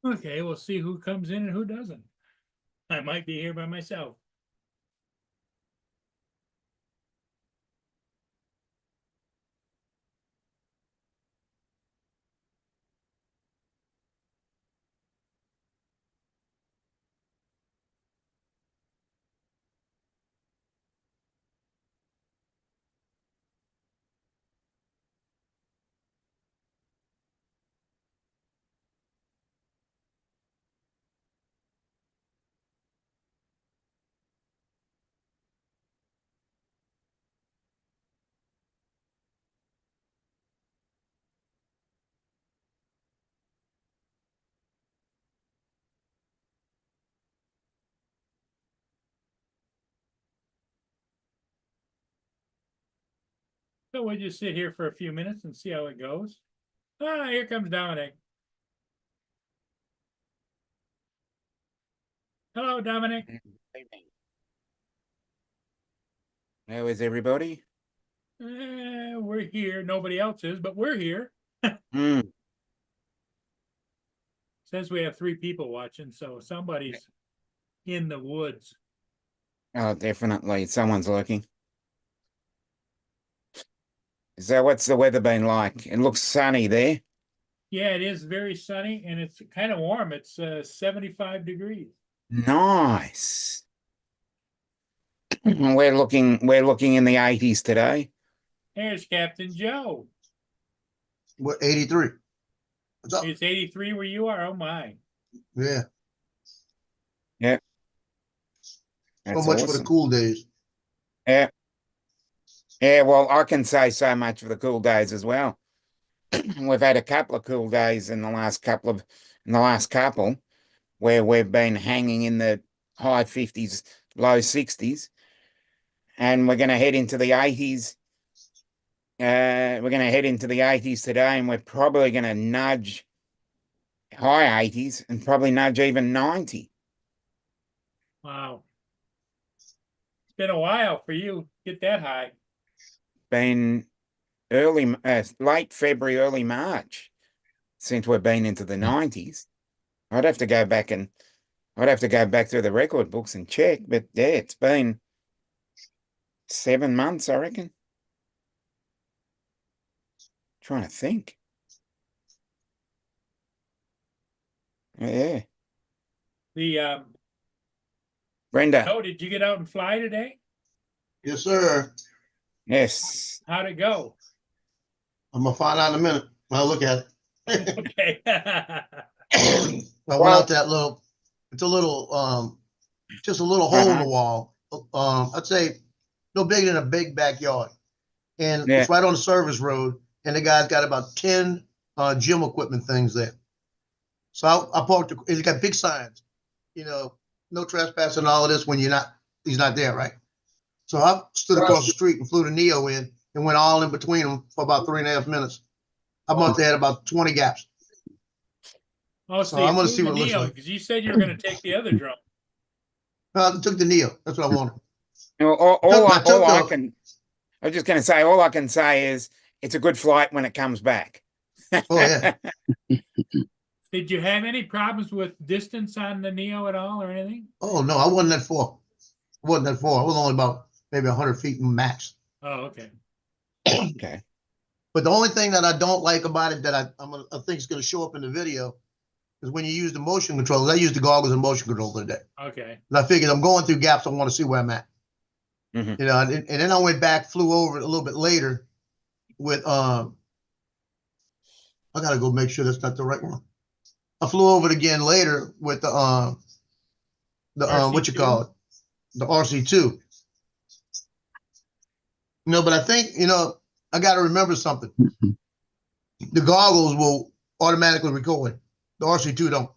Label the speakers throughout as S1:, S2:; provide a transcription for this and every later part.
S1: Okay, we'll see who comes in and who doesn't. I might be here by myself. So we'll just sit here for a few minutes and see how it goes. Ah, here comes Dominic. Hello, Dominic.
S2: How is everybody?
S1: We're here. Nobody else is, but we're here.
S2: Mm.
S1: Says we have 3 people watching, so somebody's in the woods.
S2: Oh, definitely. Someone's lurking. So what's the weather been like? It looks sunny there.
S1: Yeah, it is very sunny and it's kind of warm. It's 75 degrees.
S2: Nice. We're looking in the 80s today.
S1: There's Captain Joe.
S3: What, 83? What's up?
S1: It's 83 where you are. Oh my.
S3: Yeah.
S2: Yeah.
S3: So
S2: That's
S3: much for the
S2: awesome.
S3: cool days.
S2: Yeah. Yeah, well, I can say so much for the cool days as well. We've had a couple of cool days in the last couple where we've been hanging in the high 50s, low 60s, and we're going to head into the 80s. We're going to head into the 80s today, and we're probably going to nudge high 80s and probably nudge even 90.
S1: Wow. It's been a while for you. Get that high.
S2: Been late February, early March since we've been into the 90s. I'd have to go back through the record books and check, but yeah, it's been 7 months, I reckon. Trying to think. Yeah.
S1: The
S2: Brenda.
S1: Oh, did you get out and fly today?
S3: Yes, sir.
S2: Yes.
S1: How'd it go?
S3: I'm gonna find out in a minute. I'll look at it.
S1: Okay.
S3: I went out that little, it's a little, just a little hole in the wall. I'd say no bigger than a big backyard. And
S2: Yeah.
S3: it's right on the service road. And the guy's got about 10 gym equipment things there. So I parked, it's got big signs, no trespassing and all of this when he's not there, right? So I stood across the street and flew the Neo in and went all in between them for about 3.5 minutes. I must have had about 20 gaps.
S1: Oh,
S3: So I'm gonna see what it looks
S1: Neo,
S3: like.
S1: because you said you were going to take the other drone.
S3: I took the Neo. That's what I wanted.
S2: I'm just going to say, all I can say is it's a good flight when it comes back.
S3: Oh, yeah.
S1: Did you have any problems with distance on the Neo at all or anything?
S3: Oh, no, I wasn't that far. I was only about maybe 100 feet max.
S1: Oh, okay.
S2: Okay.
S3: But the only thing that I don't like about it that I think is going to show up in the video is when you use the motion controls. I use the goggles and motion control today.
S1: Okay.
S3: And I figured I'm going through gaps. I want to see where I'm at.
S2: Mhm.
S3: And then I went back, flew over a little bit later with I gotta go make sure that's not the right one. I flew over it again later with the what you call it, the RC2. But I think I got to remember something. The goggles will automatically record. The RC2 don't.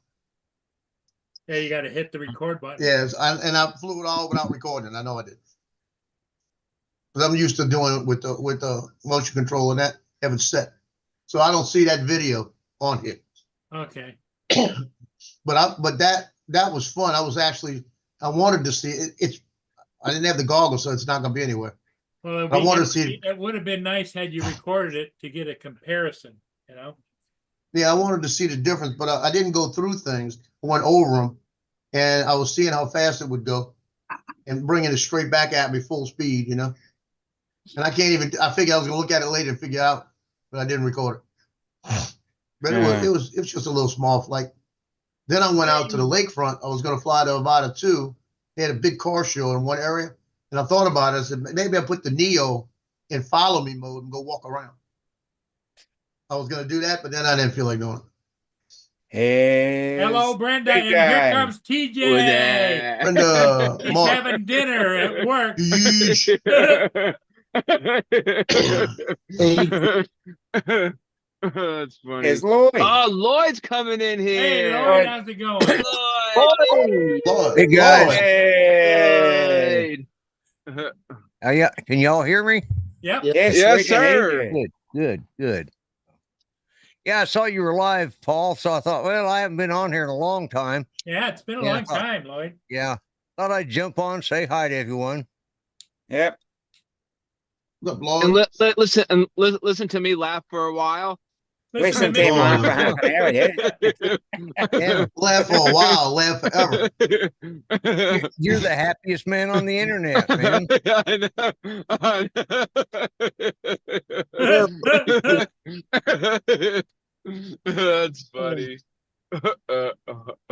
S1: Yeah, you got to hit the record button.
S3: Yes, and I flew it all without recording. I know I did. Because I'm used to doing it with the motion control and that having set. So I don't see that video on here.
S1: Okay.
S3: But that was fun. I wanted to see it. I didn't have the goggles, so it's not going to be anywhere.
S1: Well,
S3: I wanted to see
S1: it would have been nice had you recorded it to get a comparison,
S3: Yeah, I wanted to see the difference, but I didn't go through things. I went over them, and I was seeing how fast it would go, and bringing it straight back at me full speed, you know. And I can't even. I figured I was gonna look at it later and figure out, but I didn't record it. But it was just a little small flight. Then I went out to the lakefront. I was gonna fly to Avada too. They had a big car show in one area, and I thought about it. I said maybe I put the Neo in follow me mode and go walk around. I was gonna do that, but then I didn't feel like doing it.
S1: Hello, Brenda, and here comes TJ.
S3: Brenda,
S1: He's
S3: Mark,
S1: having dinner at work.
S3: huge.
S4: That's funny.
S2: Is Lloyd?
S4: Oh, Lloyd's coming in
S1: Hey,
S4: here.
S1: Lloyd, how's it going?
S4: Lloyd.
S3: Lord,
S5: Hey, guys.
S3: Lord.
S2: Hey.
S4: Lloyd.
S5: Yeah, can y'all hear me?
S1: Yep.
S2: Yes,
S4: Yes,
S2: we can hear
S4: sir.
S2: you.
S5: Good. Yeah, I saw you were live, Paul. So I thought, well, I haven't been on here in a long time.
S1: Yeah, it's been a
S5: Yeah,
S1: long time, Lloyd.
S5: Yeah, thought I'd jump on, say hi to everyone.
S2: Yep.
S3: Look,
S4: And
S3: Lord.
S4: listen to me laugh for a while.
S2: Listen to
S1: me.
S2: him
S3: Lord.
S2: laugh for half an hour, yeah.
S5: Yeah,
S3: Laugh for a while, laugh forever.
S5: you're the happiest man on the internet, man.
S4: That's funny.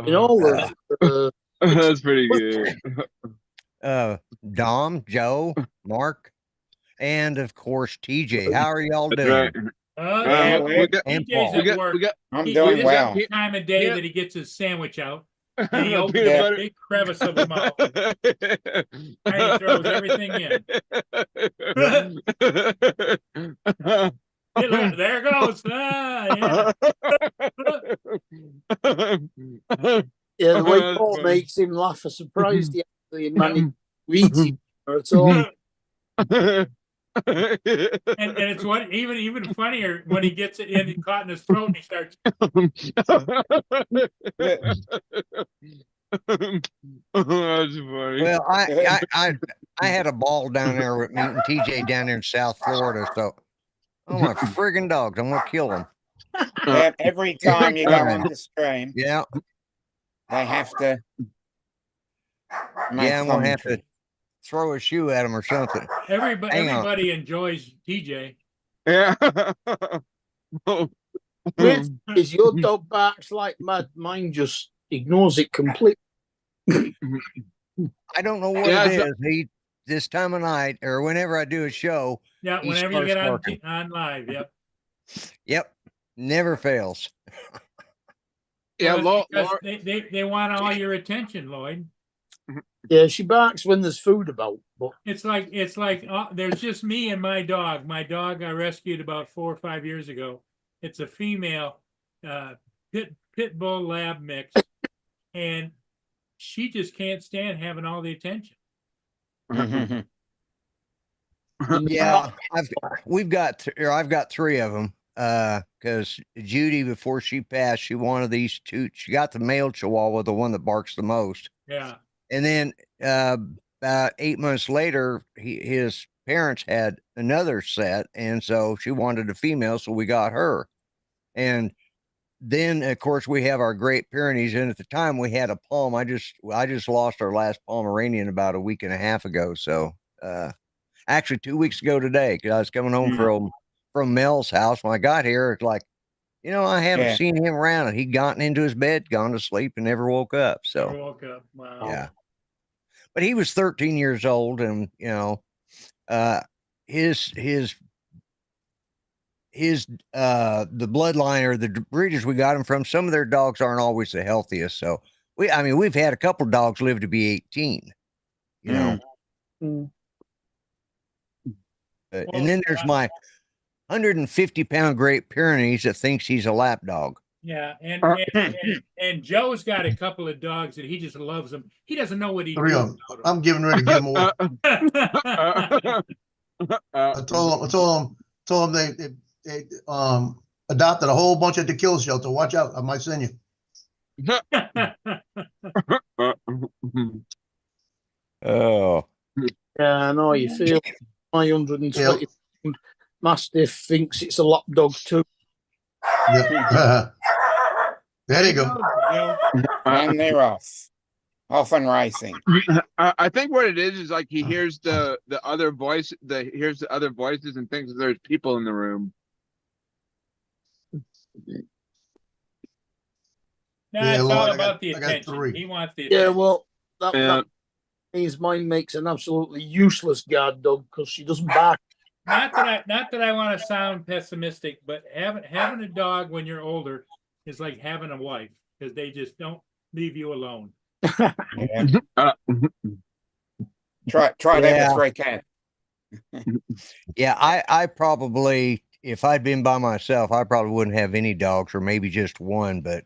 S6: In all of
S4: That's pretty good.
S5: Dom, Joe, Mark, and of course TJ. How are y'all
S4: That's
S5: doing?
S4: right.
S2: Yeah,
S4: We got,
S5: And
S1: TJ's
S5: Paul.
S1: at work.
S2: I'm
S1: He-
S2: doing
S1: this
S2: well.
S1: is the time of day
S4: Yeah.
S1: that he gets his sandwich out. And he opens
S4: Peanut
S1: a
S4: butter.
S1: big crevice of his mouth. And he throws everything in. Hey, look, there it goes. Ah,
S6: yeah, the way
S4: That's
S6: Paul
S4: funny.
S6: makes him laugh, I'm surprised he actually managed to eat it at all.
S1: And it's what even funnier when he gets it in caught in his throat and he starts.
S4: That's funny.
S5: Well, I had a ball down there with meeting TJ down there in South Florida. So, oh my friggin' dogs, I'm gonna kill them.
S2: Yep, every time you go on the stream,
S5: Yeah,
S2: they have to make
S5: yeah, I'm gonna have to
S2: commentary.
S5: throw a shoe at them or something. Hang on.
S1: Everybody enjoys TJ.
S4: Yeah.
S6: Weird is your dog barks like mad, mine just ignores it completely.
S5: I don't know what
S4: Yeah,
S5: it
S4: so-
S5: is. This time of night or whenever I do a show,
S1: Yeah,
S5: He
S1: whenever you
S5: starts
S1: get
S5: barking.
S1: on live, yep.
S5: yep, never fails.
S4: Yeah,
S1: Well, it's because they want all your attention, Lloyd.
S6: Yeah, she barks when there's food about, but
S1: It's like there's just me and my dog. My dog I rescued about 4 or 5 years ago. It's a female pit bull lab mix, and she just can't stand having all the attention.
S5: Yeah, I've got 3 of them. Because Judy, before she passed, she wanted these 2. She got the male Chihuahua, the one that barks the most.
S1: Yeah.
S5: And then about 8 months later, his parents had another set, and so she wanted a female, so we got her. And then, of course, we have our Great Pyrenees, and at the time we had a Palm. I just lost our last Pomeranian about a week and a half ago. So, actually 2 weeks ago today, because I was coming home from Mel's house. When I got here, it's like, I haven't seen him around, and he'd gotten into his bed, gone to sleep, and never woke up. So
S1: Never woke up. Wow.
S5: yeah, but he was 13 years old, and his the bloodline or the breeders we got him from, some of their dogs aren't always the healthiest. So we've had a couple dogs live to be 18,
S6: Mm.
S5: And then there's my 150-pound Great Pyrenees that thinks he's a lap dog.
S1: Yeah, and Joe's got a couple of dogs that he just loves them. He doesn't know what he
S3: 3 of them. I'm getting ready to give them away. I told them they adopted a whole bunch at the kill shelter. Watch out, I might send you.
S5: Oh,
S6: yeah, I know how you feel. My 120 Mastiff thinks it's a lap dog too.
S3: Yep. There you go.
S1: Gil.
S2: And they're off and racing.
S4: I think what it is like he hears the other voice, hears the other voices and thinks there's people in the room.
S1: No,
S3: Yeah,
S1: it's
S3: Lord,
S1: all
S3: I got-
S1: about the
S3: I got
S1: attention.
S3: 3.
S1: He wants the
S6: Yeah,
S1: attention.
S6: well, that
S4: Yeah.
S6: means mine makes an absolutely useless guard dog because she doesn't bark.
S1: Not that I want to sound pessimistic, but having a dog when you're older is like having a wife because they just don't leave you alone.
S2: Yeah.
S4: Uh,
S2: Try that
S5: Yeah.
S2: with 3 cats.
S5: Yeah, I probably, if I'd been by myself, I probably wouldn't have any dogs or maybe just one, but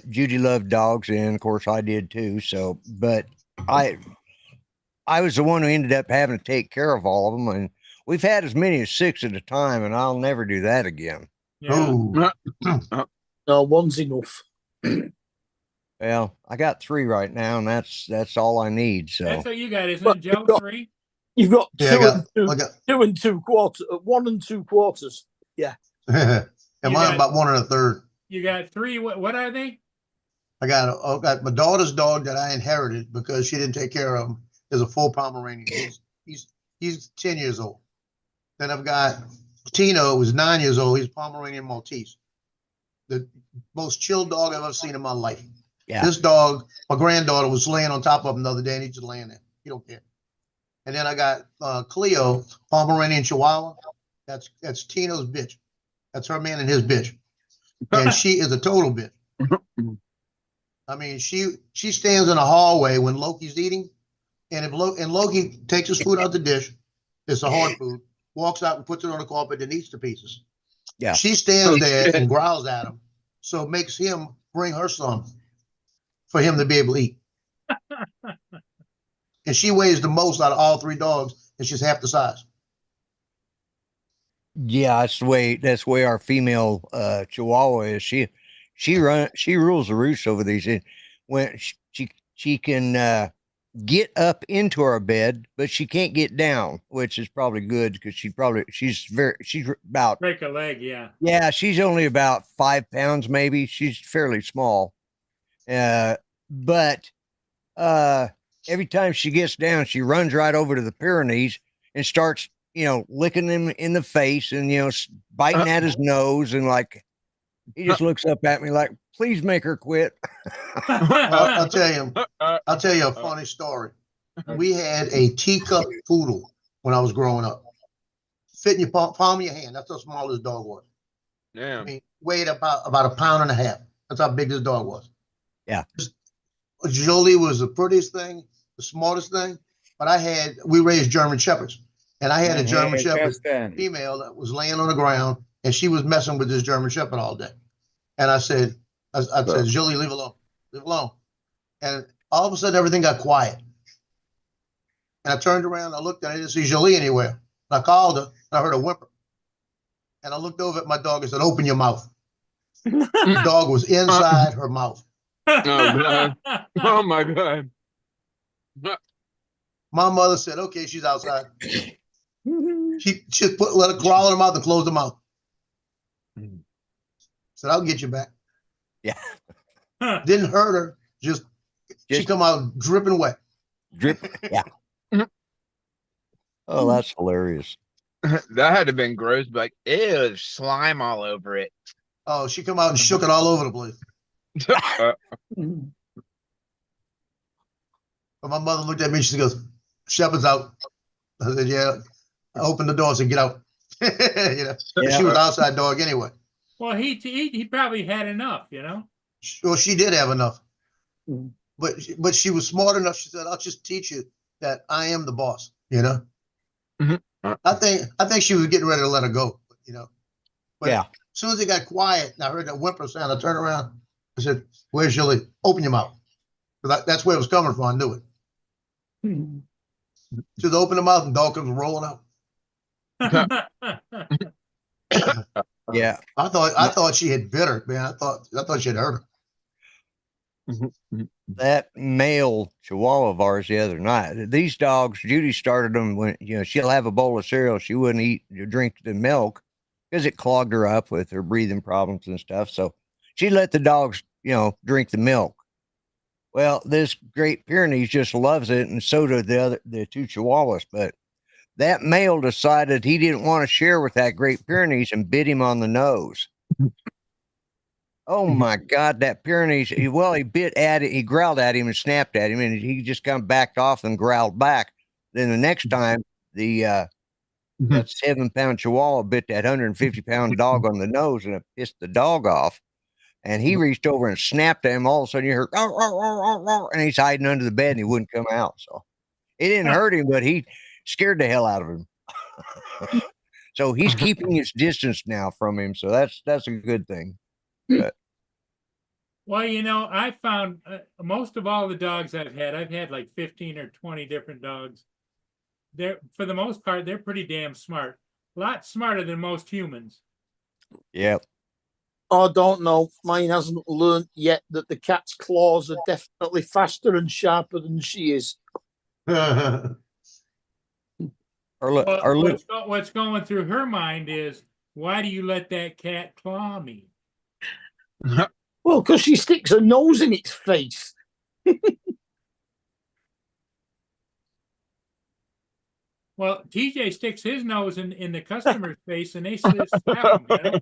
S5: Judy loved dogs and of course I did too. So, but I was the one who ended up having to take care of all of them, and we've had as many as 6 at a time, and I'll never do that again.
S1: Yeah.
S3: Oh,
S6: No, one's enough.
S5: Well, I got 3 right now, and that's all I need. So
S1: That's what you got, isn't
S6: Well,
S1: it, Joe?
S6: you've got-
S1: 3?
S6: You've got
S3: yeah,
S6: two,
S3: I got,
S6: 2 and 2 quarters, 1 and 2 quarters.
S3: and
S1: You
S3: mine
S1: got-
S3: about 1 1/3.
S1: You got 3. What are they?
S3: I got my daughter's dog that I inherited because she didn't take care of him. Is a full Pomeranian. He's 10 years old. Then I've got Tino, who's 9 years old. He's a Pomeranian Maltese. The most chill dog I've ever seen in my life.
S5: Yeah.
S3: This dog, my granddaughter was laying on top of him the other day, and he's just laying there. He don't care. And then I got Cleo, Pomeranian Chihuahua. That's Tino's bitch. That's her man and his bitch. And she is a total bitch. I mean, she stands in the hallway when Loki's eating, and if Loki takes his food out the dish, it's a hard food, walks out and puts it on the carpet and eats the pieces.
S5: Yeah.
S3: She stands
S4: Oh,
S3: there
S4: shit.
S3: and growls at him, so it makes him bring her some for him to be able to eat. And she weighs the most out of all 3 dogs, and she's half the size.
S5: yeah, that's the way our female Chihuahua is. She rules the roost over these. And when she can get up into our bed, but she can't get down, which is probably good because she's about,
S1: Break a leg, yeah.
S5: yeah, she's only about 5 pounds, maybe. She's fairly small. But every time she gets down, she runs right over to the Pyrenees and starts, licking him in the face and, biting at his nose. And like, he just looks up at me like, please make her quit.
S3: I'll tell you a funny story. We had a teacup poodle when I was growing up. Fit in your palm of your hand. That's how small this dog was. I
S4: Damn.
S3: mean, weighed about 1.5 pounds. That's how big this dog was.
S5: Yeah.
S3: Jolie was the prettiest thing, the smartest thing. But we raised German Shepherds. And I had a German
S2: Yeah,
S3: Shepherd
S2: Justin.
S3: female that was laying on the ground, and she was messing with this German Shepherd all day. And I said, Jolie, leave alone. Leave alone. And all of a sudden, everything got quiet. And I turned around, I looked, and I didn't see Jolie anywhere. And I called her, and I heard a whimper. And I looked over at my dog and said, open your mouth. The dog was inside her mouth.
S4: Oh, God. Oh my God.
S3: My mother said, okay, she's outside. She just let her crawl in her mouth and close the mouth. Said, I'll get you back. Didn't hurt her. She
S5: Just-
S3: come out dripping wet.
S5: Drip. Yeah. Oh, that's hilarious.
S4: That had to have been gross, but like, ew, there's slime all over it.
S3: Oh, she come out and shook it all over the place. But my mother looked at me and she goes, Shepherd's out. I said, yeah. I opened the door and said, get out. She was outside dog anyway.
S1: Well, he probably had enough,
S3: Well, she did have enough.
S6: Mm.
S3: But she was smart enough. She said, I'll just teach you that I am the boss,
S4: Mhm.
S3: I think she was getting ready to let her go, But
S5: Yeah.
S3: as soon as it got quiet and I heard that whimper sound, I turned around. I said, where's Jolie? Open your mouth. That's where it was coming from. I knew it. She was open the mouth and dog comes rolling out.
S5: Yeah.
S3: I thought she had bit her, man. I thought she had hurt her.
S5: That male Chihuahua of ours the other night, these dogs, Judy started them when, she'll have a bowl of cereal. She wouldn't drink the milk because it clogged her up with her breathing problems and stuff. So she let the dogs, drink the milk. Well, this Great Pyrenees just loves it, and so do the two Chihuahuas. But that male decided he didn't want to share with that Great Pyrenees and bit him on the nose. Oh my God, that Pyrenees! He bit at it, he growled at him and snapped at him, and he just kind of backed off and growled back. Then the next time, that 7-pound Chihuahua bit that 150-pound dog on the nose, and it pissed the dog off. And he reached over and snapped at him. All of a sudden, you heard, "Row, row, row, row, row," and he's hiding under the bed, and he wouldn't come out. So it didn't hurt him, but he scared the hell out of him. So he's keeping his distance now from him. So that's a good thing. But,
S1: Well, I found most of all the dogs I've had like 15 or 20 different dogs. They're, for the most part, they're pretty damn smart. A lot smarter than most humans.
S5: yep.
S6: I don't know. Mine hasn't learned yet that the cat's claws are definitely faster and sharper than she is.
S5: Or look,
S1: Well,
S5: or look.
S1: what's going through her mind is, why do you let that cat claw me?
S6: Well, because she sticks her nose in its face.
S1: Well, TJ sticks his nose in the customer's face, and they slap him.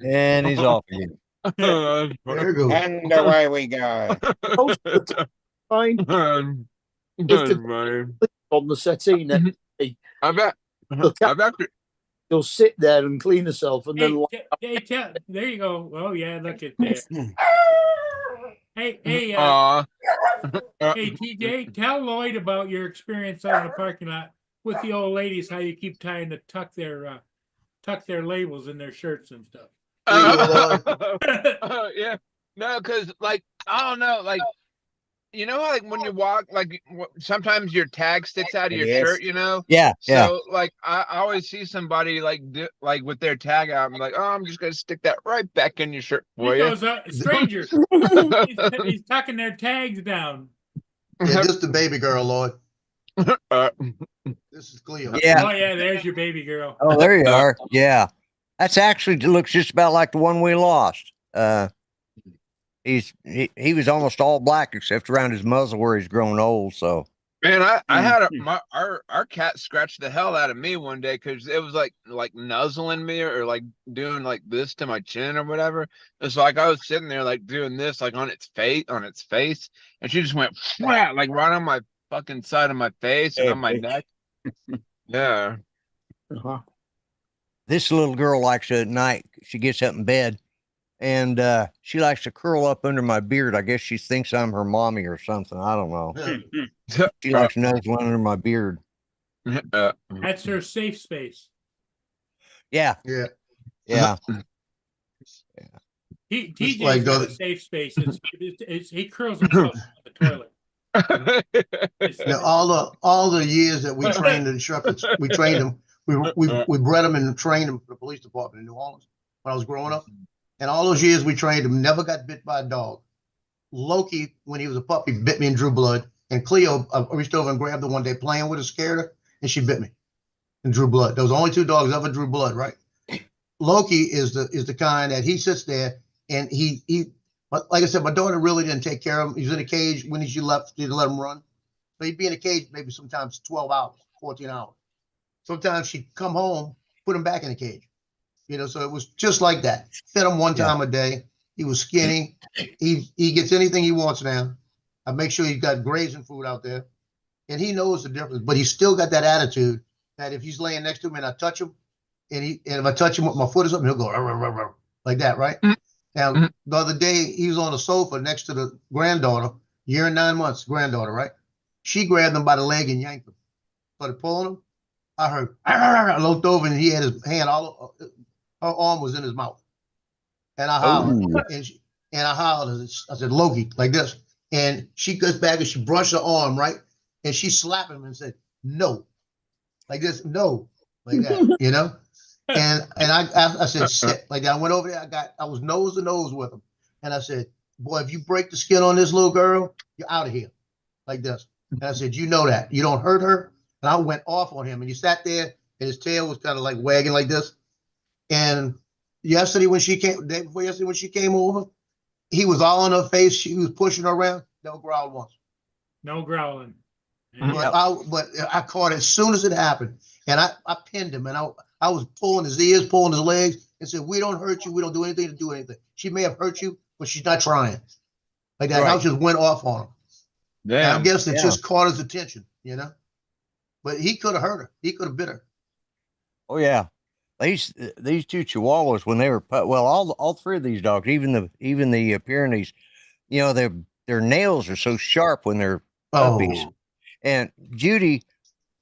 S5: And he's off again.
S3: There you go.
S2: And away we go.
S6: Most of the time, on the settee next,
S4: I've actually,
S6: she'll sit there and clean herself, and then
S1: There you go. Oh yeah, look at that. Hey, hey, hey, TJ, tell Lloyd about your experience out in the parking lot with the old ladies. How you keep trying to tuck their labels in their shirts and stuff.
S4: yeah, no, because like I don't know, like like when you walk, like sometimes your tag sticks out of your
S2: Yes.
S4: shirt,
S5: Yeah, yeah.
S4: So like I always see somebody like with their tag out. I'm like, oh, I'm just gonna stick that right back in your shirt for
S1: He
S4: you.
S1: goes, strangers. he's tucking their tags down.
S3: Yeah, this is the baby girl, Lord.
S4: Uh,
S3: This is Cleo.
S5: Yeah.
S1: Oh yeah, there's your baby girl.
S5: Oh, there you are. Yeah. That's actually looks just about like the one we lost. He was almost all black except around his muzzle where he's grown old. So
S4: Man, I had our cat scratched the hell out of me one day because it was like nuzzling me or like doing like this to my chin or whatever. It's like I was sitting there like doing this like on its face, and she just went flat like right on my fucking side of my face and on my neck. Yeah.
S5: this little girl likes to at night, she gets up in bed and she likes to curl up under my beard. I guess she thinks I'm her mommy or something. I don't know. She likes nuzzling under my beard.
S1: That's her safe space.
S5: Yeah.
S3: Yeah.
S5: Yeah.
S1: TJ's
S3: like
S1: got a
S3: those-
S1: safe space. He curls himself on the toilet.
S3: Now, all the years that we trained the instructors, we trained them. We bred them and trained them for the police department in New Orleans when I was growing up. And all those years we trained them, never got bit by a dog. Loki, when he was a puppy, bit me and drew blood. And Cleo, I reached over and grabbed her one day playing with her, scared her, and she bit me and drew blood. Those were only two dogs ever drew blood, right? Loki is the kind that he sits there and he but like I said, my daughter really didn't take care of him. He was in a cage when she left, she let him run. So he'd be in a cage maybe sometimes 12 hours, 14 hours. Sometimes she'd come home, put him back in the cage. So it was just like that. Fed him one time a day. He was skinny. He gets anything he wants now. I make sure he's got grazing food out there. And he knows the difference, but he's still got that attitude that if he's laying next to me and I touch him, and if I touch him with my foot or something, he'll go "Rah, rah, rah, rah," like that, right? Now, the other day, he was on the sofa next to the granddaughter, year and 9 months, granddaughter, right? She grabbed him by the leg and yanked him. Started pulling him. I heard, I looked over and he had his hand her arm was in his mouth. And I hollered. And I hollered. I said, Loki, like this. And she goes back and she brushed her arm, right? And she slapped him and said, no. Like this, no. Like that, And I said, sit. Like I went over there, I was nose to nose with him. And I said, boy, if you break the skin on this little girl, you're out of here. Like this. And I said, you know that. You don't hurt her. and I went off on him. And he sat there, and his tail was kind of like wagging like this. And yesterday when she came, day before yesterday when she came over, he was all on her face. She was pushing her around. Never growled once.
S1: No growling.
S3: But I caught it as soon as it happened, and I pinned him, and I was pulling his ears, pulling his legs, and said, "We don't hurt you. We don't do anything to do anything. She may have hurt you, but she's not trying." Like that.
S5: Right.
S3: I just went off on him. And I
S4: Damn.
S3: guess it
S5: Yeah.
S3: just caught his attention, you know. But he could have hurt her. He could have bit her.
S5: Oh yeah, these two Chihuahuas when they were well, all three of these dogs, even the Pyrenees, you know, their nails are so sharp when they're puppies.
S3: Oh,
S5: And Judy,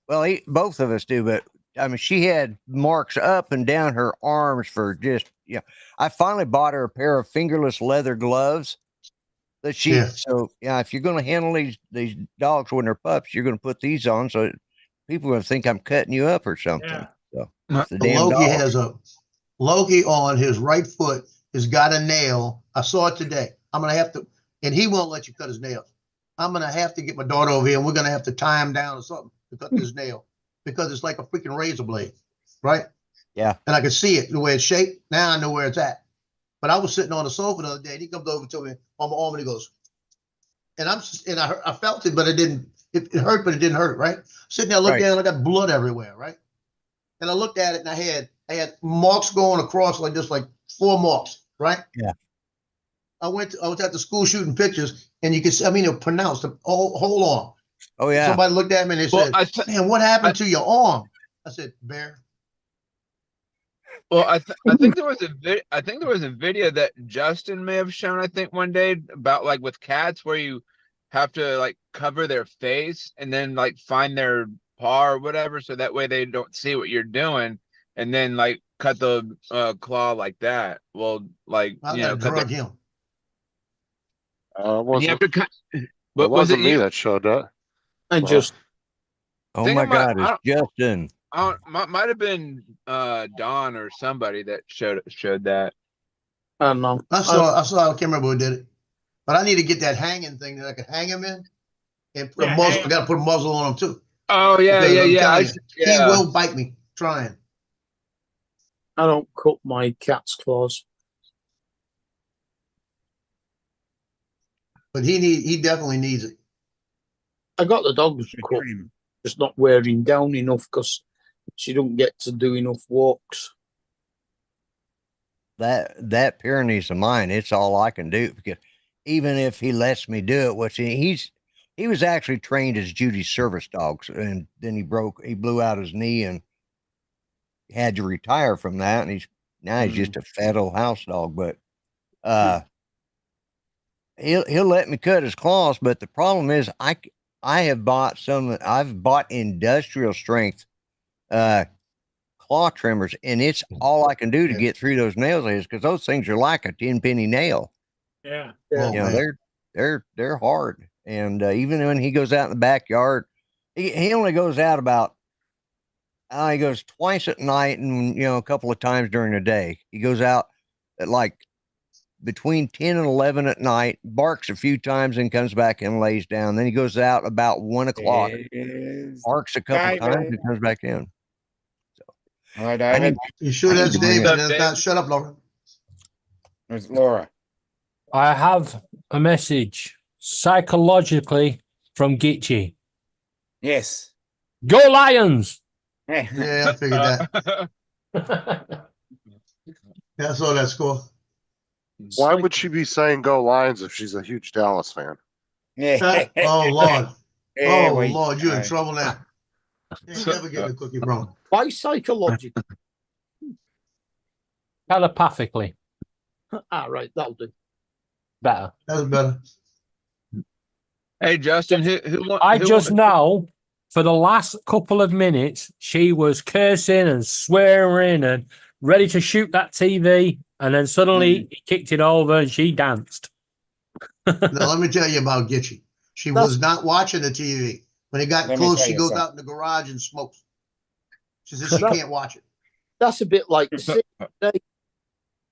S5: well, both of us do, but I mean, she had marks up and down her arms for just, yeah. I finally bought her a pair of fingerless leather gloves that
S3: Yeah.
S5: so yeah, if you're going to handle these dogs when they're pups, you're going to put these on so people are going to think I'm cutting you up or something.
S1: Yeah.
S5: So it's the damn
S3: Loki
S5: dog.
S3: Loki on his right foot has got a nail. I saw it today. I'm gonna have to, and he won't let you cut his nails. I'm gonna have to get my daughter over here, and we're gonna have to tie him down or something to cut this nail because it's like a freaking razor blade, right?
S5: Yeah.
S3: And I can see it the way it's shaped. Now I know where it's at. But I was sitting on the sofa the other day, and he comes over to me on my arm, and he goes, and I felt it, but it didn't. It hurt, but it didn't hurt, right? Sitting there, I looked
S5: Right.
S3: down, I got blood everywhere, right? And I looked at it, and I had marks going across like this, like 4 marks, right?
S5: Yeah.
S3: I was at the school shooting pictures, and you can see, I mean, they're pronounced. Hold on.
S5: Oh yeah.
S3: Somebody looked at me and they
S4: Well,
S3: said, "Man, what happened to your arm?" I said, "Bear."
S4: I think there was a video that Justin may have shown, I think one day, about like with cats where you have to like cover their face and then like find their paw or whatever, so that way they don't see what you're doing, and then like cut the claw like that. Well, like
S3: I
S4: you
S3: gotta
S4: know, cut
S3: drug
S4: the,
S3: him.
S7: It
S4: and you have
S7: wasn't,
S4: to cut.
S7: it
S4: But was it
S7: wasn't me
S4: you?
S7: that showed that.
S6: And
S7: Well,
S6: just
S5: Oh
S4: think
S5: my
S4: it might-
S5: God,
S4: I
S5: it's Justin.
S4: Might have been Don or somebody that showed that.
S6: I don't know.
S3: I can't remember who did it. But I need to get that hanging thing that I can hang him in and put a
S1: Yeah,
S3: muzzle.
S1: hang-
S3: I gotta put a muzzle on him too.
S4: Oh yeah,
S3: Because
S4: yeah,
S3: I'm
S4: yeah.
S3: telling you,
S4: Yeah.
S3: He will bite me trying.
S6: I don't cut my cat's claws.
S3: But he definitely needs it.
S6: I got the dogs cut,
S2: Trim.
S6: just not wearing down enough because she don't get to do enough walks.
S5: That Pyrenees of mine, it's all I can do because even if he lets me do it, which he was actually trained as Judy's service dogs, and then he blew out his knee and had to retire from that, and he's just a fat old house dog. But he'll let me cut his claws, but the problem is I've bought industrial strength claw trimmers, and it's all I can do to
S3: Yeah.
S5: get through those nails is because those things are like a 10-penny nail.
S1: Yeah.
S3: Oh,
S5: You know,
S3: man.
S5: they're hard. And even when he goes out in the backyard, he only goes out about he goes twice at night and a couple of times during the day. He goes out at like between 10 and 11 at night, barks a few times and comes back and lays down. Then he goes out about 1 o'clock,
S2: Yes.
S5: barks a couple times
S2: David.
S5: and comes back in.
S2: Hello,
S5: I
S2: David.
S5: need-
S3: You sure
S5: I need
S3: that's
S5: to bring
S3: David?
S4: up
S3: That's
S4: David.
S3: not, shut up, Laura.
S2: It's Laura.
S8: I have a message psychologically from Gitchy.
S2: Yes.
S8: Go Lions!
S3: Yeah, I figured that. Yeah, I saw that score.
S7: why would she be saying go Lions if she's a huge Dallas fan?
S2: Yeah.
S3: Oh Lord.
S2: There
S3: Oh
S2: we
S3: Lord, you're in
S2: go.
S3: trouble now. You never get a cookie wrong.
S6: Why psychological?
S8: Telepathically.
S6: Right, that'll do.
S8: Better.
S3: That was better.
S4: Hey Justin, who
S8: I
S4: who
S8: just
S4: won-
S8: know for the last couple of minutes, she was cursing and swearing and ready to shoot that TV. And then suddenly he kicked it over and she danced.
S3: Now let me tell you about Gitchy. She was not watching the TV. When it got
S2: Let me
S3: close,
S2: tell
S3: she
S2: you
S3: goes
S2: something.
S3: out in the garage and smokes. She says she
S6: That-
S3: can't watch it.
S6: That's a bit like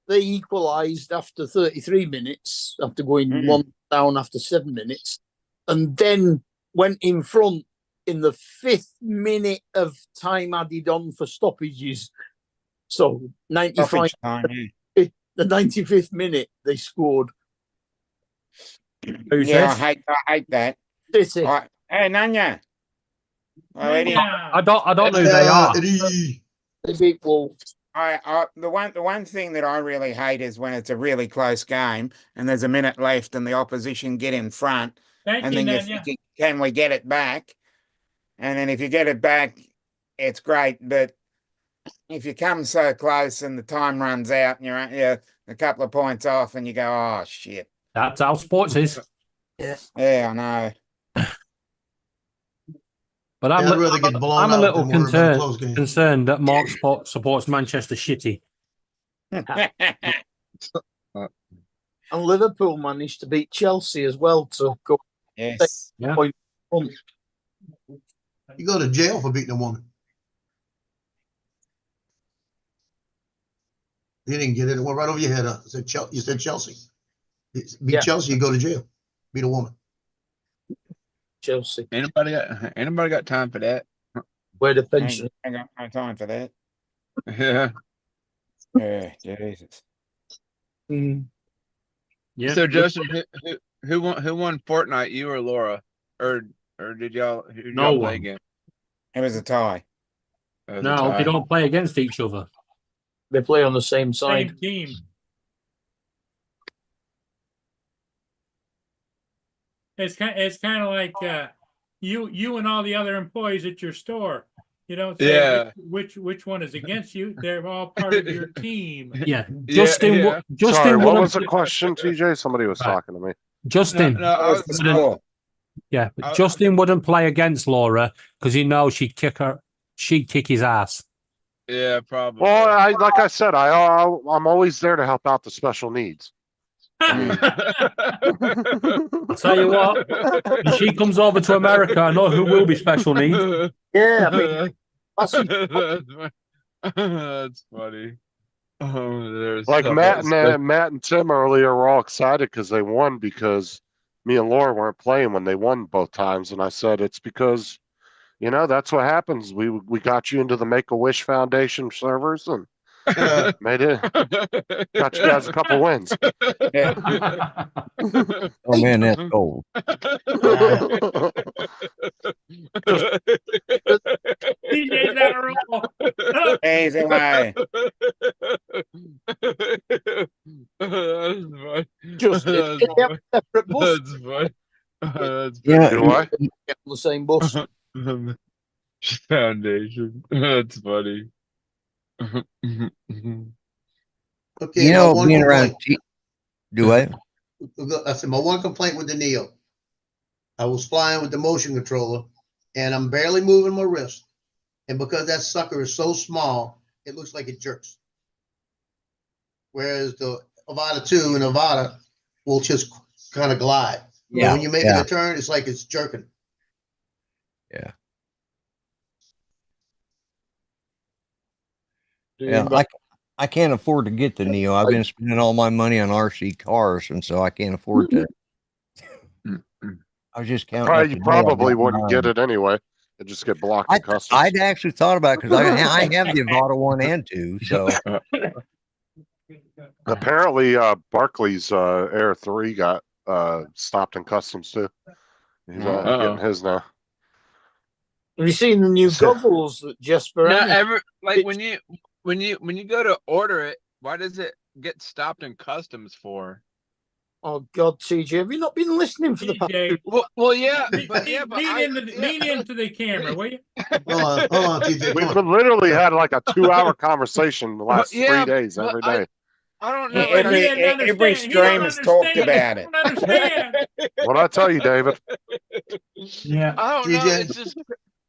S6: they equalised after 33 minutes after going
S2: Mhm.
S6: 1 down after 7 minutes, and then went in front in the 5th minute of time added on for stoppages. So 95,
S2: Stoppage time, yeah.
S6: the 95th minute they scored.
S8: Who's
S2: Yeah,
S8: this?
S2: I hate that.
S6: City.
S2: Hey, Nanya. Oh, Eddie.
S1: Yeah.
S8: I don't know who they are.
S3: Eddie.
S6: They beat Wolves.
S2: The one thing that I really hate is when it's a really close game and there's a minute left and the opposition get in front,
S1: Thank
S2: and
S1: you,
S2: then you're
S1: Nanya.
S2: thinking, can we get it back? And then if you get it back, it's great. But if you come so close and the time runs out and you're a couple of points off and you go, oh shit.
S8: That's how sports is.
S2: Yeah, I know.
S8: But
S3: Yeah, I'd rather get blown
S8: I'm a
S3: out
S8: little
S3: than worry about a close game.
S8: concerned that Mark supports Manchester shitty.
S6: And Liverpool managed to beat Chelsea as well to go.
S2: Yes.
S8: Yeah.
S6: Point.
S3: You go to jail for beating a woman. You didn't get it. It went right over your head. You said Chelsea. Beat
S6: Yeah.
S3: Chelsea, you go to jail. Beat a woman.
S6: Chelsea.
S4: Anybody got time for that?
S6: Where the pension.
S2: I got no time for that.
S4: Yeah.
S2: Yeah, Jesus.
S6: Mm.
S8: Yeah.
S4: So Justin, who won Fortnite? You or Laura, or did y'all? Who did
S8: No
S4: y'all play
S8: one.
S4: again?
S2: It was a tie.
S4: It was a
S8: No,
S4: tie.
S8: they don't play against each other.
S6: They play on the same side.
S1: Same team. It's kind of like you and all the other employees at your store. You don't say
S4: Yeah.
S1: which one is against you. They're all part of your team.
S8: Yeah.
S4: Yeah,
S8: Justin.
S4: yeah.
S8: Justin
S7: Sorry, what
S8: wouldn't-
S7: was the question, TJ? Somebody was
S8: Right.
S7: talking to me.
S8: Justin.
S4: No, I was-
S2: The score.
S8: Yeah, but Justin wouldn't play against Laura because he knows she'd kick his ass.
S4: Yeah, probably.
S7: Well, like I said, I'm always there to help out the special needs.
S8: I'll tell you what, when she comes over to America, I know who will be special needs.
S6: Yeah, I mean,
S4: That's funny. Oh, there's
S7: Like
S4: so
S7: Matt
S4: much-
S7: and Tim earlier were all excited because they won because me and Laura weren't playing when they won both times, and I said it's because, that's what happens. We got you into the Make-A-Wish Foundation servers and made it. Got you guys a couple wins.
S2: Yeah.
S5: Oh man, that's gold.
S1: DJ's on a roll.
S2: Easy way.
S4: That's funny.
S6: just
S4: That's
S6: they have a separate bus.
S4: That's funny. That's
S5: Yeah.
S7: Do I?
S6: Get on the same bus.
S4: funny. Foundation. That's funny.
S3: Okay, my one
S5: Being around.
S3: complaint.
S5: Do I?
S3: I said my one complaint with the Neo. I was flying with the motion controller, and I'm barely moving my wrist, and because that sucker is so small, it looks like it jerks. Whereas the Avata 2 and Avata will just kind of glide. But
S5: Yeah.
S3: when you're making a turn, it's like it's jerking.
S5: Yeah. I can't afford to get the Neo. I've been spending all my money on RC cars, and so I can't afford to. I was just counting.
S7: You probably wouldn't get it anyway. It'd just get blocked in customs.
S5: I'd actually thought about it because I have the Avata 1 and 2. So
S7: Apparently, Barclays Air 3 got stopped in customs too. He's getting his now.
S6: Have you seen the new goggles that Jesper?
S4: Now,
S6: Annie-
S4: when you go to order it, why does it get stopped in customs for?
S6: Oh God, TJ, have you not been listening for the past?
S1: DJ,
S4: Well, yeah,
S1: lean
S4: but
S1: into the camera, will you?
S3: Hold on, TJ.
S7: We've
S3: Come on.
S7: literally had like a 2-hour conversation the last
S4: Yeah,
S7: 3 days,
S4: but
S7: every day.
S4: I don't know.
S2: Yeah,
S4: like,
S1: He doesn't
S2: every
S1: understand. He
S2: stream
S1: don't
S2: has talked
S1: understand.
S2: about
S1: He
S2: it.
S1: don't understand.
S7: What I tell you, David?
S8: Yeah.
S4: I don't know.
S3: TJ.
S4: It's just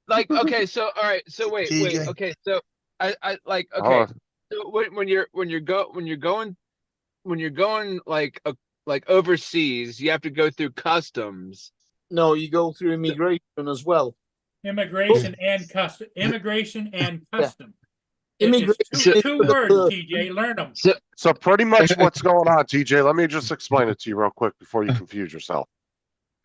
S4: like okay. So all right. So wait.
S3: TJ.
S4: Okay. So I like okay.
S7: Oh,
S4: So when you're going like overseas, you have to go through customs.
S6: No, you go through immigration as well.
S1: Immigration and custom. Immigration and custom.
S6: Immigration.
S1: It's two words, TJ. Learn them.
S7: so pretty much what's going on, TJ? Let me just explain it to you real quick before you confuse yourself.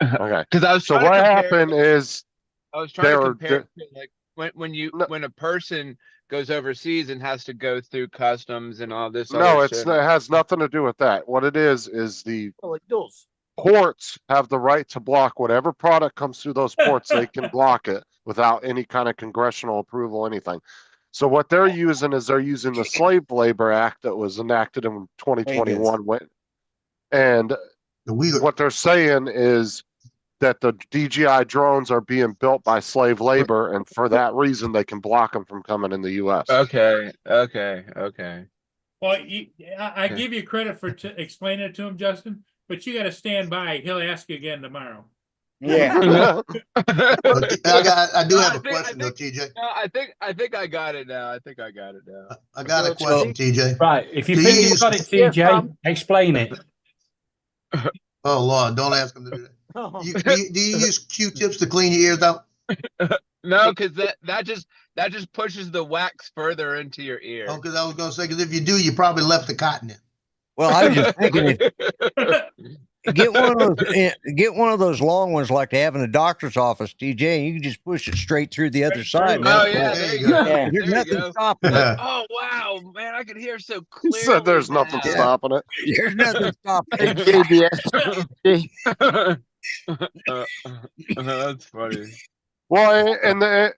S7: Okay.
S4: Because I was
S7: So
S4: trying to
S7: what
S4: compare-
S7: happened is
S4: I was trying to
S7: They're-
S4: compare it
S7: they're-
S4: to, like when
S7: No.
S4: when a person goes overseas and has to go through customs and all this
S7: No,
S4: other
S7: it
S4: shit.
S7: has nothing to do with that. What it is the
S6: Well, it does.
S7: ports have the right to block whatever product comes through those ports. They can block it without any kind of congressional approval, anything. So what they're using is they're using the Slave Labor Act that was enacted in 2021. And
S3: The Uyghur.
S7: what they're saying is that the DJI drones are being built by slave labor, and for that reason, they can block them from coming in the U.S.
S4: Okay.
S1: Well, I
S4: Okay.
S1: give you credit for explaining it to him, Justin, but you got to stand by. He'll ask you again tomorrow.
S2: Yeah.
S3: I do have
S4: I
S3: a
S4: think-
S3: question
S4: I
S3: though, TJ.
S4: No, I think I got it now. I
S3: I got a question, TJ.
S8: Right. If you
S3: Do
S8: think
S3: you
S8: you've
S3: use-
S8: got it,
S6: Yeah,
S8: TJ, explain it.
S3: Oh Lord, don't ask him to do that. Do you use Q-tips to clean your ears out?
S4: No, because that just pushes the wax further into your ear.
S3: Oh, because I was gonna say, because if you do, you probably left the cotton in.
S5: Well, I was just thinking, get one of those long ones like they have in the doctor's office, TJ, and you can just push it straight through the other side.
S1: through.
S5: man.
S4: Oh yeah,
S3: There
S4: there
S3: you
S4: you
S3: go.
S4: go.
S2: Yeah.
S5: There's
S4: There you
S5: nothing
S4: go.
S5: stopping it.
S4: Oh wow, man, I can hear so
S7: He
S4: clearly.
S7: said there's nothing
S4: now.
S7: stopping it.
S5: There's nothing stopping
S6: Hey,
S5: it.
S6: JBS.
S4: That's funny.
S7: Well, and there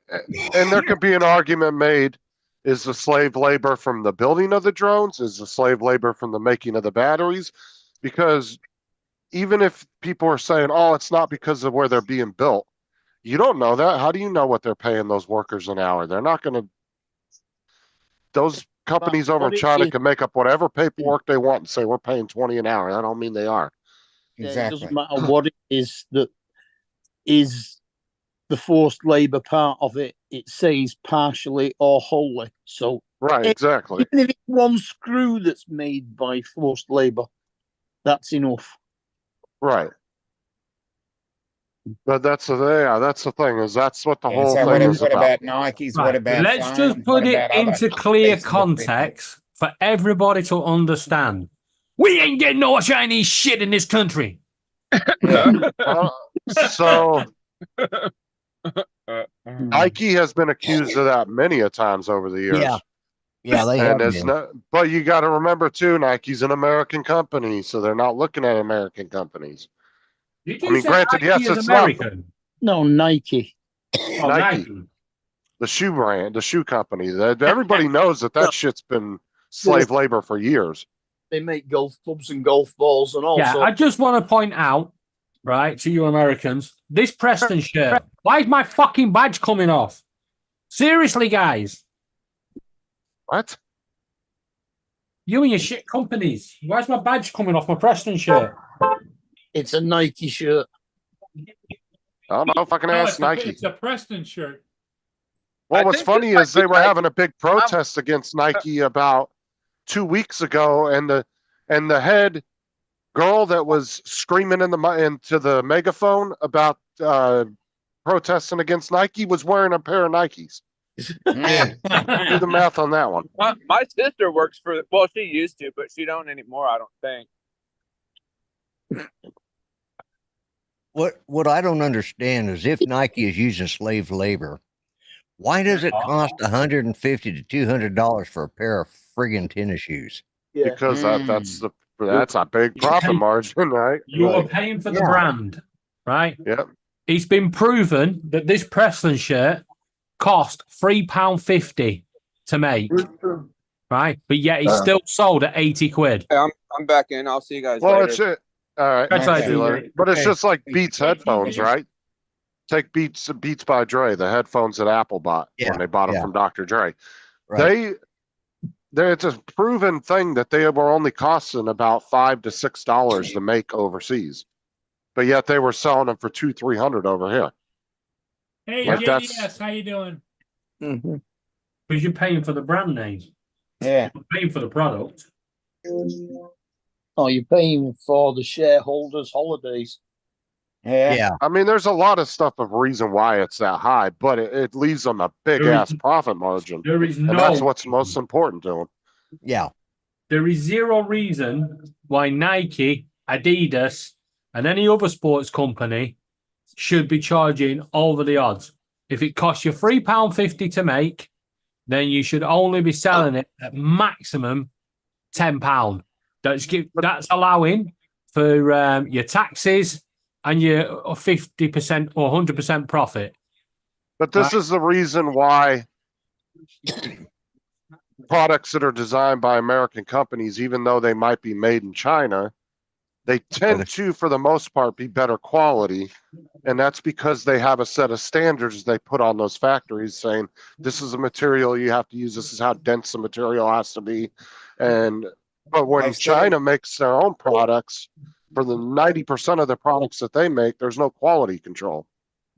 S7: could be an argument made: is the slave labor from the building of the drones? Is the slave labor from the making of the batteries? Because even if people are saying, "Oh, it's not because of where they're being built," you don't know that. How do you know what they're paying those workers an hour? They're not going to. Those companies over in
S6: what it
S7: China
S6: is-
S7: can make up whatever paperwork they want and say we're paying 20 an hour. That don't mean they are.
S6: Yeah, it
S2: Exactly.
S6: doesn't matter what it is that is the forced labor part of it. It says partially or wholly. So
S7: Right, exactly.
S6: even if it's one screw that's made by forced labor, that's enough.
S7: Right. But that's the thing is that's what the
S2: Yeah,
S7: whole
S2: so
S7: thing
S2: what,
S7: is
S2: what
S7: about.
S2: about Nikes?
S8: Right,
S2: What about
S8: let's
S2: phones?
S8: just
S2: What
S8: put it
S2: about other
S8: into clear
S2: pieces of equipment?
S8: context for everybody to understand. We ain't getting no Chinese shit in this country.
S7: So Nike has been accused of that many a times over the years.
S5: Yeah. Yeah, they have
S7: And it's
S5: been.
S7: not, but you got to remember too, Nike's an American company, so they're not looking at American companies.
S8: Did
S7: I mean,
S8: say
S7: granted,
S8: Nike
S7: yes,
S8: is
S7: it's not.
S8: American?
S6: No, Nike.
S8: Oh,
S7: Nike.
S8: Nike.
S7: The shoe brand, the shoe company. That everybody knows that shit's been slave labor for years.
S6: They make golf clubs and golf balls and all
S8: Yeah, I
S6: sorts.
S8: just want to point out, right, to you Americans, this Preston shirt. Why is my fucking badge coming off? Seriously, guys.
S7: What?
S8: You and your shit companies. Why's my badge coming off my Preston shirt?
S6: It's a Nike shirt.
S7: I don't know if I can
S1: No,
S7: ask
S1: it's
S7: Nike.
S1: it's a Preston shirt.
S7: Well,
S4: I
S7: what's
S4: think
S7: funny
S4: this might
S7: is they
S4: be
S7: were
S4: Nike.
S7: having a big protest against Nike about 2 weeks ago, and the head girl that was screaming into the megaphone about protesting against Nike was wearing a pair of Nikes.
S2: Yeah.
S7: Do the math on that one.
S4: My sister works for. Well, she used to, but she don't anymore. I don't think.
S5: What I don't understand is if Nike is using slave labor, why does it cost $150 to $200 for a pair of friggin' tennis shoes?
S6: Yeah.
S7: Because that's a big profit margin, right?
S8: You are
S7: Right.
S8: paying for the
S5: Yeah.
S8: brand, right?
S7: Yep.
S8: It's been proven that this Preston shirt cost £3.50 to make, right? But yet it's still sold at 80 quid.
S9: Hey, I'm back in. I'll see you guys
S7: Well,
S9: later.
S7: it's it. All right.
S8: That's
S2: Okay.
S7: See you later. But it's
S8: Okay.
S7: just like Beats headphones, right? Take Beats by Dre, the headphones that Apple bought
S5: Yeah,
S7: when they bought them
S5: yeah.
S7: from Dr. Dre.
S5: Right.
S7: It's a proven thing that they were only costing about $5 to $6 to make overseas, but yet they were selling them for $200-300 over here.
S1: Hey,
S7: Like
S1: JDS, how you doing?
S6: Mm-hmm.
S8: Because you're paying for the brand name.
S2: Yeah.
S8: You're paying for the product.
S6: Oh, you're paying for the shareholders' holidays.
S2: Yeah.
S5: Yeah.
S7: I mean, there's a lot of stuff of reason why it's that high, but it leaves them a big
S8: There
S7: ass
S8: is-
S7: profit margin,
S8: There is
S7: and
S8: no
S7: that's what's most important to them.
S5: Yeah.
S8: There is zero reason why Nike, Adidas, and any other sports company should be charging over the odds. if it costs you £3.50 to make, then you should only be selling it at maximum £10. That's allowing for your taxes and your 50% or 100% profit.
S7: But this is the reason why products that are designed by American companies, even though they might be made in China, they tend to, for the most part, be better quality. And that's because they have a set of standards they put on those factories saying, this is a material you have to use. This is how dense the material has to be. But when China makes their own products, for the 90% of the products that they make, there's no quality control.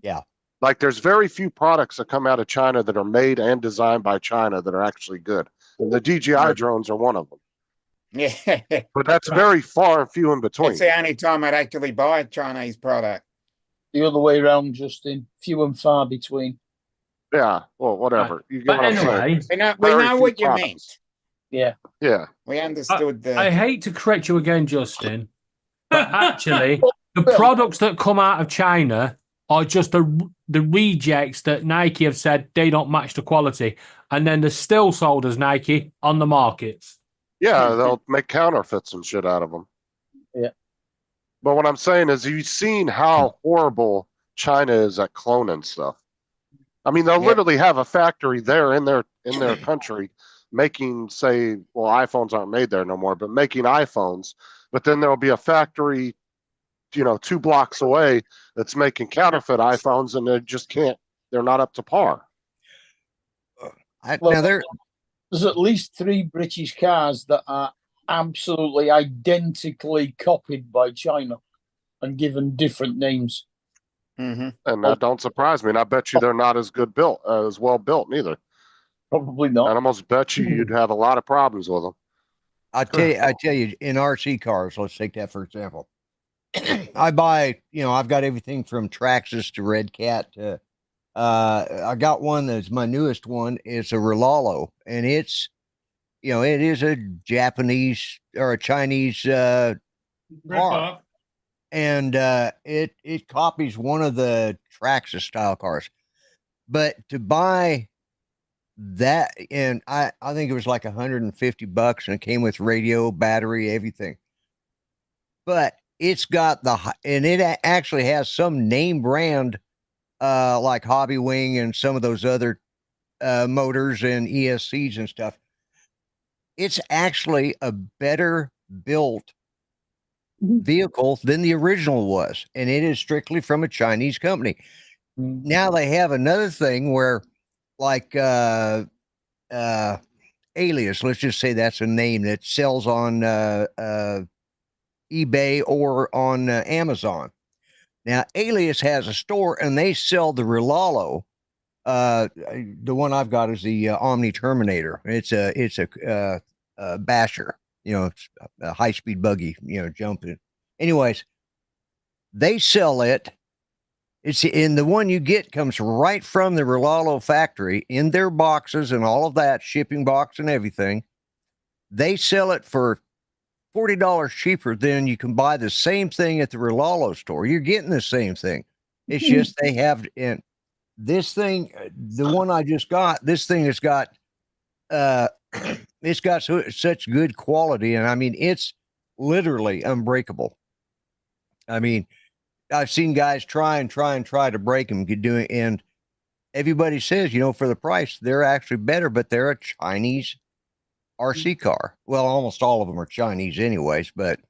S5: Yeah.
S7: Like there's very few products that come out of China that are made and designed by China that are actually good. And the DJI drones are one of them.
S2: Yeah.
S7: But that's very far and few in between.
S2: It's the only time I'd actually buy a Chinese product.
S6: The other way around, Justin. Few and far between.
S7: Yeah, well, whatever. You get
S8: But
S7: what I'm saying.
S8: anyway,
S2: We
S7: Very
S2: know
S7: few
S2: what you
S7: products.
S2: meant.
S6: Yeah.
S7: Yeah.
S2: We understood
S8: I
S2: the.
S8: hate to correct you again, Justin, but actually, the products that come out of China are just the rejects that Nike have said they don't match the quality, and then they're still sold as Nike on the markets.
S7: Yeah, they'll make counterfeits and shit out of them.
S6: Yeah.
S7: But what I'm saying is, you've seen how horrible China is at cloning stuff. I mean, they'll literally have a factory there in their country making, say, well, iPhones aren't made there no more, but making iPhones. But then there'll be a factory, 2 blocks away that's making counterfeit iPhones, and they just can't. They're not up to par.
S6: Well,
S5: Now
S6: there's at least 3 British cars that are absolutely identically copied by China and given different names.
S2: Mm-hmm.
S7: And that don't surprise me. And I bet you they're not as well built neither.
S6: Probably not.
S7: I'd almost bet you'd have a lot of problems with them.
S5: I tell you, in RC cars, let's take that for example. I buy, I've got everything from Traxxas to Red Cat to, I got one that's my newest one. It's a Rolalo, and it's, it is a Japanese or a Chinese car,
S1: Rip-off.
S5: and it copies one of the Traxxas style cars. But to buy that, and I think it was like $150, and it came with radio, battery, everything. But it's got and it actually has some name brand, like Hobby Wing and some of those other motors and ESCs and stuff. It's actually a better built vehicle than the original was, and it is strictly from a Chinese company. Now they have another thing where, like Alias, let's just say that's a name that sells on eBay or on Amazon. Now Alias has a store, and they sell the Rolalo. The one I've got is the Omni Terminator. It's a basher, it's a high-speed buggy, jumping. Anyways, they sell it. It's in the one you get comes right from the Rolalo factory in their boxes and all of that, shipping box and everything. They sell it for $40 cheaper than you can buy the same thing at the Rolalo store. You're getting the same thing. It's just they have, and this thing, the one I just got, this thing has got, it's got such good quality. And I mean, it's literally unbreakable. I mean, I've seen guys try to break them, and everybody says, for the price, they're actually better, but they're a Chinese RC car. Well, almost all of them are Chinese anyways, but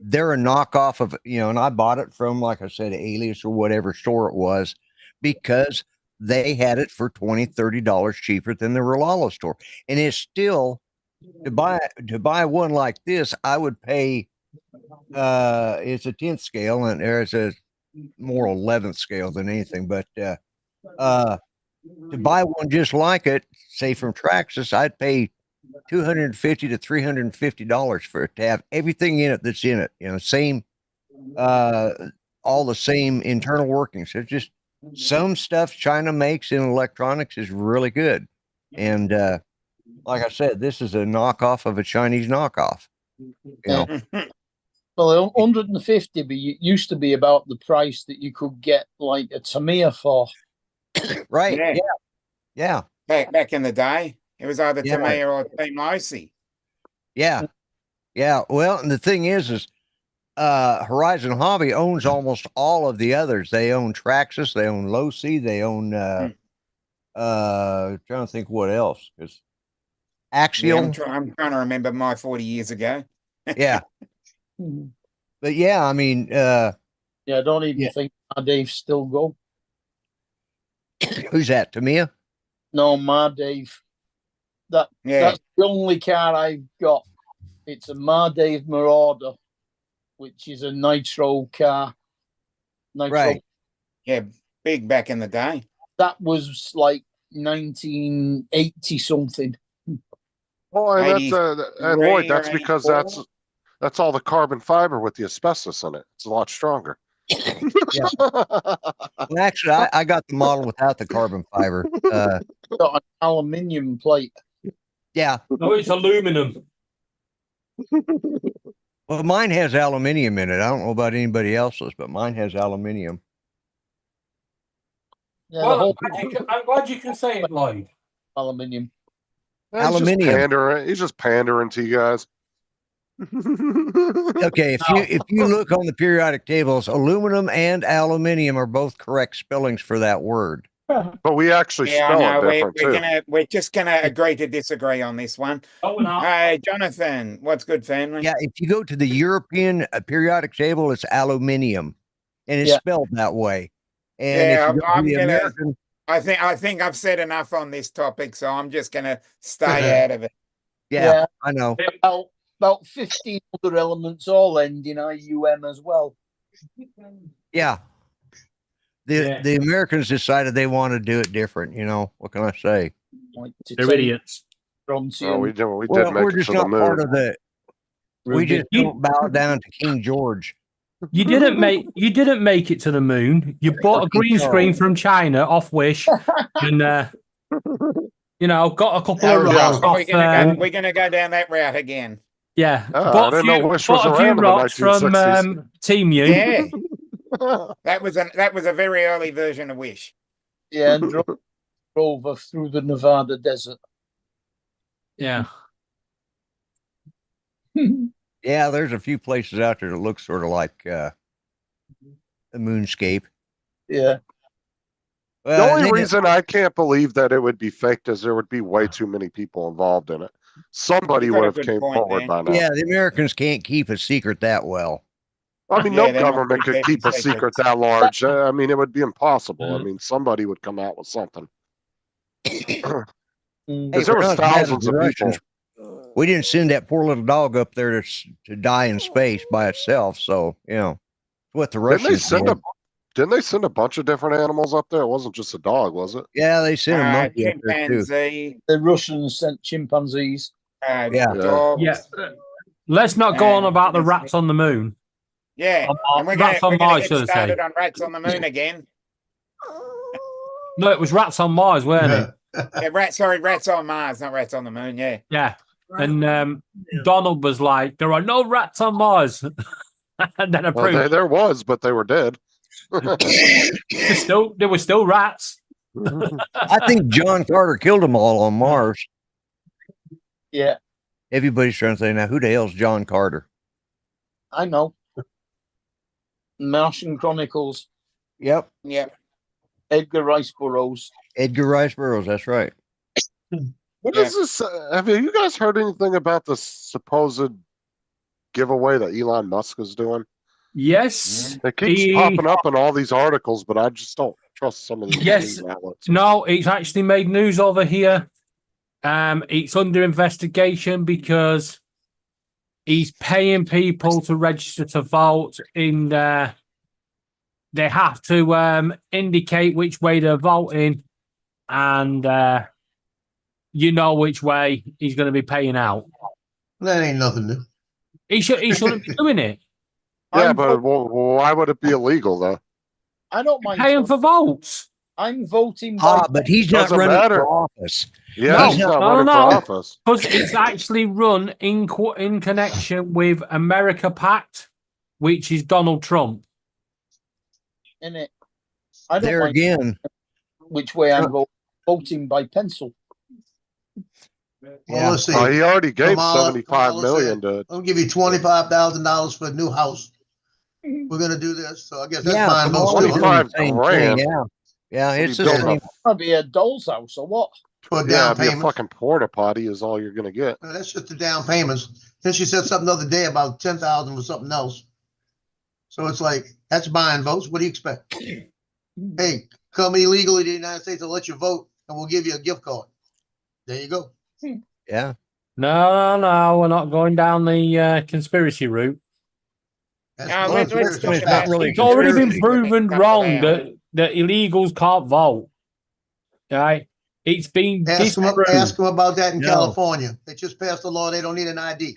S5: they're a knockoff of, and I bought it from, like I said, Alias or whatever store it was, because they had it for $20, $30 cheaper than the Rolalo store. And it's still, to buy one like this, I would pay, it's a 10th scale, and there's a more 11th scale than anything, but to buy one just like it, say from Traxxas, I'd pay $250 to $350 for it to have everything in it that's in it, same, all the same internal workings. It's just some stuff China makes in electronics is really good. And like I said, this is a knockoff of a Chinese knockoff.
S6: Well, 150 used to be about the price that you could get like a Tamiya for.
S5: Right.
S2: Yeah.
S5: Yeah.
S2: Back in the day, it was either
S5: Yeah.
S2: Tamiya or Team Losi.
S5: Yeah. Yeah. Well, and the thing is Horizon Hobby owns almost all of the others. They own Traxxas, they own Losi, they own trying to think what else. Because
S2: Yeah,
S5: Axial.
S2: I'm trying to remember my 40 years ago.
S5: Yeah. But yeah, I mean,
S6: Yeah, I don't even
S5: Yeah.
S6: think my Dave still go.
S5: who's that? Tamiya?
S6: No, my Dave.
S2: Yeah,
S6: That's the only car I've got. It's a Dave Marauder, which is a nitro car. Nitro.
S5: Right.
S2: yeah, big back in the day.
S6: That was like 1980 something.
S7: Well, and that's
S2: 83
S7: and Lloyd,
S2: or
S7: that's because
S2: 84.
S7: that's all the carbon fiber with the asbestos in it. It's a lot stronger.
S5: Yeah. Well, actually, I got the model without the carbon fiber.
S6: Got an aluminium plate.
S5: Yeah.
S8: No, it's aluminum.
S5: Well, mine has aluminium in it. I don't know about anybody else's, but mine has aluminium.
S6: Yeah, the
S8: Well,
S6: whole
S8: I'm glad you can say it, Lloyd.
S6: aluminium.
S5: Aluminium.
S7: He's just pandering to you guys.
S5: Okay, if you look on the periodic tables, aluminum and aluminium are both correct spellings for that word.
S7: But we actually
S2: Yeah, I
S7: spell
S2: know.
S7: it different too.
S2: We're just gonna agree to disagree on this one.
S8: Oh, no.
S2: Hey, Jonathan, what's good, family?
S5: Yeah, if you go to the European periodic table, it's aluminium, and it's
S6: Yeah.
S5: spelled that way. And
S2: Yeah,
S5: if you go to
S2: I'm
S5: the
S2: gonna-
S5: American,
S2: I think I've said enough on this topic, so I'm just gonna stay out of it.
S5: yeah, I know.
S6: About 15 other elements all end in IUM as well.
S5: Yeah. The Americans decided they want to do it different. You know, what can I say?
S6: Like
S8: They're idiots.
S7: Oh, we did
S5: Well,
S7: make
S5: we're
S7: it
S5: just
S7: to the
S5: not part
S7: moon.
S5: of the. We just don't bow down to King George.
S8: You didn't make it to the moon. You bought a green screen from China off Wish, and got a couple of
S2: Yeah,
S8: rocks off.
S2: we're gonna go down that route again.
S8: Yeah,
S7: Oh, I
S8: bought a
S7: didn't know
S8: few,
S7: Wish was
S8: bought a few
S7: around in the
S8: rocks from
S7: 1960s.
S8: Team U.
S2: Yeah, that was a very early version of Wish.
S6: Yeah, and drove over through the Nevada desert.
S8: Yeah.
S5: Yeah, there's a few places out there that look sort of like a moonscape.
S6: Yeah.
S7: The only reason I can't believe that it would be faked is there would be way too many people involved in it. Somebody
S2: You've got
S7: would
S2: a
S7: have
S2: good
S7: came
S2: point,
S7: forward
S2: man.
S7: by now.
S5: Yeah, the Americans can't keep a secret that well.
S7: I mean,
S2: Yeah,
S7: no
S2: they're not
S7: government
S2: good
S7: could keep a
S2: secrets.
S7: secret that large. I mean, it would be impossible. I mean, somebody would come out with something.
S5: Hey,
S7: Because there
S5: we're
S7: was
S5: not as bad as
S7: thousands
S5: the
S7: of people.
S5: Russians. We didn't send that poor little dog up there to die in space by itself. So what the Russians did.
S7: Didn't they send a bunch of different animals up there? It wasn't just a dog, was it?
S5: Yeah, they sent a monkey up there too.
S2: Chimpanzee,
S6: The Russians sent chimpanzees.
S5: Yeah.
S2: dogs.
S8: Yeah. Let's not go on about the rats on the moon.
S2: Yeah, and we're
S8: Rats
S2: gonna
S8: on Mars,
S2: get
S8: should I say?
S2: started on rats on the moon again.
S8: No, it was rats on Mars, weren't it?
S2: Yeah, rats on Mars, not rats on the moon. Yeah.
S8: Yeah. And Donald was like, "There are no rats on Mars," and then approved.
S7: Well, there was, but they were dead.
S8: There were still rats.
S5: I think John Carter killed them all on Mars.
S6: Yeah,
S5: Everybody's trying to say now, who the hell's John Carter?
S6: I know. Martian Chronicles.
S5: Yep,
S6: Edgar Rice Burroughs.
S5: Edgar Rice Burroughs. That's right.
S7: What is this? Have you guys heard anything about the supposed giveaway that Elon Musk is doing?
S8: Yes.
S7: It keeps popping up in all these articles, but I just don't trust some of these
S8: Yes.
S7: news outlets.
S8: No, it's actually made news over here. It's under investigation because he's paying people to register to vote. They have to indicate which way they're voting, and you know which way he's going to be paying out.
S3: That ain't nothing new.
S8: He shouldn't be doing it.
S7: Yeah, but why would it be illegal though?
S6: I don't mind
S8: Paying for votes.
S6: I'm voting by
S5: But he's not
S7: Doesn't
S5: running
S7: matter.
S5: for office.
S7: Yeah,
S8: No,
S7: he's not
S8: no,
S7: running
S8: no.
S7: for office.
S8: Because it's actually run in connection with America Pact, which is Donald Trump.
S6: in it. I don't
S5: There
S6: mind.
S5: again,
S6: which way I'm voting by pencil.
S3: Well, let's see.
S7: He already gave
S3: Kamala
S7: 75 million
S3: said,
S7: to.
S3: I'll give you $25,000 for a new house. We're gonna do this, so I guess that's
S5: Yeah,
S3: buying votes
S5: Kamala's
S3: too.
S5: doing
S3: huh?
S7: 25
S5: the same
S7: grand.
S5: thing, yeah. Yeah,
S7: What are
S5: it's
S7: you
S5: the
S7: building
S5: same.
S7: a-
S6: That'd be a doll's house or what?
S3: For a
S7: Yeah,
S3: down
S7: it'd be a
S3: payment.
S7: fucking porta potty is all you're gonna get.
S3: That's just the down payments. Then she said something the other day about 10,000 for something else. So it's like, that's buying votes. What do you expect? Hey, come illegally to the United States and let you vote, and we'll give you a gift card. There you go.
S5: Yeah.
S8: No, we're not going down the conspiracy route.
S3: That's
S2: Yeah,
S3: more
S2: let's
S3: conspiracy
S2: talk
S5: it's
S3: than
S5: not
S3: facts.
S5: really
S8: It's already been
S5: conspiracy.
S8: proven
S2: Couple
S8: wrong
S2: down.
S8: that illegals can't vote. Right? It's been
S3: Ask
S8: disproved.
S3: them about that in
S5: No.
S3: California. They just passed a law. They don't need an ID.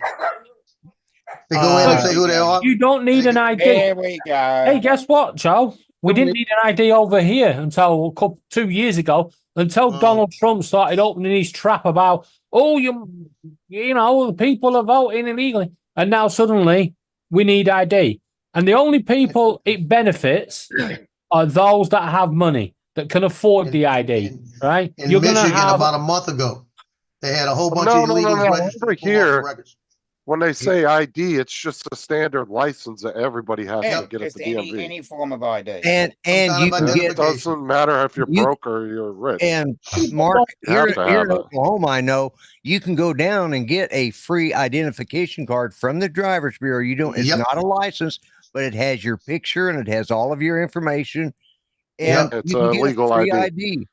S3: They go in and say who they are.
S8: You don't need an ID.
S2: There we go.
S8: Hey, guess what, Joe? We didn't need an ID over here until 2 years ago, until
S3: Oh.
S8: Donald Trump started opening his trap about, the people are voting illegally. And now suddenly we need ID. And the only people it benefits are those that have money, that can afford the ID, right?
S3: In
S8: You're going to
S3: Michigan,
S8: have...
S3: about a month ago, they had a whole bunch
S7: No,
S3: of
S7: no, no,
S3: illegals
S7: no.
S3: registered
S7: Over
S3: to pull off
S7: here,
S3: the records.
S7: When they say ID, it's just a standard license that everybody has
S2: Yeah,
S7: to get at
S2: just
S7: the
S2: any
S7: DMV.
S2: any form of ID.
S5: And
S3: kind
S5: you
S3: of
S5: can get
S7: It doesn't matter if you're
S5: You-
S7: broke or you're rich.
S5: and Mark
S7: You have
S5: here,
S7: to
S5: here
S7: have
S5: in
S7: it.
S5: Oklahoma, I know you can go down and get a free identification card from the driver's bureau. You don't. It's
S3: Yep.
S5: not a license, but it has your picture and it has all of your information.
S3: Yep.
S5: And
S7: It's
S5: you can
S7: a
S5: get
S7: legal
S5: free
S7: ID.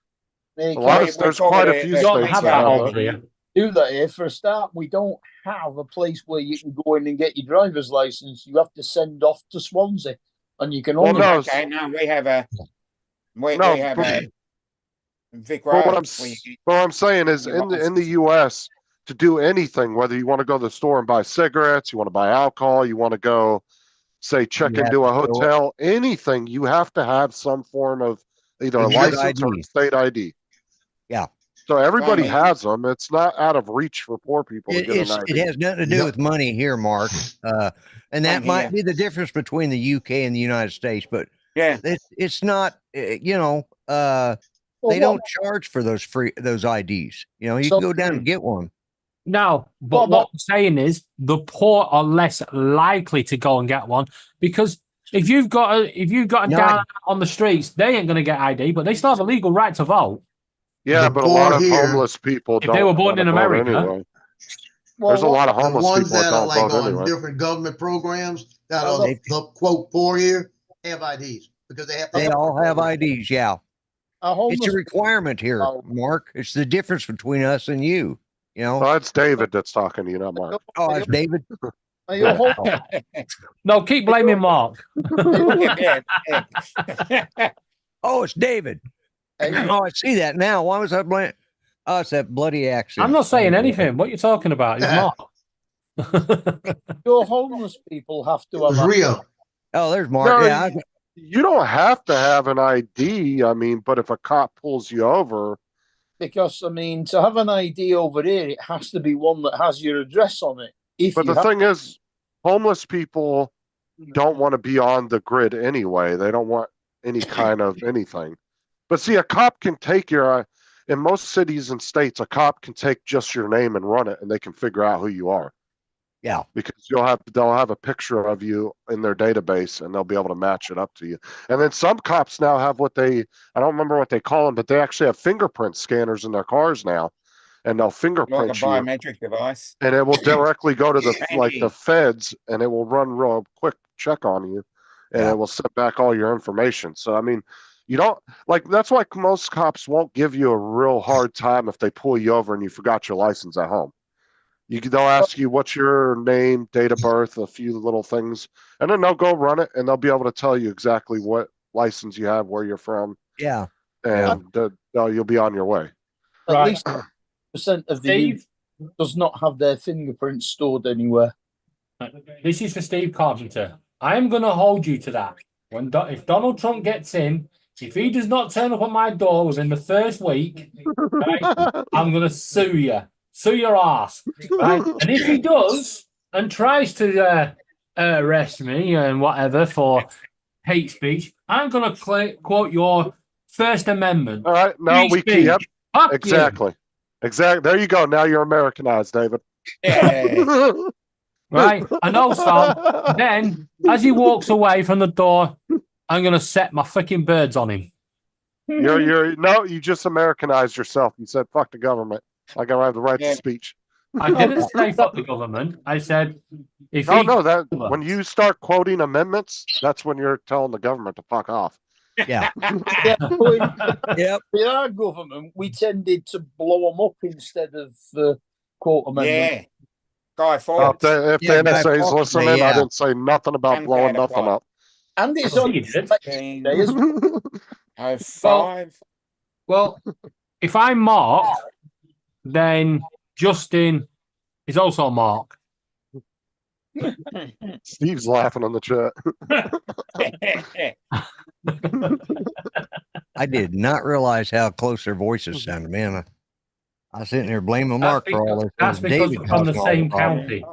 S6: They
S7: A lot
S6: can't
S7: of there's
S2: call
S7: quite
S2: it
S7: a
S2: a-
S7: few
S8: You don't
S7: states
S8: have
S7: that
S8: that
S7: have
S8: over
S7: that.
S8: here.
S6: do that here. For a start, we don't have a place where you can go in and get your driver's license. You have to send off to Swansea, and you can
S7: Well,
S6: only.
S7: no,
S2: Okay, no, we have a we
S7: No,
S2: have
S7: but-
S2: a Vic
S7: But what I'm,
S2: Roads. where you-
S7: what I'm saying is
S2: you
S7: in the
S2: license.
S7: US, to do anything, whether you want to go to the store and buy cigarettes, you want to buy alcohol, you want to go, say, check
S5: You have
S7: into a
S5: to show
S7: hotel, anything, you have to have some form of either a
S5: A good
S7: license or
S5: ID.
S7: a state ID.
S5: Yeah.
S7: So everybody
S2: mean-
S7: has them. It's not out of reach for poor people to get an
S5: It
S7: ID.
S5: has nothing to do
S3: Yep.
S5: with money here, Mark. And that
S2: Same
S5: might
S2: here.
S5: be the difference between the UK and the United States, but
S2: Yeah,
S5: it's not.
S6: Well,
S5: They
S6: what-
S5: don't charge for those IDs. You know, you
S6: So-
S5: can go down and get one.
S8: No, but what I'm saying is the poor are less likely to go and get one, because if you've got a
S5: No,
S8: down on the streets, they ain't going to get ID, but they still have a legal right to vote.
S7: Yeah,
S3: The
S7: but a lot
S3: poor
S7: of
S3: here-
S7: homeless people
S8: If they were born
S7: wanna
S8: in
S7: vote
S8: America-
S7: anyway.
S6: well,
S7: There's a lot of
S3: The
S7: homeless
S3: ones
S7: people that
S3: that are
S7: don't
S3: like
S7: vote
S3: on
S7: anyway.
S3: different government programs that
S6: Well,
S3: are the quote poor here have IDs because they have.
S5: They all have IDs. Yeah,
S6: a homeless
S5: it's a requirement here,
S6: Oh.
S5: Mark. It's the difference between us and you. You know.
S7: Well, that's David that's talking to you, not Mark.
S5: Oh, it's David.
S6: Are you a home-
S8: No, keep blaming Mark.
S2: yeah.
S5: Oh, it's David. Oh, I see that now. Why was I blaming? Oh, it's that bloody accent.
S8: I'm not saying anything. What are you talking about? It's Mark.
S6: your homeless people have
S3: It
S6: to
S3: was
S6: have.
S3: Rio.
S5: Oh, there's Mark.
S7: No,
S5: Yeah,
S7: You don't have to have an ID. I mean, but if a cop pulls you over,
S6: Because I mean, to have an ID over here, it has to be one that has your address on it. If
S7: but
S6: you
S7: the
S6: have,
S7: thing is, homeless people don't want to be on the grid anyway. They don't want any kind of anything. But see, a cop can take your, in most cities and states, a cop can take just your name and run it, and they can figure out who you are.
S5: Yeah.
S7: Because they'll have a picture of you in their database, and they'll be able to match it up to you. And then some cops now have I don't remember what they call them, but they actually have fingerprint scanners in their cars now, and they'll
S2: Like a
S7: fingerprint you.
S2: biometric device.
S7: And it will directly go to the
S2: Handy.
S7: the feds, and it will run real quick check on you, and
S5: Yeah.
S7: it will send back all your information. So I mean, you don't that's why most cops won't give you a real hard time if they pull you over and you forgot your license at home. They'll ask you what's your name, date of birth, a few little things, and then they'll go run it, and they'll be able to tell you exactly what license you have, where you're from,
S5: yeah.
S7: and you'll be on your way.
S6: at
S8: Right.
S6: least % of the
S8: Steve,
S6: youth does not have their fingerprints stored anywhere.
S8: this is for Steve Carpenter. I am going to hold you to that. If Donald Trump gets in, if he does not turn up at my door within the first week, right, I'm going to sue you. Sue your ass. Right? And if he does and tries to arrest me and whatever for hate speech, I'm going to quote your First Amendment.
S7: All right. No,
S8: Free
S7: we can. Yep.
S8: speech. Fuck you.
S7: Exactly. Exactly. There you go. Now you're Americanized, David.
S2: Yeah.
S8: Right. And also, then as he walks away from the door, I'm gonna set my freaking birds on him.
S7: You just Americanized yourself. You said fuck the government. Like I have the right
S2: Yeah.
S7: to speech.
S8: I didn't say fuck the government. I said if
S7: No,
S8: he
S7: no, that when you start quoting amendments, that's when you're telling the government to fuck off.
S5: Yeah.
S6: Yeah, but
S5: Yep.
S6: in our government, we tended to blow them up instead of quote amendment.
S2: Yeah. Guy
S7: If
S2: Fawkes.
S7: the
S5: Yeah, Guy
S7: NSA is
S5: Fawkes,
S7: listening, I
S5: yeah.
S7: didn't say nothing about blowing
S2: Uncountable.
S7: nothing up.
S6: And it's
S8: Oh,
S6: on
S8: you did.
S6: today as well.
S2: 05.
S8: well, if I'm Mark, then Justin is also Mark.
S7: Steve's laughing in the chat.
S5: I did not realize how close their voices sounded, man. I was sitting there blaming
S8: That's
S5: Mark for all this.
S8: That's because
S5: David
S8: we're from the
S5: causing all
S8: same
S5: problem.
S8: county.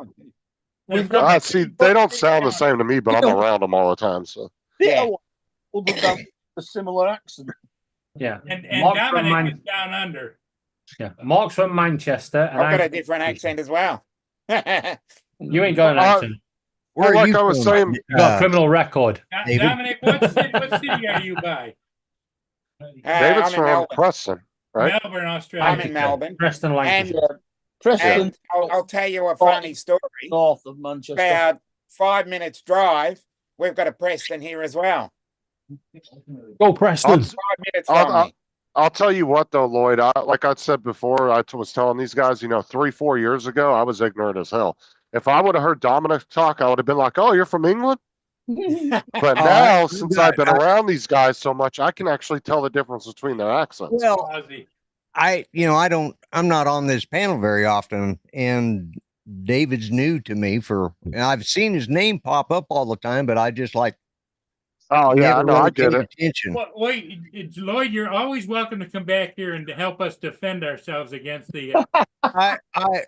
S6: We've got
S7: See, they don't sound the same to me, but I'm around them all the time. So
S2: Yeah.
S6: other than a similar accent.
S8: Yeah.
S1: And
S8: Mark's from
S1: Dominic is down under.
S8: Yeah. Mark's from Manchester, and
S2: I've got a
S8: I'm,
S2: different accent as well.
S8: you ain't got an accent.
S5: Where are
S7: like
S5: you
S7: I was
S5: from?
S7: saying-
S8: You got a criminal record.
S5: David?
S1: Dominic, what city are you by?
S7: David's
S2: I'm in
S7: from
S2: Melbourne.
S7: Preston, right?
S1: Melbourne, Australia.
S2: I'm in Melbourne.
S8: Preston,
S2: And,
S8: Lancashire.
S6: Preston,
S2: and I'll tell you a funny story.
S6: north of Manchester.
S2: About 5 minutes drive, we've got a Preston here as well.
S8: Go Preston.
S2: 5 minutes
S7: I'll-
S2: from me.
S7: I'll tell you what, though, Lloyd. Like I said before, was telling these guys, 3-4 years ago, I was ignorant as hell. If I would have heard Dominic talk, I would have been like, "Oh, you're from England." But now, since I've been around these guys so much, I can actually tell the difference between their accents.
S5: Well,
S1: Aussie.
S5: I'm not on this panel very often, and David's new to me and I've seen his name pop up all the time, but I just
S7: Oh yeah, I
S5: never
S7: know,
S5: really
S7: I get
S5: paid
S7: it.
S5: attention.
S1: Well, wait, Lloyd, you're always welcome to come back here and to help us defend ourselves against the.
S5: I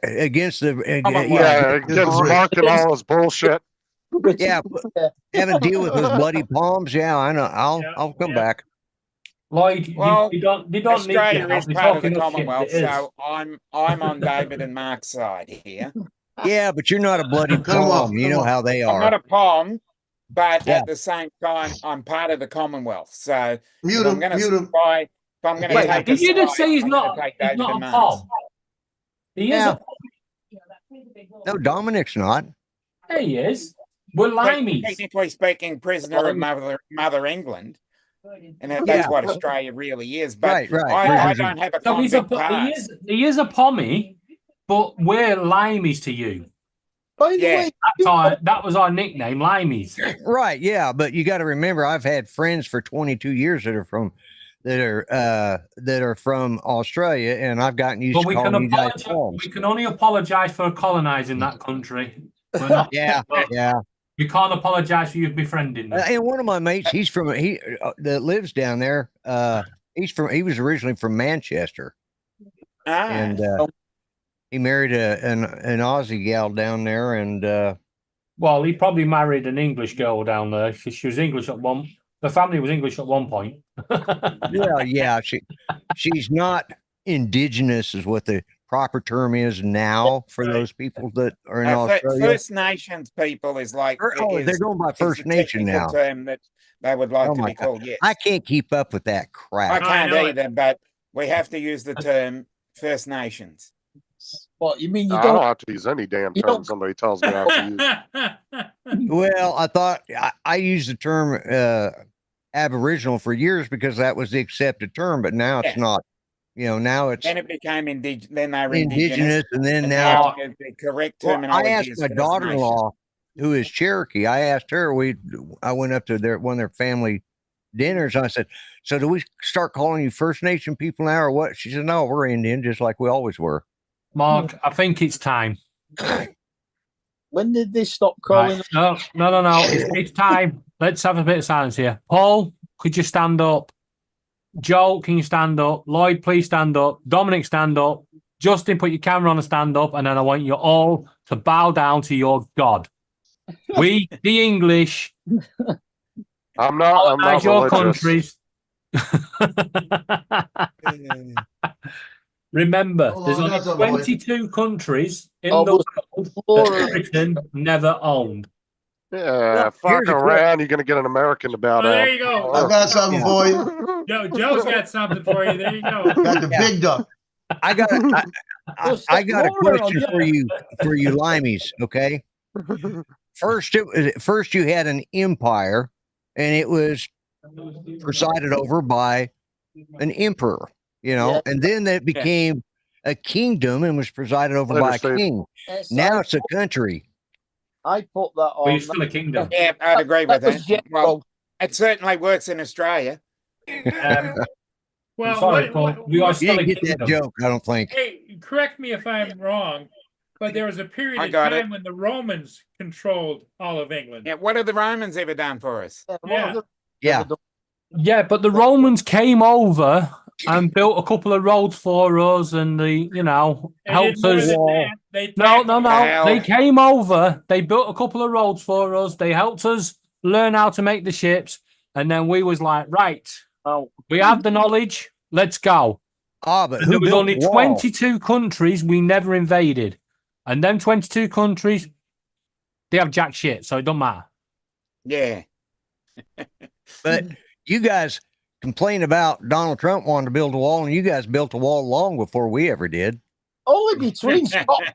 S5: against the
S7: Yeah, against Mark and all his bullshit.
S5: yeah, having to deal with those bloody palms. Yeah, I know. I'll come
S1: Yeah.
S5: back.
S1: Lloyd,
S2: Well,
S1: you don't need
S2: Australia
S1: your help.
S2: is
S1: We're
S2: part of the
S1: talking of shit
S2: Commonwealth,
S1: that is.
S2: so I'm on David and Mark's side here.
S5: Yeah, but you're not a bloody
S3: Come on,
S5: palm. You
S3: come
S5: know
S3: on.
S5: how they
S2: I'm not
S5: are.
S2: a POM, but
S5: Yeah.
S2: at the same time, I'm part of the Commonwealth. So
S3: Mute
S2: if I'm
S3: him,
S2: going to
S3: mute him.
S2: try, if I'm going to
S8: Wait,
S2: take
S8: did
S2: a
S8: you just
S2: side,
S8: say he's
S2: I'm gonna
S8: not?
S2: take
S8: He's
S2: David
S8: not
S2: and
S8: a
S2: Mark's.
S8: pom. He is.
S5: Yeah.
S8: A,
S5: No, Dominic's not.
S8: there he is. We're limeys.
S2: Technically speaking, prisoner of Mother England, and that's
S5: Yeah.
S2: what Australia really is. But
S5: Right.
S2: I
S8: Yeah.
S2: don't have a
S8: So he's a
S2: convict
S8: he
S2: pass.
S8: is a pommy, but we're limeys to you.
S6: By the
S2: Yeah.
S6: way,
S8: That was our nickname, limeys.
S5: Right. Yeah, but you got to remember, I've had friends for 22 years that are from Australia, and I've gotten used
S8: But
S5: to
S8: we can
S5: calling you guys
S8: apologize.
S5: palms.
S8: We can only apologize for colonizing that country. We're not,
S5: Yeah, yeah.
S8: we can't apologize for you befriending them.
S5: And one of my mates, he's from that lives down there. He was originally from Manchester,
S2: Ah,
S5: and he married an Aussie gal down there, and
S8: Well, he probably married an English girl down there. She was English at one. The family was English at one point.
S5: yeah, she's not indigenous, is what the proper term is now for
S1: Right.
S5: those people that are in
S2: Fir-
S5: Australia.
S2: First Nations people is like
S5: Oh,
S2: is-
S5: they're going by
S2: is the
S5: First Nation
S2: technical
S5: now.
S2: term that they would like
S5: Oh
S2: to
S5: my
S2: be
S5: God.
S2: called. Yes,
S5: I can't keep up with that
S2: I
S5: crap.
S2: can't
S1: know it.
S2: either, but we have to use the term First Nations.
S6: what you mean? You
S7: I don't
S6: don't?
S7: have to use any damn
S6: you
S7: term
S6: don't-
S7: somebody tells me I have to use.
S5: Well, I thought I used the term Aboriginal for years because that was the accepted term, but now it's
S2: Yeah.
S5: not. Now it's
S2: Then it became then they were
S5: indigenous, and then
S2: and
S5: now.
S2: the correct
S5: Well,
S2: terminology
S5: I asked
S2: is
S5: my
S2: First
S5: daughter-in-law, who is Cherokee. I asked her. I went up to one of their family dinners. I said, "So do we start calling you First Nation people now, or what?" She said, "No, we're Indian, just like we always were."
S8: Mark, I think it's time.
S6: When did they stop calling?
S8: Right. No. It's time. Let's have a bit of silence here. Paul, could you stand up? Joel, can you stand up? Lloyd, please stand up. Dominic, stand up. Justin, put your camera on and stand up. And then I want you all to bow down to your God. We, the English,
S7: I'm not
S8: colonize your
S7: religious.
S8: countries. Remember,
S3: Hold
S8: there's
S3: on, I
S8: only
S3: got something for you.
S8: 22 countries in
S6: Oh,
S8: the world
S6: Laura-
S8: that Britain never owned.
S7: Yeah,
S5: Look,
S7: fuck
S5: here's a
S7: around. You're gonna get an American to bow
S1: Oh, there
S7: down.
S1: you go.
S3: I got something
S5: Yeah.
S3: for you.
S1: Joe's got something for you. There you go.
S3: Got the
S5: Yeah.
S3: big duck.
S5: I got I got a
S6: Laura,
S5: question for you limeys, okay? First you had an empire and it was presided over by an emperor,
S6: Yeah.
S5: and then it became a kingdom and was presided over
S7: Later,
S5: by a
S7: Steve.
S5: king.
S6: Yes,
S5: Now it's a country.
S6: I put that on.
S8: Well, you're still a kingdom.
S2: Yeah, I'd agree with
S6: was
S2: that.
S6: Jethro.
S2: Well, it certainly works in Australia.
S8: I'm
S1: Well,
S8: sorry, Paul. We are
S5: You
S8: still a
S5: didn't get that
S8: kingdom.
S5: joke, I don't think.
S1: hey, correct me if I'm wrong, but there was a period
S2: I
S1: of
S2: got it.
S1: time when the Romans controlled all of England.
S2: Yeah, what have the Romans ever done for us?
S1: Yeah.
S5: Yeah.
S8: Yeah, but the Romans came over and built a couple of roads for us, and
S1: They
S8: helped
S1: did more
S8: us.
S1: than that. They
S8: No.
S2: Hell.
S8: They came over. They built a couple of roads for us. They helped us learn how to make the ships, and then we was like, right,
S6: Oh,
S8: we have the knowledge. Let's go.
S5: But
S8: And there
S5: who
S8: was
S5: built
S8: only
S5: the wall?
S8: 22 countries we never invaded, and them 22 countries, they have jack shit, so it don't matter.
S2: Yeah.
S5: But you guys complain about Donald Trump wanting to build a wall, and you guys built a wall long before we ever did.
S6: only between Scotland.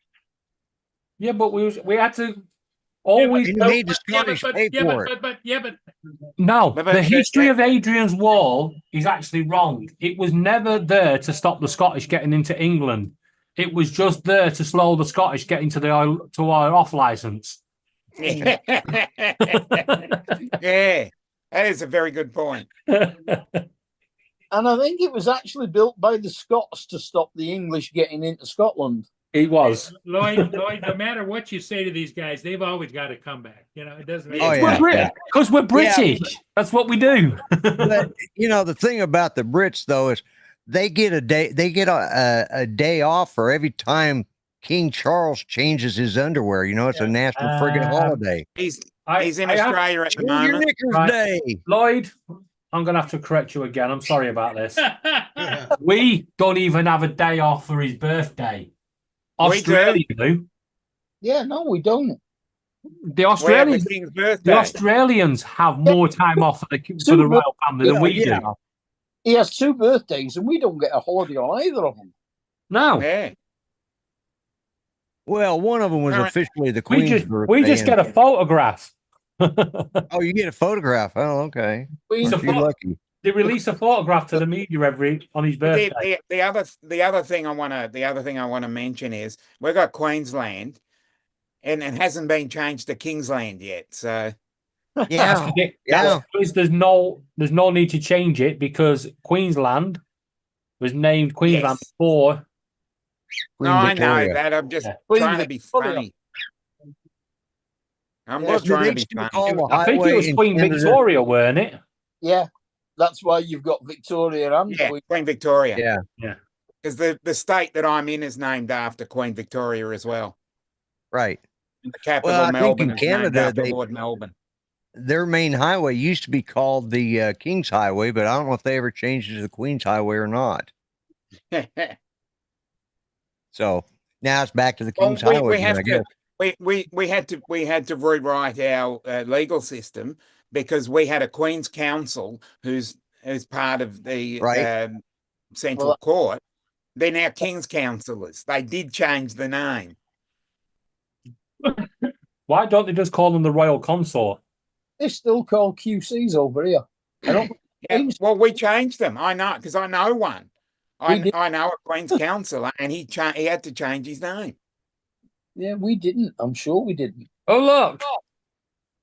S8: Yeah, but we had to always.
S5: You made the Scottish pay for it.
S1: but
S8: No,
S2: But-
S8: the
S2: but-
S8: history of Adrian's Wall is actually wrong. It was never there to stop the Scottish getting into England. It was just there to slow the Scottish getting to our off license.
S2: Yeah. Yeah. That is a very good point.
S6: And I think it was actually built by the Scots to stop the English getting into Scotland.
S8: It was.
S1: Lloyd, no matter what you say to these guys, they've always got to come back. It doesn't.
S5: Oh, yeah.
S8: Because we're British. That's what we do.
S5: But the thing about the Brits though is they get a day. They get a day off for every time King Charles changes his underwear. It's a national friggin' holiday.
S2: He's
S8: I
S2: in
S8: have-
S2: Australia at the
S5: Change your
S2: moment.
S5: knickers
S8: Right.
S5: day.
S8: Lloyd, I'm going to have to correct you again. I'm sorry about this.
S3: Yeah.
S8: We don't even have a day off for his birthday.
S2: We do.
S8: Australia do.
S6: Yeah, no, we don't.
S8: The
S2: We have
S8: Australians,
S2: the King's
S8: the
S2: birthday.
S8: Australians have more time off for the royal family than we
S5: Yeah.
S8: do.
S6: He has 2 birthdays, and we don't get a holiday on either of them.
S8: No,
S2: Yeah.
S5: Well, one of them was
S2: All right.
S5: officially the
S8: we
S5: Queen's
S8: just
S5: birthday.
S8: get a photograph.
S5: Oh, you get a photograph. Oh, okay.
S8: It's a
S5: Aren't you
S8: pho-
S5: lucky?
S8: They release a photograph to the media on his birthday.
S2: The other thing I want to mention is we've got Queensland, and it hasn't been changed to Kingsland yet. So
S5: Yeah.
S8: That's
S5: Yeah.
S8: because there's no need to change it because Queensland was named Queensland
S2: Yes.
S8: before.
S5: Queen
S2: no, I
S5: Victoria.
S2: know that. I'm just
S8: Yeah.
S6: Queen
S2: trying to be
S6: Victoria.
S2: funny. I'm
S5: Well,
S2: just
S5: do
S2: trying
S5: they
S2: to be
S5: still
S2: funny.
S5: call the
S8: I think it
S5: highway
S8: was
S5: in
S8: Queen
S5: Canada-
S8: Victoria, weren't it?
S6: Yeah, that's why you've got Victoria and
S2: Yeah,
S6: Queen.
S2: Queen Victoria.
S5: Yeah.
S8: Yeah.
S2: Because the state that I'm in is named after Queen Victoria as well.
S5: Right.
S2: And the capital,
S5: Well, I think
S2: Melbourne,
S5: in
S2: is named
S5: Canada,
S2: after
S5: they-
S2: Lord Melbourne.
S5: Their main highway used to be called the King's Highway, but I don't know if they ever changed it to the Queen's Highway or not. So now it's back to the
S2: Well,
S5: King's
S2: we
S5: Highway.
S2: have
S5: I
S2: to-
S5: guess.
S2: we had to rewrite our legal system because we had a Queen's Council who's part of the
S5: Right.
S2: Central
S6: Well-
S2: Court. They're now King's Councillors. They did change the name.
S8: Why don't they just call them the Royal Consort?
S6: They're still called QCs over here. I don't.
S2: Yeah,
S6: Queen's-
S2: well, we changed them. I know because I know one.
S6: We did.
S2: I know a Queen's Councillor, and he had to change his name.
S6: Yeah, we didn't. I'm sure we didn't.
S8: Oh, look.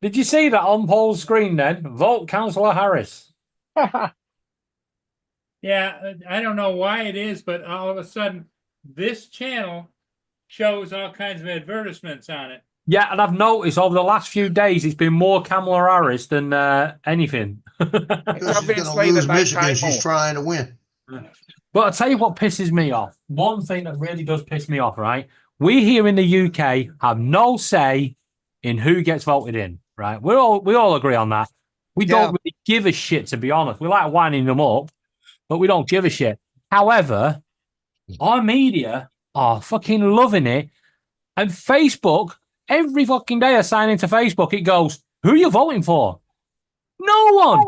S8: Did you see that on Paul's screen then? Vote Councillor Harris.
S1: Yeah, I don't know why it is, but all of a sudden, this channel shows all kinds of advertisements on it.
S8: Yeah, and I've noticed over the last few days it's been more Kamala Harris than anything.
S3: Because she's
S2: obviously
S3: going to lose
S2: that they
S3: Michigan.
S2: pay
S3: She's
S2: more.
S3: trying to win.
S8: But I'll tell you what pisses me off. One thing that really does piss me off, right? We here in the UK have no say in who gets voted in, right? We all agree on that. We don't really give a shit, to be honest. We like winding them up, but we don't give a shit. However, our media are fucking loving it. And Facebook, every fucking day I sign into Facebook, it goes, who are you voting for? No one.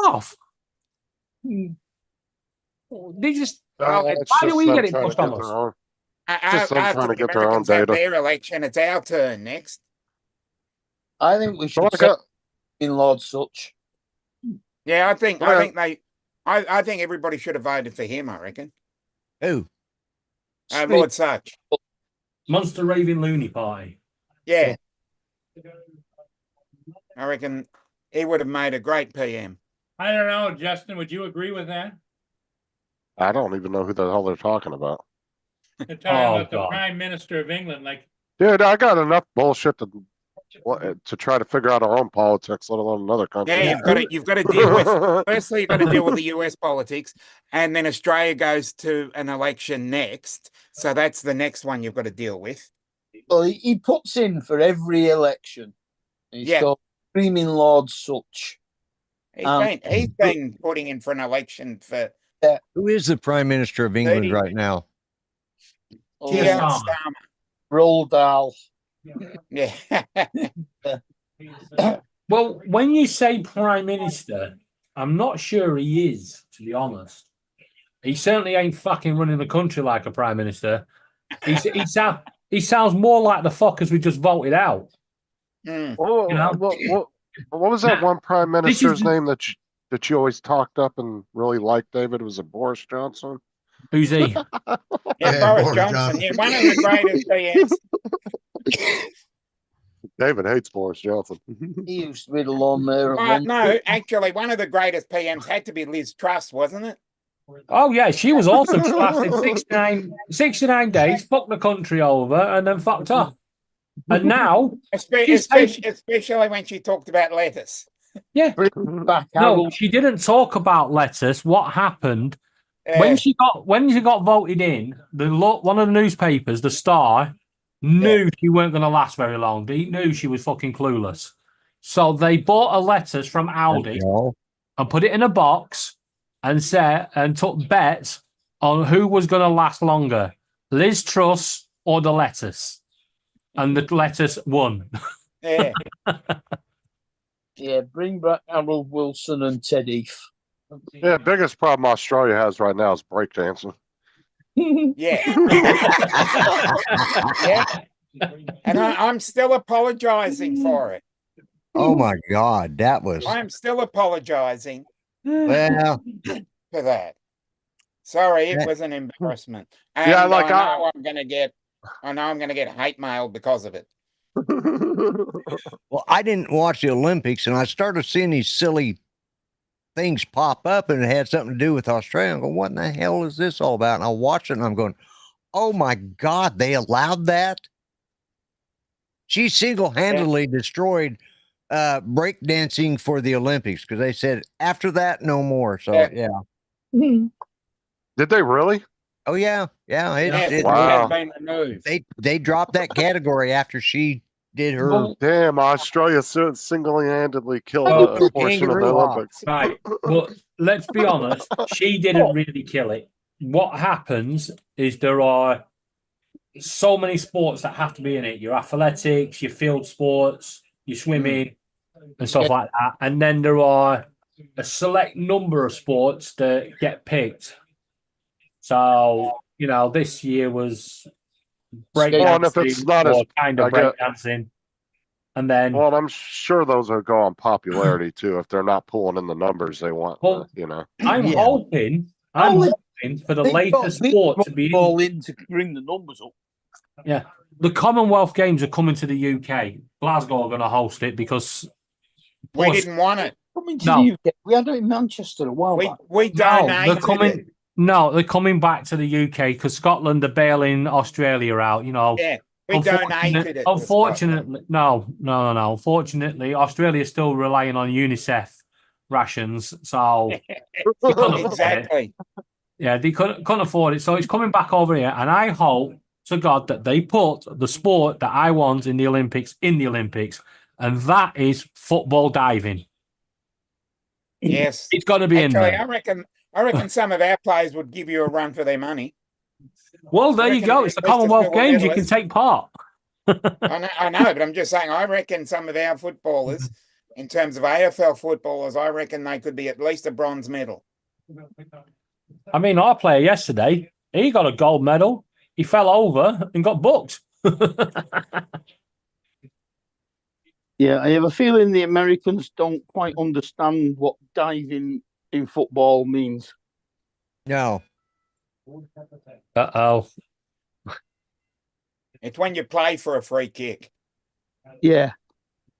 S8: Off. They just,
S2: Well,
S7: It's
S8: why do
S7: just
S8: we
S7: them
S8: get it
S7: trying to
S8: pushed on
S7: get
S8: us?
S7: their own.
S2: After
S7: Just them trying
S2: the
S7: to get their own
S2: Americans have
S7: data.
S2: their election, it's our turn next.
S6: I think we
S7: So
S6: should
S7: I
S6: say
S7: got,
S6: in Lord Such.
S2: Yeah, I think
S7: Well-
S2: I think everybody should have voted for him. I reckon.
S5: Who?
S2: Lord Such.
S8: Monster Raving Looney Party.
S2: Yeah, I reckon he would have made a great PM.
S1: I don't know, Justin, would you agree with that?
S7: I don't even know who the hell they're talking about.
S1: They're talking
S8: Oh,
S1: about the
S8: God.
S1: Prime Minister of England, like,
S7: Dude, I got enough bullshit to try to figure out our own politics, let alone another country.
S2: Yeah, you've got to deal with. Firstly, you've got to deal with the US politics, and then Australia goes to an election next. So that's the next one you've got to deal with.
S6: Well, he puts in for every election. He's
S2: Yeah.
S6: called Screaming Lord Such.
S2: He's been putting in for an election for
S5: Who is the Prime Minister of England
S2: 30.
S5: right now?
S2: Keir
S8: Starmer.
S2: Starmer.
S6: Roald Dahl.
S2: Yeah.
S8: Well, when you say Prime Minister, I'm not sure he is, to be honest. He certainly ain't fucking running the country like a Prime Minister. He sounds more like the fuckers we just voted out.
S2: Mm.
S7: Oh,
S8: You know?
S7: what was that
S8: Now,
S7: one prime
S8: this is
S7: minister's
S8: the-
S7: name that you always talked up and really liked, David? Was it Boris Johnson?
S8: Who's he?
S2: Yeah,
S3: Yeah,
S2: Boris
S3: Boris
S2: Johnson.
S3: Johnson.
S2: Yeah, one of the greatest PMs.
S7: David hates Boris Johnson.
S6: He used to be the Lord Mayor of London.
S2: No, actually, one of the greatest PMs had to be Liz Truss, wasn't it?
S8: Oh, yeah, she was also lasted 69 days, fucked the country over, and then fucked off. And now, She's
S2: Especially when she talked about lettuce.
S8: yeah,
S6: Back
S8: no,
S6: Harold.
S8: she didn't talk about lettuce. What happened
S2: Uh,
S8: when she got voted in? One of the newspapers, the Star, knew she weren't going to last very long. They knew she was fucking clueless, so they bought a lettuce from Aldi
S5: No.
S8: and put it in a box and took bets on who was going to last longer, Liz Truss or the lettuce, and the lettuce won.
S2: yeah.
S6: Yeah, bring back Harold Wilson and Ted Heath.
S7: Yeah, biggest problem Australia has right now is breakdancing.
S2: Yeah. Yeah. And I'm still apologizing for it.
S5: Oh my God, that was
S2: I'm still apologizing
S5: well.
S2: for that. Sorry, it
S5: That-
S2: was an embarrassment.
S7: Yeah,
S2: And
S7: like
S2: I know I'm gonna get hate mail because of it.
S5: Well, I didn't watch the Olympics, and I started seeing these silly things pop up, and it had something to do with Australia. I go, what in the hell is this all about? And I watched it, and I'm going, oh my God, they allowed that? She single-handedly destroyed breakdancing for the Olympics because they said after that, no more. So
S2: Yeah.
S5: yeah.
S7: Did they really?
S5: Oh yeah, yeah.
S2: Yes, it
S7: Wow.
S2: has been removed.
S5: They dropped that category after she did her.
S8: Well,
S7: Damn, Australia single-handedly killed
S8: Oh,
S7: a portion of the
S5: kangaroo hop.
S7: Olympics.
S8: right, but let's be honest, she didn't really kill it. What happens is there are so many sports that have to be in it. Your athletics, your field sports, your swimming, and stuff like that. And then there are a select number of sports that get picked. So, this year was breakdancing,
S7: Well, and if it's not as-
S8: or kind of
S7: I get-
S8: breakdancing. And then
S7: Well, and I'm sure those will go on popularity too if they're not pulling in the numbers they want.
S8: Well, I'm
S5: Yeah.
S8: hoping for the
S6: They've
S8: latest
S6: got big
S8: sport to be
S6: all in to bring the numbers up.
S8: Yeah. The Commonwealth Games are coming to the UK. Glasgow are going to host it because
S2: We
S8: plus-
S2: didn't want it.
S6: Coming to
S8: No.
S6: the UK. We had it in Manchester a while back.
S2: We
S8: no, they're
S2: donated
S8: coming.
S2: it.
S8: No, they're coming back to the UK because Scotland are bailing Australia out.
S2: Yeah, we donated it. to
S8: Unfortunately, no. Unfortunately, Australia's still relying on UNICEF rations, so they couldn't
S2: Scotland.
S8: afford it.
S2: Exactly.
S8: Yeah, they couldn't afford it, so it's coming back over here, and I hope to God that they put the sport that I want in the Olympics, and that is football diving.
S2: Yes.
S8: It's got to be in
S2: Actually,
S8: there.
S2: I reckon some of our players would give you a run for their money.
S8: Well, there you
S2: reckon
S8: go.
S2: at
S8: It's the
S2: least a
S8: Commonwealth
S2: silver
S8: Games. You can
S2: medalist.
S8: take part.
S2: I know, but I'm just saying, I reckon some of our footballers, in terms of AFL footballers, I reckon they could be at least a bronze medal.
S8: I mean, our player yesterday, he got a gold medal. He fell over and got booked.
S6: Yeah, I have a feeling the Americans don't quite understand what diving in football means.
S5: No.
S8: Uh-oh.
S2: It's when you play for a free kick.
S6: Yeah,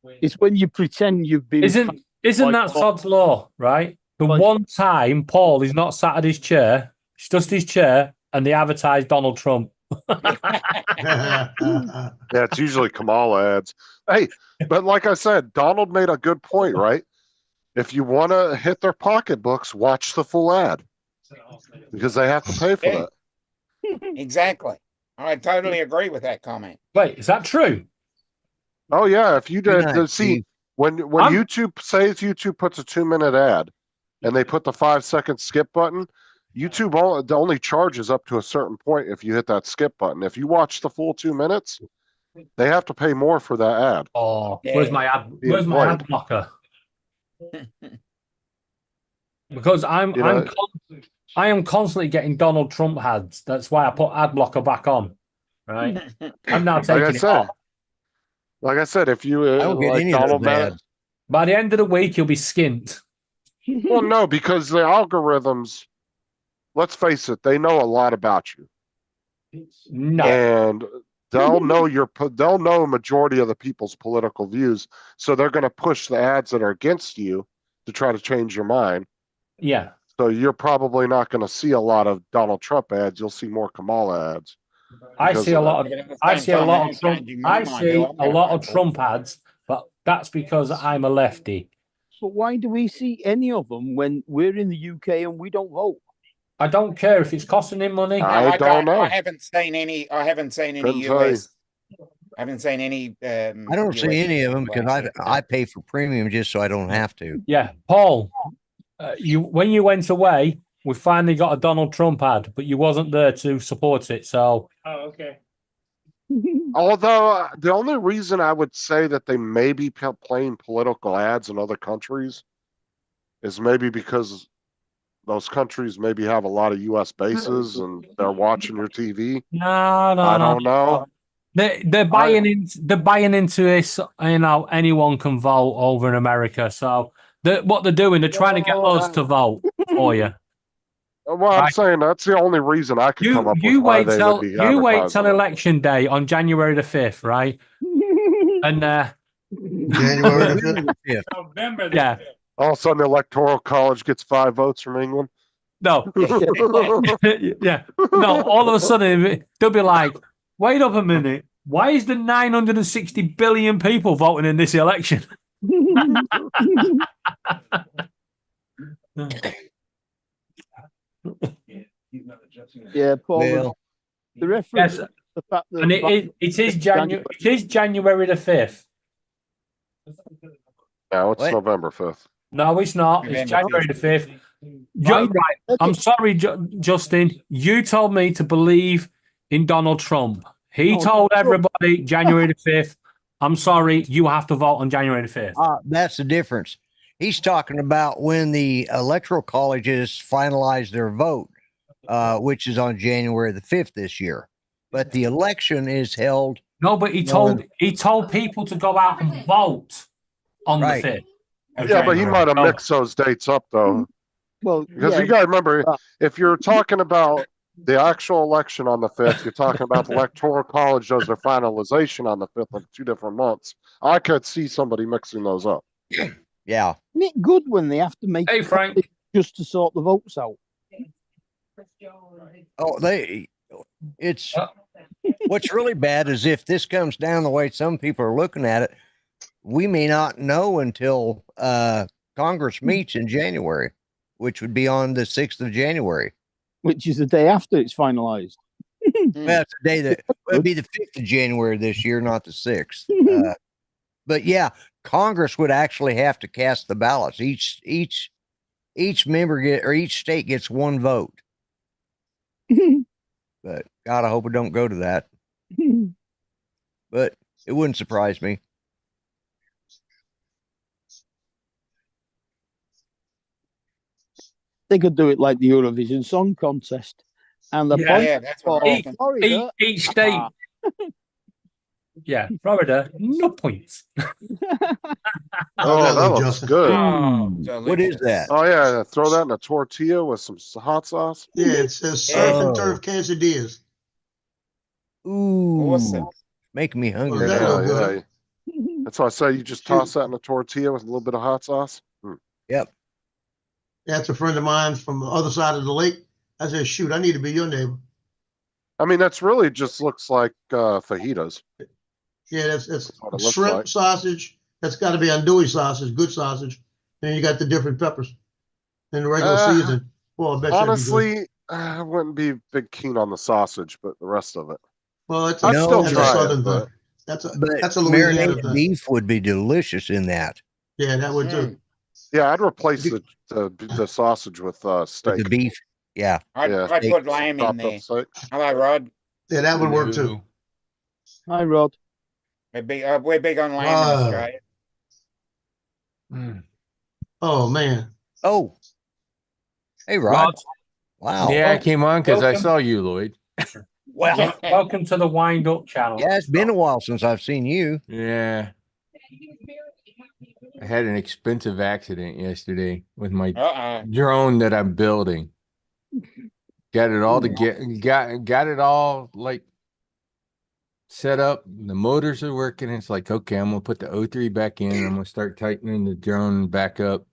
S6: it's when you pretend you've been.
S8: Isn't that Sod's law, right? The one time Paul is not sat at his chair, it's just his chair, and they advertise Donald Trump.
S7: Yeah, it's usually Kamala ads. Hey, but like I said, Donald made a good point, right? If you want to hit their pocketbooks, watch the full ad because they have to pay for
S2: Yeah.
S7: that.
S2: Exactly. I totally agree with that comment.
S8: Wait, is that true?
S7: Oh yeah, if you
S5: Good
S7: did
S5: night,
S7: see
S5: Steve.
S7: when YouTube says YouTube puts a 2-minute ad and they put the 5-second skip button, YouTube only charges up to a certain point if you hit that skip button. If you watch the full 2 minutes, they have to pay more for that ad.
S8: Oh,
S2: Yeah.
S8: where's my ad? Where's my ad blocker? Because I am constantly getting Donald Trump ads. That's why I put ad blocker back on. Right? I'm now taking it off.
S7: Like I said, if you
S5: I don't get
S7: like
S5: any of
S7: Donald
S5: those ads.
S8: By the end of the week, you'll be skint.
S7: well, no, because the algorithms, let's face it, they know a lot about you,
S8: No.
S7: and they'll know they'll know a majority of the people's political views, so they're going to push the ads that are against you to try to change your mind.
S8: Yeah.
S7: So you're probably not going to see a lot of Donald Trump ads. You'll see more Kamala ads.
S8: I
S7: because
S8: see a
S7: of
S8: lot
S7: that.
S8: of I see a lot of Trump. I see a lot of Trump ads, but that's because I'm a lefty.
S6: But why do we see any of them when we're in the UK and we don't vote?
S8: I don't care if it's costing him money.
S7: I don't know.
S2: I haven't seen any. I haven't seen any
S7: Couldn't tell you.
S2: US. I haven't seen any.
S5: I don't see any of them because I pay for premium just so I don't have to.
S8: Yeah, Paul, when you went away, we finally got a Donald Trump ad, but you wasn't there to support it. So,
S1: Oh, okay.
S7: Although the only reason I would say that they may be playing political ads in other countries is maybe because those countries maybe have a lot of U.S. bases and they're watching your TV.
S8: no,
S7: I don't know.
S8: They're buying into this. You know, anyone can vote over in America. So what they're doing, they're trying to get us to vote for you.
S7: Well, I'm saying that's the only reason I could come up with why they would be
S8: you wait
S7: advertising
S8: till
S7: it.
S8: election day on January the 5th, right? And
S3: January the 5th.
S1: November. the
S8: Yeah.
S1: 5th.
S7: All of a sudden, the Electoral College gets 5 votes from England.
S8: no, yeah, no. All of a sudden, they'll be like, "Wait up a minute. Why is there 960 billion people voting in this election?"
S6: Yeah, Paul.
S5: Well,
S6: The reference,
S8: Yes,
S6: the fact that
S8: and it is January. It is January the 5th.
S7: Now it's
S5: What?
S7: November 5th.
S8: No, it's not. It's January the 5th. Right. I'm sorry, Justin. You told me to believe in Donald Trump. He
S6: No,
S8: told
S6: Trump.
S8: everybody January the 5th. I'm sorry, you have to vote on January the 5th.
S5: that's the difference. He's talking about when the electoral colleges finalize their vote, which is on January the 5th this year. But the election is held.
S8: No, but he told people to go out and vote on
S5: Right.
S8: the 5th.
S7: Yeah, but he might have
S8: Oh.
S7: mixed those dates up though,
S6: well,
S7: because
S6: yeah,
S7: you got to remember, if you're talking about the actual election on the 5th, you're talking about the Electoral College does their finalization on the 5th of 2 different months. I could see somebody mixing those up.
S5: Yeah.
S6: isn't it good when they have to make
S8: Hey, Frank.
S6: just to sort the votes out?
S5: Oh, it's what's really bad is if this comes down the way some people are looking at it, we may not know until Congress meets in January, which would be on the 6th of January.
S6: Which is the day after it's finalized.
S5: Well, it's the day that it'd be the 5th of January this year, not the 6th. But yeah, Congress would actually have to cast the ballots. Each each state gets one vote. But God, I hope it don't go to that. But it wouldn't surprise me.
S6: They could do it like the Eurovision Song Contest, and the
S8: Yeah.
S6: point
S2: Yeah, that's what
S6: for
S2: I
S8: Each,
S2: reckon.
S6: Florida.
S8: each state. Yeah, Florida, no points.
S7: Oh,
S3: lovely,
S7: that looks
S3: Justin.
S7: good.
S2: Oh,
S5: What is
S2: delicious.
S5: that?
S7: Oh yeah, throw that in a tortilla with some hot sauce.
S3: Yeah, it says surf and turf quesadillas.
S5: Ooh,
S2: Awesome.
S5: make me
S3: Well,
S5: hungry.
S3: that
S5: now.
S3: look
S7: Yeah,
S3: good.
S7: yeah. That's why I say you just toss that in a tortilla with a little bit of hot sauce.
S5: Yep.
S3: That's a friend of mine from the other side of the lake. I said, shoot, I need to be your neighbor.
S7: I mean, that's really just looks like fajitas.
S3: Yeah, that's
S7: what it looks
S3: shrimp
S7: like.
S3: sausage. That's got to be andouille sausage, good sausage. Then you got the different peppers. In the regular season, well, I bet that'd be good.
S7: Honestly, I wouldn't be big keen on the sausage, but the rest of it.
S3: Well, that's
S7: I'd still
S3: that's a
S7: try
S3: southern
S7: it, but
S3: thing. That's
S5: But
S3: a Louisiana
S5: marinated
S3: thing.
S5: beef would be delicious in that.
S3: Yeah, that would too.
S7: yeah, I'd replace the sausage with
S5: With
S7: steak.
S5: the beef. Yeah.
S2: I'd
S7: Yeah.
S2: put lamb in
S7: Chopped
S2: there.
S7: up steak.
S2: Hello, Rod.
S3: Yeah, that would work too.
S6: Hi, Rod.
S2: We're big on lamb in
S3: Wow.
S2: Australia.
S3: Oh man.
S5: Oh. Hey, Rod.
S8: Rod,
S5: Wow.
S10: Yeah, I came on because I
S8: Welcome.
S10: saw you, Lloyd.
S8: welcome to the Wind Up channel.
S5: Yeah, it's been a while since I've seen you.
S10: Yeah. I had an expensive accident yesterday with my
S2: Uh-oh.
S10: drone that I'm building. Got it all got it all like set up. The motors are working. It's like, okay, I'm gonna put the O3 back in. I'm gonna start tightening the drone back up.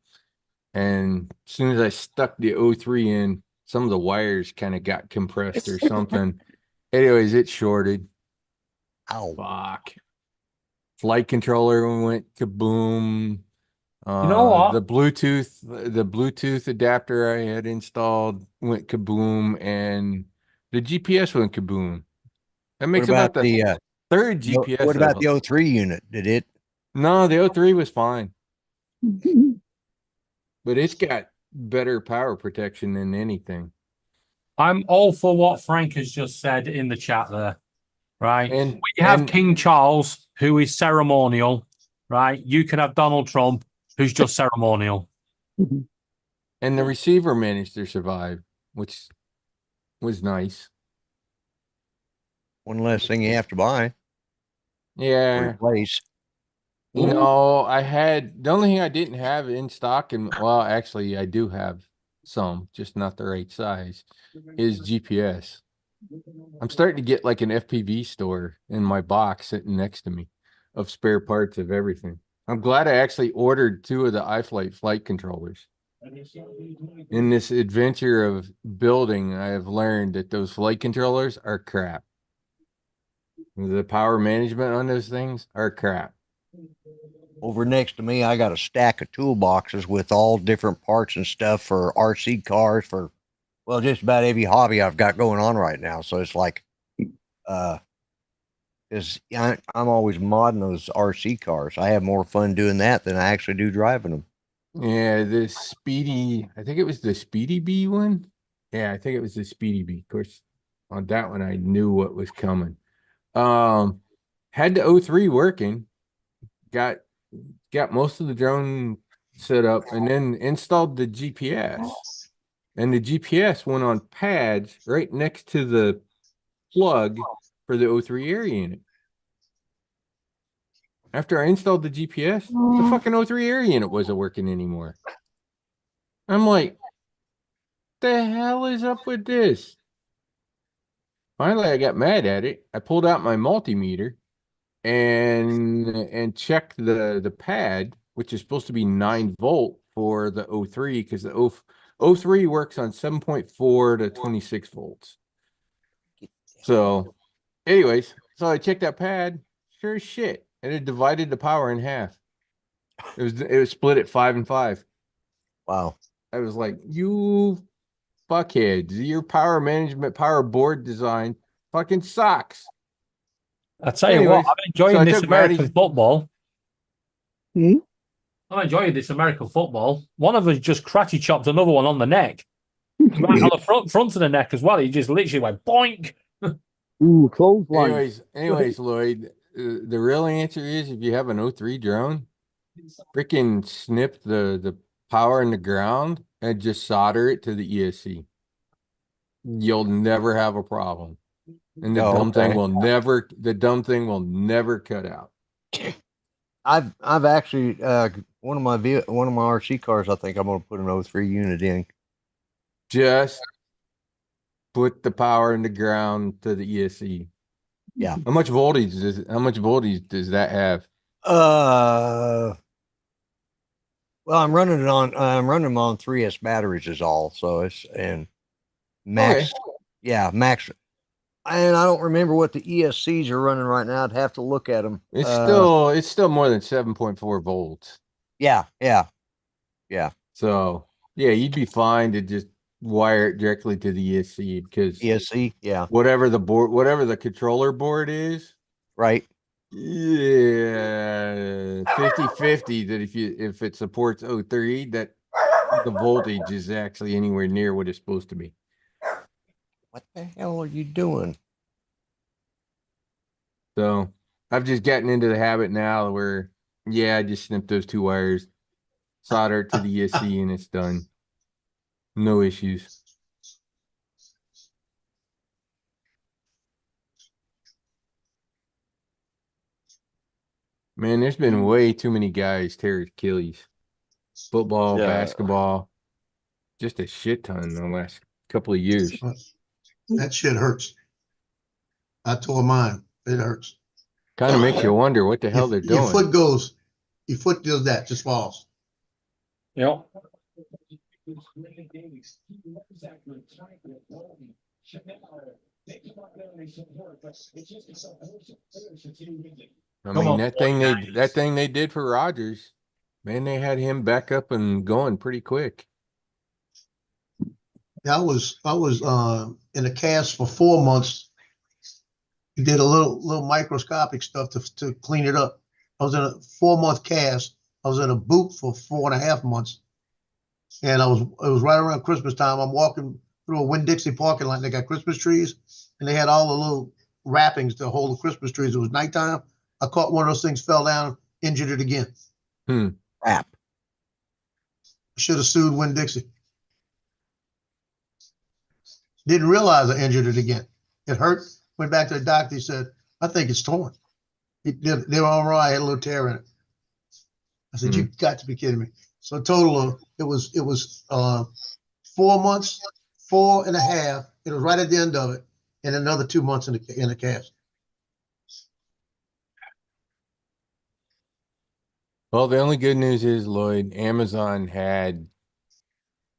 S10: And as soon as I stuck the O3 in, some of the wires kind of got compressed or something. Anyways, it shorted.
S5: Ow.
S10: Fuck. Flight controller went kaboom.
S8: You know what?
S10: The Bluetooth adapter I had installed went kaboom, and the GPS went kaboom. That makes
S5: What
S10: about
S5: about
S10: the
S5: the
S10: third GPS.
S5: what about
S10: of-
S5: the O3 unit? Did it?
S10: No, the O3 was fine, but it's got better power protection than anything.
S8: I'm all for what Frank has just said in the chat there, right?
S10: And
S8: You have
S10: and-
S8: King Charles, who is ceremonial, right? You can have Donald Trump, who's just ceremonial.
S10: and the receiver managed to survive, which was nice.
S5: One less thing you have to buy.
S10: Yeah.
S5: Replace.
S10: You know, I had the only thing I didn't have in stock, and well, actually, I do have some, just not the right size, is GPS. I'm starting to get like an FPV store in my box sitting next to me of spare parts of everything. I'm glad I actually ordered 2 of the iFlight flight controllers. In this adventure of building, I have learned that those flight controllers are crap. The power management on those things are crap.
S5: Over next to me, I got a stack of toolboxes with all different parts and stuff for RC cars, for, well, just about every hobby I've got going on right now. So it's like, because I'm always modding those RC cars. I have more fun doing that than I actually do driving them.
S10: Yeah, the Speedy, I think it was the Speedy Bee one. Yeah, I think it was the Speedy Bee. Of course, on that one, I knew what was coming. Had the O3 working, got most of the drone set up, and then installed the GPS. And the GPS went on pads right next to the plug for the O3 air unit. After I installed the GPS, the fucking O3 air unit wasn't working anymore. I'm like, the hell is up with this? Finally, I got mad at it. I pulled out my multimeter and checked the pad, which is supposed to be 9 volt for the O3, because the O3 works on 7.4 to 26 volts. So, anyways, so I checked that pad. Sure as shit, and it divided the power in half. It was split at 5 and 5.
S5: Wow.
S10: I was like, you fuckheads, your power management, power board design fucking sucks.
S8: I tell you
S10: Anyways,
S8: what, I'm enjoying
S10: so I
S8: this
S10: took
S8: American
S10: Maddie's-
S8: football. I'm enjoying this American football. One of us just karate chopped another one on the neck. Right on the front of the neck as well. He just literally went boink.
S6: Ooh, clothesline.
S10: Anyways, Lloyd, the real answer is if you have an O3 drone, freaking snip the power in the ground and just solder it to the ESC. You'll never have a problem. And the dumb thing will never cut out.
S5: I've actually one of my RC cars. I think I'm going to put an O3 unit in.
S10: Just put the power in the ground to the ESC.
S5: Yeah.
S10: How much voltage does that have?
S5: Well, I'm running them on 3S batteries is all. So it's and max.
S10: Okay.
S5: Yeah, max. And I don't remember what the ESCs are running right now. I'd have to look at them.
S10: It's still more than 7.4 volts.
S5: Yeah.
S10: So yeah, you'd be fine to just wire it directly to the ESC because
S5: ESC, yeah.
S10: whatever the controller board is,
S5: Right.
S10: Yeah, 50-50 that if it supports O3, that the voltage is actually anywhere near what it's supposed to be.
S5: What the hell are you doing?
S10: So I've just gotten into the habit now where, yeah, I just snip those two wires, solder it to the ESC, and it's done. No issues. Man, there's been way too many guys tear Achilles. Football, basketball, just a shit ton in the last couple of years.
S3: That shit hurts. I tore mine. It hurts.
S10: Kind of makes you wonder what the hell they're doing.
S3: Your foot does that, just falls.
S8: Yep.
S10: I mean, that thing they did for Rodgers, man, they had him back up and going pretty quick.
S3: Yeah, I was in a cast for 4 months. We did a little microscopic stuff to clean it up. I was in a 4-month cast. I was in a boot for 4.5 months. And it was right around Christmas time. I'm walking through a Winn-Dixie parking lot and they got Christmas trees and they had all the little wrappings to hold the Christmas trees. It was nighttime. I caught one of those things, fell down, injured it again.
S5: Crap.
S3: Should have sued Winn-Dixie. Didn't realize I injured it again. It hurt. Went back to the doctor. He said, I think it's torn. They were all right. I had a little tear in it. I said, you got to be kidding me. So total of, it was 4 months, 4.5. It was right at the end of it. And another 2 months in the cast.
S10: Well, the only good news is, Lloyd, Amazon had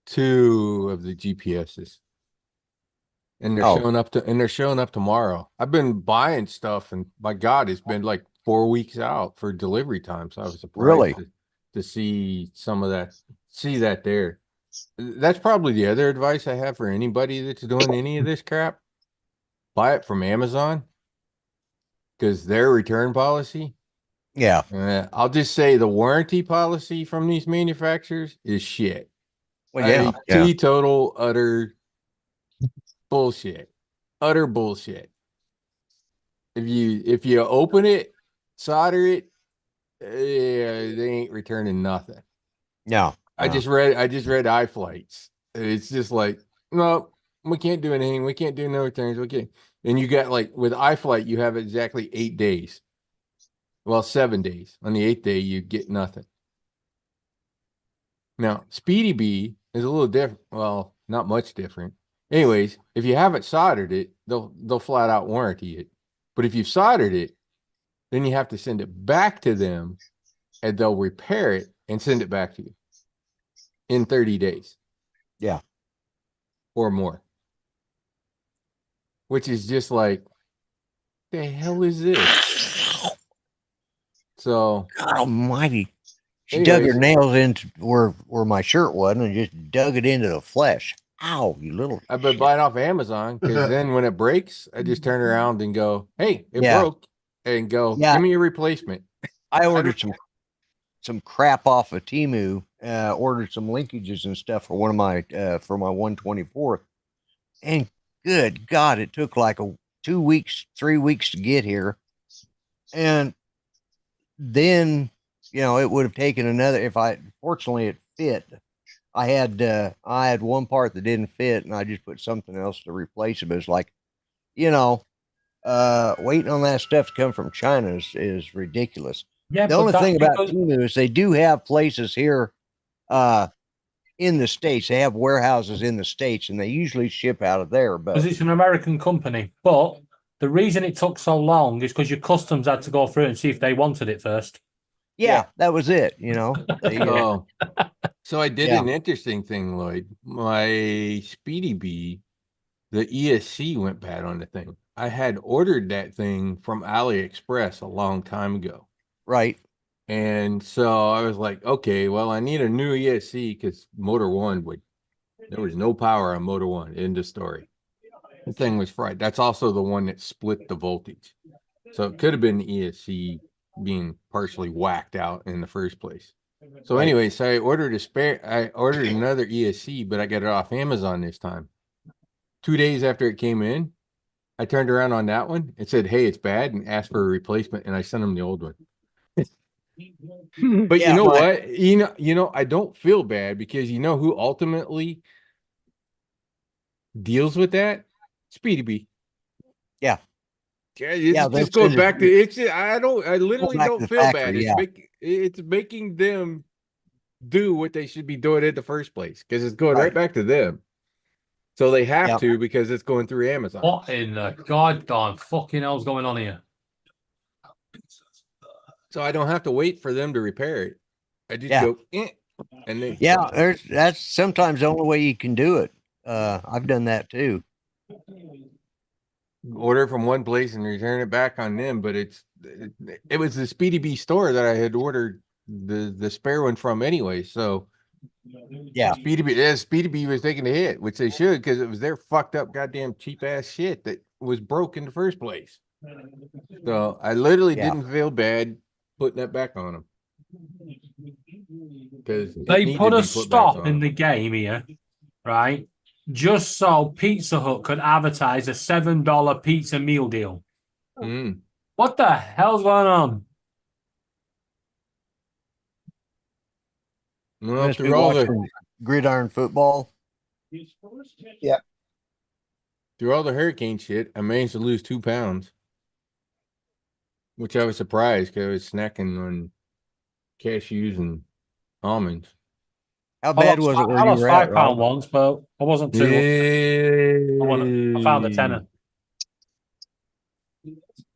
S10: 2 of the GPSs. And they're showing up tomorrow. I've been buying stuff and my God, it's been like 4 weeks out for delivery time. So I was surprised to see some of that, see that there. That's probably the other advice I have for anybody that's doing any of this crap. Buy it from Amazon because their return policy.
S5: Yeah.
S10: I'll just say the warranty policy from these manufacturers is shit.
S5: Well,
S10: Teetotal, utter bullshit. Utter bullshit. If you open it, solder it, they ain't returning nothing.
S5: No.
S10: I just read iFlights. It's just like, no, we can't do anything. We can't do no returns. We can't. And you got like with iFlight, you have exactly 8 days. Well, 7 days. On the 8th day, you get nothing. Now, Speedy Bee is a little different. Well, not much different. Anyways, if you haven't soldered it, they'll flat out warranty it. But if you've soldered it, then you have to send it back to them and they'll repair it and send it back to you in 30 days.
S5: Yeah.
S10: Or more. Which is just like, the hell is this? So
S5: God almighty. She dug her nails into where my shirt wasn't and just dug it into the flesh. Ow, you little.
S10: I've been buying off Amazon because then when it breaks, I just turn around and go, hey, it broke. And go, give me a replacement.
S5: I ordered some. some crap off of Timu, ordered some linkages and stuff for one of my for my 124th, and good God, it took like 2 weeks, 3 weeks to get here, and then it would have taken another. If fortunately it fit. I had one part that didn't fit, and I just put something else to replace it. But it's like, waiting on that stuff to come from China is ridiculous.
S8: Yeah,
S5: The
S8: but
S5: only
S8: that's
S5: thing about
S8: because-
S5: Temu is they do have places here in the States. They have warehouses in the States, and they usually ship out of there. But
S8: because it's an American company. But the reason it took so long is because your customs had to go through and see if they wanted it first.
S5: yeah, that was it. They,
S10: Oh, so I did
S5: Yeah.
S10: an interesting thing, Lloyd. My Speedy Bee, the ESC went bad on the thing. I had ordered that thing from AliExpress a long time ago.
S5: right.
S10: And so I was like, okay, well, I need a new ESC because Motor One there was no power on Motor One. End of story. The thing was fried. That's also the one that split the voltage. So it could have been the ESC being partially whacked out in the first place. So
S5: Right.
S10: anyway, so I ordered another ESC, but I got it off Amazon this time. 2 days after it came in, I turned around on that one and said, hey, it's bad, and asked for a replacement, and I sent them the old one. But
S5: Yeah,
S10: you know
S5: my-
S10: what? I don't feel bad because you know who ultimately deals with that? Speedy Bee.
S5: Yeah.
S10: It's
S5: Yeah, they'll
S10: just going
S5: send it-
S10: back to it's I literally
S5: back to
S10: don't
S5: the
S10: feel
S5: factory,
S10: bad. It's
S5: yeah.
S10: it's making them do what they should be doing in the first place because it's going
S3: Right.
S10: right back to them. So they have
S5: Yeah.
S10: to because it's going through Amazon.
S8: What in the goddamn fucking hell's going on here?
S10: So I don't have to wait for them to repair it. I just
S5: Yeah.
S10: go, and then
S5: Yeah, that's sometimes the only way you can do it. I've done that too.
S10: order from one place and return it back on them. But it was the Speedy Bee store that I had ordered the spare one from anyway. So
S5: Yeah.
S10: Speedy Bee was taking a hit, which they should because it was their fucked up goddamn cheap ass shit that was broke in the first place. So I literally
S5: Yeah.
S10: didn't feel bad putting that back on them because
S8: They put a stop in the game here, right? Just so Pizza Hut could advertise a $7 pizza meal deal. What the hell's going on?
S10: Well,
S5: Must be
S10: through all the
S5: watching gridiron football.
S10: through all the hurricane shit, I managed to lose 2 pounds, which I was surprised because I was snacking on cashews and almonds.
S5: How bad was it where
S8: I
S5: you
S8: lost
S5: were at,
S8: £5
S5: Rob?
S8: once, but I wasn't too. I found a tenner.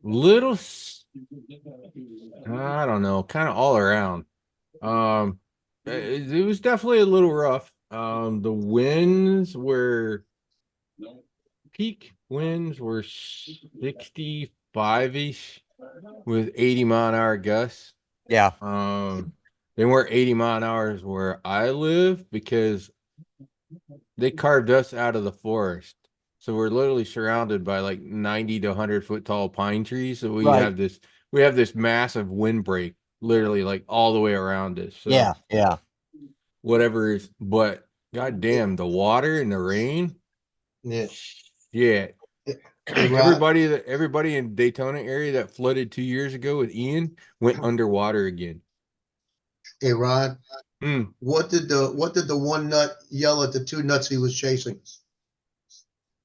S10: Little, I don't know, kind of all around. It was definitely a little rough. The winds were peak winds were 65-ish with 80-mile-an-hour gusts.
S5: Yeah.
S10: They weren't 80-mile-an-hours where I live because they carved us out of the forest. So we're literally surrounded by like 90 to 100-foot tall pine trees. So we
S5: Right.
S10: have this massive windbreak literally like all the way around us. So
S5: Yeah. Yeah.
S10: whatever is, but goddamn, the water and the rain.
S3: Yeah.
S10: Yeah.
S3: Hey, Rob,
S10: Everybody in Daytona area that flooded 2 years ago with Ian went underwater again.
S3: hey, Rod,
S10: Mm.
S3: what did the one nut yell at the two nuts he was chasing?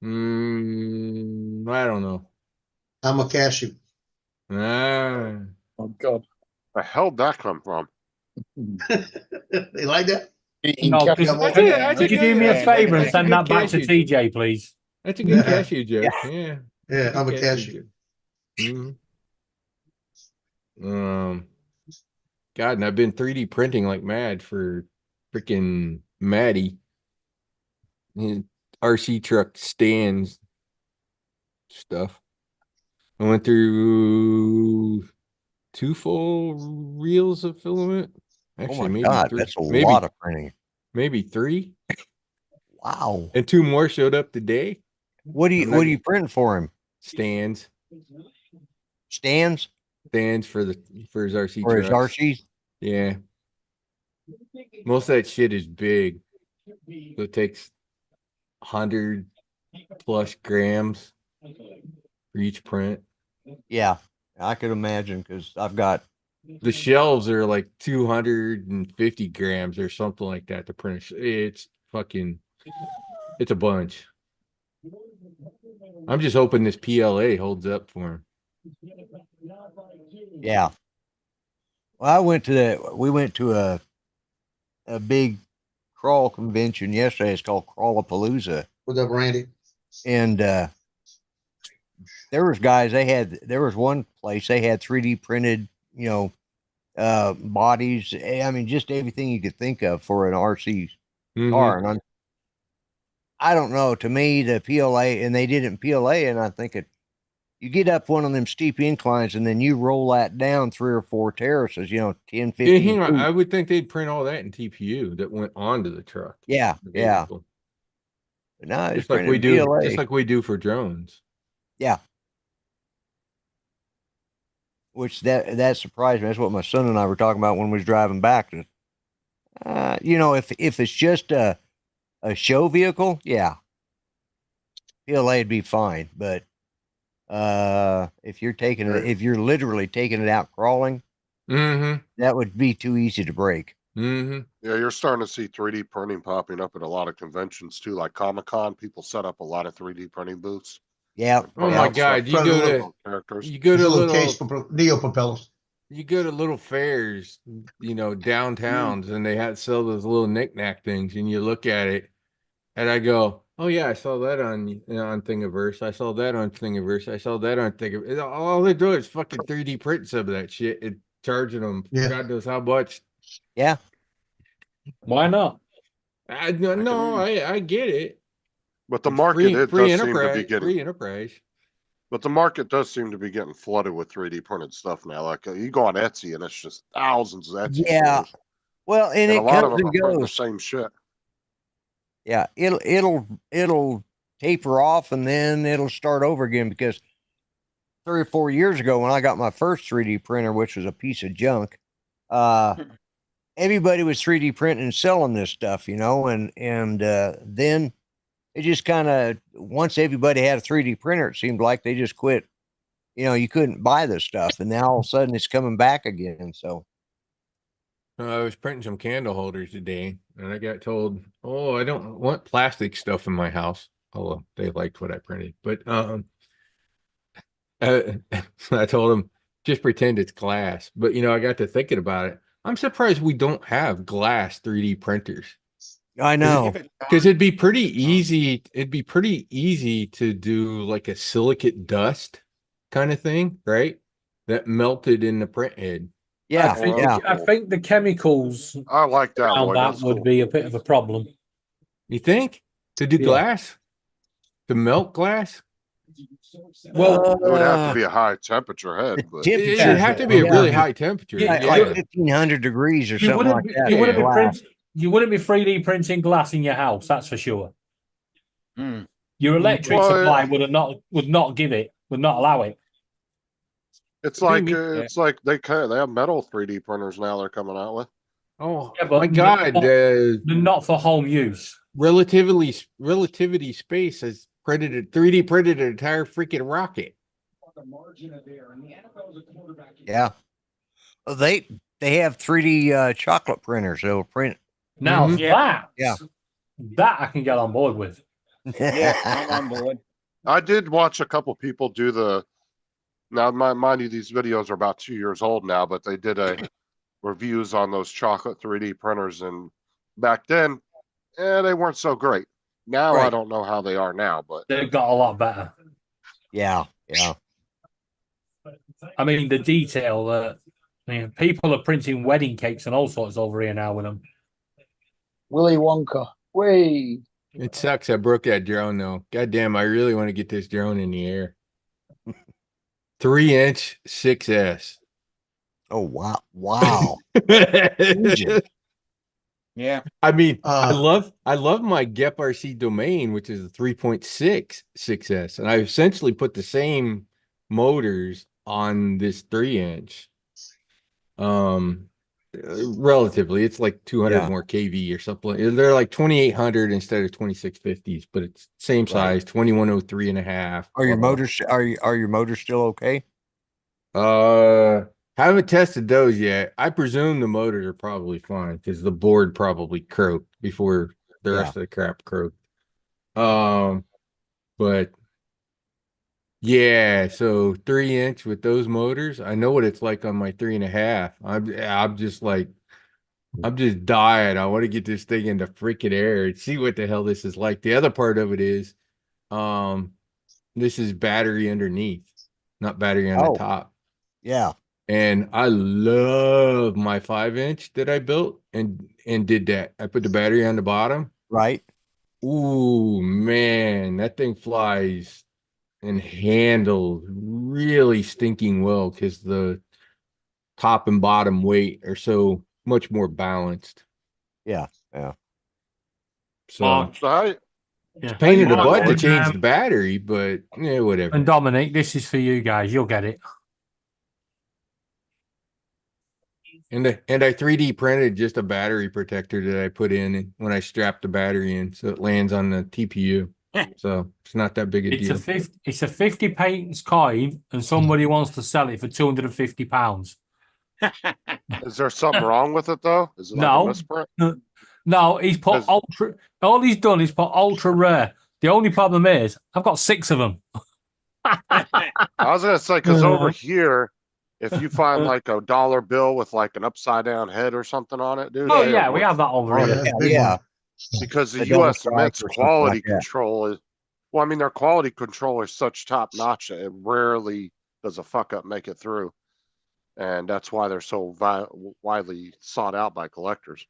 S10: I don't know.
S3: I'm a cashew.
S10: Ah.
S6: Oh God.
S7: The hell did that come from?
S3: They like that?
S8: No, Chris,
S3: That's
S8: could you do me a favor and send that back to TJ, please?
S10: That's a good
S3: Yeah.
S10: cashew joke. Yeah.
S3: Yeah,
S10: That's
S3: I'm a
S10: good
S3: cashew.
S10: joke. Mhm. God, and I've been 3D printing like mad for freaking Maddie. His RC truck stands stuff. I went through 2 full reels of filament. Actually,
S5: Oh my
S10: maybe
S5: God,
S10: 3.
S5: that's a
S10: maybe,
S5: lot of printing.
S10: maybe 3.
S5: Wow.
S10: And 2 more showed up today.
S5: What do you print for him?
S10: Stands.
S5: Stands
S10: Stands for his RC
S5: or his
S10: trucks.
S5: RCs?
S10: Yeah. Most of that shit is big. So it takes 100+ grams for each print.
S5: Yeah, I could imagine because I've got
S10: The shelves are like 250 grams or something like that to print. It's fucking, it's a bunch. I'm just hoping this PLA holds up for him.
S5: yeah. Well, we went to a big crawl convention yesterday. It's called Crawlapalooza,
S3: What's up, Randy?
S5: and there was one place they had 3D printed, bodies. I mean, just everything you could think of for an RC car. And I don't know. To me, the PLA, and they did it in PLA, and I think you get up one of them steep inclines, and then you roll that down 3 or 4 terraces. 10, 15
S10: Hang on,
S5: feet.
S10: I would think they'd print all that in TPU that went onto the truck.
S5: Yeah,
S10: the
S5: yeah.
S10: vehicle.
S5: But no, it's
S10: Just like we
S5: printed in
S10: do,
S5: PLA.
S10: just like we do for drones.
S5: Yeah. Which that surprised me. That's what my son and I were talking about when we was driving back. If it's just a show vehicle, yeah, PLA'd be fine. But if you're literally taking it out crawling, that would be too easy to break.
S7: Yeah, you're starting to see 3D printing popping up at a lot of conventions too, like Comic-Con. People set up a lot of 3D printing booths.
S5: Yeah.
S10: Oh
S5: yeah.
S10: my God! You
S3: Front
S10: go
S3: of the
S10: to
S3: little-
S7: characters.
S10: you go
S3: There's
S10: to
S3: a little
S10: little
S3: case for Neo propellers.
S10: you go to little fairs, downtowns, and they sell those little knick-knack things, and you look at it, and I go, "Oh yeah, I saw that on Thingiverse. I saw that on Thingiverse. I saw that on Thingiverse." All they're doing is fucking 3D print some of that shit and charging them
S3: Yeah.
S10: God knows how much.
S5: Yeah.
S8: Why not?
S10: I get it.
S7: But the
S10: It's
S7: market it
S10: free
S7: does seem to be
S10: enterprise,
S7: getting,
S10: free enterprise.
S7: but the market does seem to be getting flooded with 3D printed stuff now. Like you go on Etsy and it's just thousands of Etsy
S5: Yeah.
S7: stores,
S5: Well, and
S7: and
S5: it
S7: a lot of
S5: comes
S7: them are
S5: and
S7: printing the
S5: goes.
S7: same shit.
S5: Yeah, it'll taper off and then it'll start over again because 3 or 4 years ago when I got my first 3D printer, which was a piece of junk, everybody was 3D printing and selling this stuff, and then it just kind of, once everybody had a 3D printer, it seemed like they just quit. You couldn't buy this stuff, and now all of a sudden it's coming back again. So
S10: I was printing some candle holders today, and I got told, "Oh, I don't want plastic stuff in my house." Although they liked what I printed, but I told them just pretend it's glass. But I got to thinking about it. I'm surprised we don't have glass 3D printers.
S5: I know.
S10: Because it'd be pretty easy. It'd be pretty easy to do like a silicate dust kind of thing, right? That melted in the print head.
S5: Yeah,
S8: I think the chemicals
S7: I like that
S8: around
S7: one.
S8: that
S7: That's
S8: would
S7: cool.
S8: be a bit of a problem.
S10: You think? To do
S8: Yeah.
S10: glass? To melt glass?
S8: Well,
S7: It would have to be a high temperature head, but
S10: It'd have to be a really high temperature.
S8: Yeah,
S5: like 1,500 degrees or something like that.
S8: You wouldn't be
S5: Glass.
S8: you wouldn't be 3D printing glass in your house, that's for sure.
S2: Hmm.
S8: Your electric
S7: Well,
S8: supply would not allow it.
S7: it's
S10: What do you
S7: like
S10: mean?
S7: they have metal 3D printers now they're coming out with.
S10: Oh
S8: Yeah, but
S10: my God!
S8: they're not for home use.
S10: Relativity space has 3D printed an entire freaking rocket.
S5: Yeah. Well, they have 3D chocolate printers. They'll print.
S8: Now that
S5: Yeah.
S8: that I can get on board with.
S2: Yeah, I'm on board.
S7: I did watch a couple people do mind you, these videos are about 2 years old now, but they did a reviews on those chocolate 3D printers, and back then, they weren't so great. Now I
S5: Right.
S7: don't know how they are now, but
S8: They've got a lot better.
S5: Yeah.
S8: I mean, the detail that people are printing wedding cakes and all sorts over here now with them.
S6: Willy Wonka. Way.
S10: It sucks. I broke that drone though. God damn! I really want to get this drone in the air. 3-inch 6S.
S5: Oh wow! Wow.
S2: Yeah.
S10: I mean, I
S3: Uh,
S10: love my GEP RC domain, which is a 3.6 6S, and I essentially put the same motors on this 3-inch. Relatively, it's like 200
S5: Yeah.
S10: more kV or something. They're like 2800 instead of 2650s, but it's same size, 2103 and a half.
S5: Are your
S10: blah, blah.
S5: motors are your motors still okay?
S10: Haven't tested those yet. I presume the motors are probably fine because the board probably croaked before the
S5: Yeah.
S10: rest of the crap croaked. But yeah, so 3-inch with those motors, I know what it's like on my 3.5. I'm just like, I'm just dying. I want to get this thing into freaking air and see what the hell this is like. The other part of it is, this is battery underneath, not battery on
S5: Oh.
S10: the top.
S5: Yeah.
S10: And I love my 5-inch that I built and did that. I put the battery on the bottom.
S5: Right.
S10: Ooh, man, that thing flies and handles really stinking well because the top and bottom weight are so much more balanced.
S5: Yeah. Yeah.
S10: So
S8: Mark,
S7: So how,
S8: yeah.
S10: pain in the
S7: Mark,
S10: butt to
S7: and,
S10: change the battery, but yeah, whatever.
S8: And Dominic, this is for you guys. You'll get it.
S10: And I 3D printed just a battery protector that I put in when I strapped the battery in, so it lands on the TPU. So it's not that big a
S8: It's
S10: deal.
S8: a 50 patents coin, and somebody wants to sell it for £250.
S7: is there something wrong with it though? Is it like
S8: No.
S7: a misprint?
S8: No, he's put
S7: Because-
S8: ultra. All he's done is put ultra rare. The only problem is I've got 6 of them.
S7: I was gonna say because over here, if you find like a dollar bill with like an upside down head or something on it, dude.
S8: Oh
S7: they
S8: yeah,
S7: are
S8: we
S7: worth-
S8: have that over
S3: Yeah,
S8: here.
S3: that's
S5: Yeah.
S3: big
S5: Yeah.
S3: money.
S7: because the
S5: The double
S7: U.S.
S5: strike
S7: Mint's
S5: or something
S7: quality
S5: like that.
S7: control is. Well, I mean, their quality control is such top notch that it rarely does a fuck up make it through, and that's why they're so widely sought out by collectors.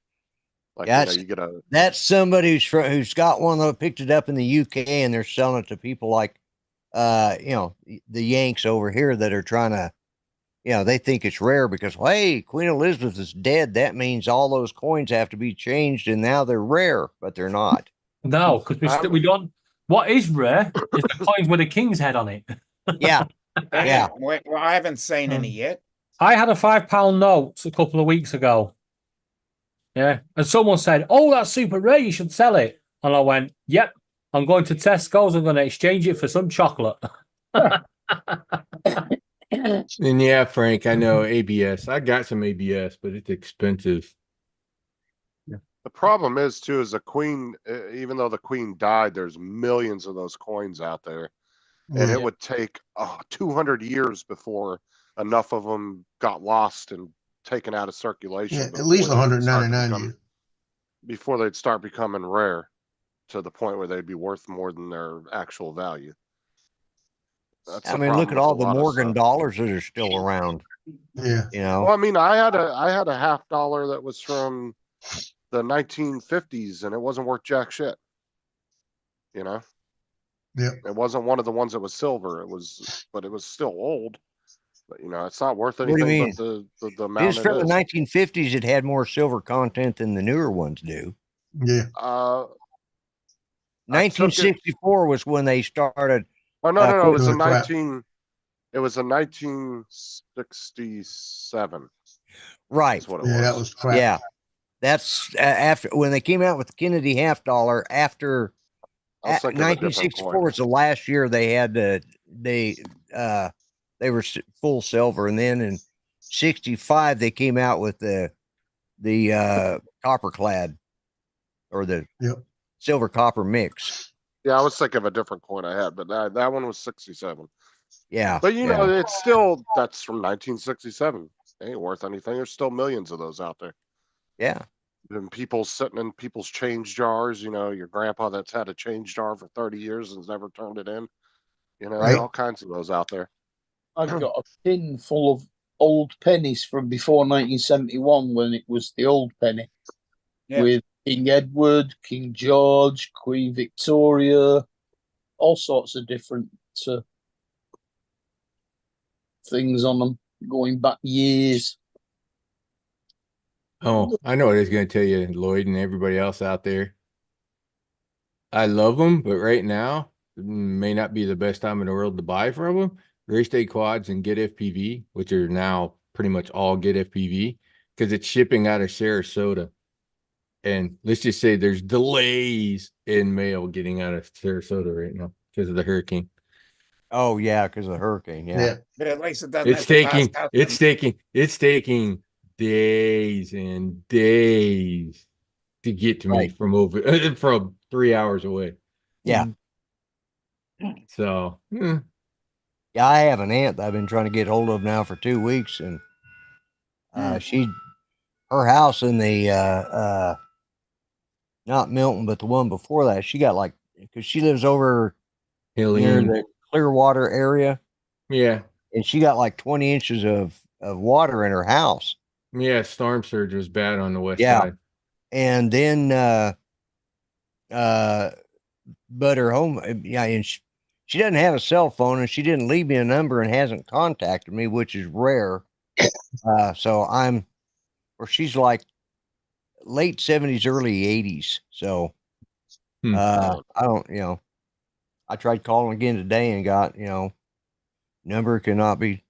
S7: Like
S5: That's-
S7: you get a
S5: That's somebody who's got one that picked it up in the UK and they're selling it to people like, the Yanks over here that are trying to, they think it's rare because, hey, Queen Elizabeth is dead. That means all those coins have to be changed and now they're rare, but they're not.
S8: No, because we don't. What is rare is the coins with a king's head on it.
S5: Yeah. Yeah.
S2: Well, I haven't seen any yet.
S8: I had a £5 note a couple of weeks ago. Yeah, and someone said, "Oh, that's super rare. You should sell it." And I went, "Yep, I'm going to Tesco's. I'm going to exchange it for some chocolate."
S10: And yeah, Frank, I know ABS. I got some ABS, but it's expensive.
S7: The problem is too, is the queen, even though the queen died, there's millions of those coins out there. And
S3: Yeah.
S7: it would take 200 years before enough of them got lost and taken out of circulation.
S3: Yeah, at
S7: before
S3: least
S7: they'd start to
S3: 199
S7: become-
S3: years.
S7: Before they'd start becoming rare to the point where they'd be worth more than their actual value. That's
S5: I
S7: the
S5: mean, look
S7: problem
S5: at
S7: with
S5: all
S7: a
S5: the
S7: lot of
S5: Morgan
S7: stuff.
S5: dollars that are still around,
S3: Yeah.
S7: Well, I mean, I had a $50 that was from the 1950s and it wasn't worth jack shit. You know?
S3: Yep.
S7: It wasn't one of the ones that was silver. But it was still old. But it's not worth
S5: do you
S7: anything
S5: mean?
S7: but the amount
S5: It's
S7: it
S5: from the
S7: is.
S5: 1950s. It had more silver content than the newer ones do.
S3: Yeah.
S7: I took it-
S5: 1964 was when they started.
S7: Oh no, no, no! It was
S3: Doing
S7: a
S3: crap.
S7: 1967.
S5: Right.
S7: That's what it
S3: Yeah,
S7: was.
S3: that was crap.
S5: Yeah. That's after when they came out with the Kennedy $50 after
S7: I was thinking of a different
S5: 1964
S7: coin.
S5: was the last year they had they were full silver, and then in 65 they came out with the copper clad or the
S3: Yep.
S5: silver copper mix.
S7: Yeah, I was thinking of a different coin I had, but that one was 67.
S5: Yeah.
S7: But
S5: yeah.
S7: it's still, that's from 1967. It ain't worth anything. There's still millions of those out there.
S5: Yeah.
S7: And people sitting in people's change jars. Your grandpa that's had a change jar for 30 years and's never turned it in.
S5: Right.
S7: All kinds of those out there.
S6: I've got a tin full of old pennies from before 1971 when it was the old penny.
S2: Yeah.
S6: With King Edward, King George, Queen Victoria, all sorts of different things on them going back years.
S10: Oh, I know what I was going to tell you, Lloyd, and everybody else out there. I love them, but right now may not be the best time in the world to buy from them. Race Day Quads and Get FPV, which are now pretty much all Get FPV, because it's shipping out of Sarasota. And let's just say there's delays in mail getting out of Sarasota right now because of the hurricane.
S5: Oh yeah, because of the hurricane. Yeah.
S2: But at least it doesn't
S10: It's
S2: have to pass
S10: taking
S2: customs.
S10: it's taking days and days to get to me
S5: Right.
S10: from over from 3 hours away.
S5: Yeah.
S10: So
S5: Yeah, I have an aunt that I've been trying to get hold of now for 2 weeks, and her house in the not Milton, but the one before that, she got like, because she lives over near
S10: Hillian,
S5: the Clearwater area,
S10: yeah,
S5: and she got like 20 inches of water in her house.
S10: yeah. Storm surge was bad on the west
S5: Yeah.
S10: side.
S5: And then but her home, yeah, and she doesn't have a cell phone, and she didn't leave me a number and hasn't contacted me, which is rare. So she's like late 70s, early 80s. So I don't, I tried calling again today and got, number cannot be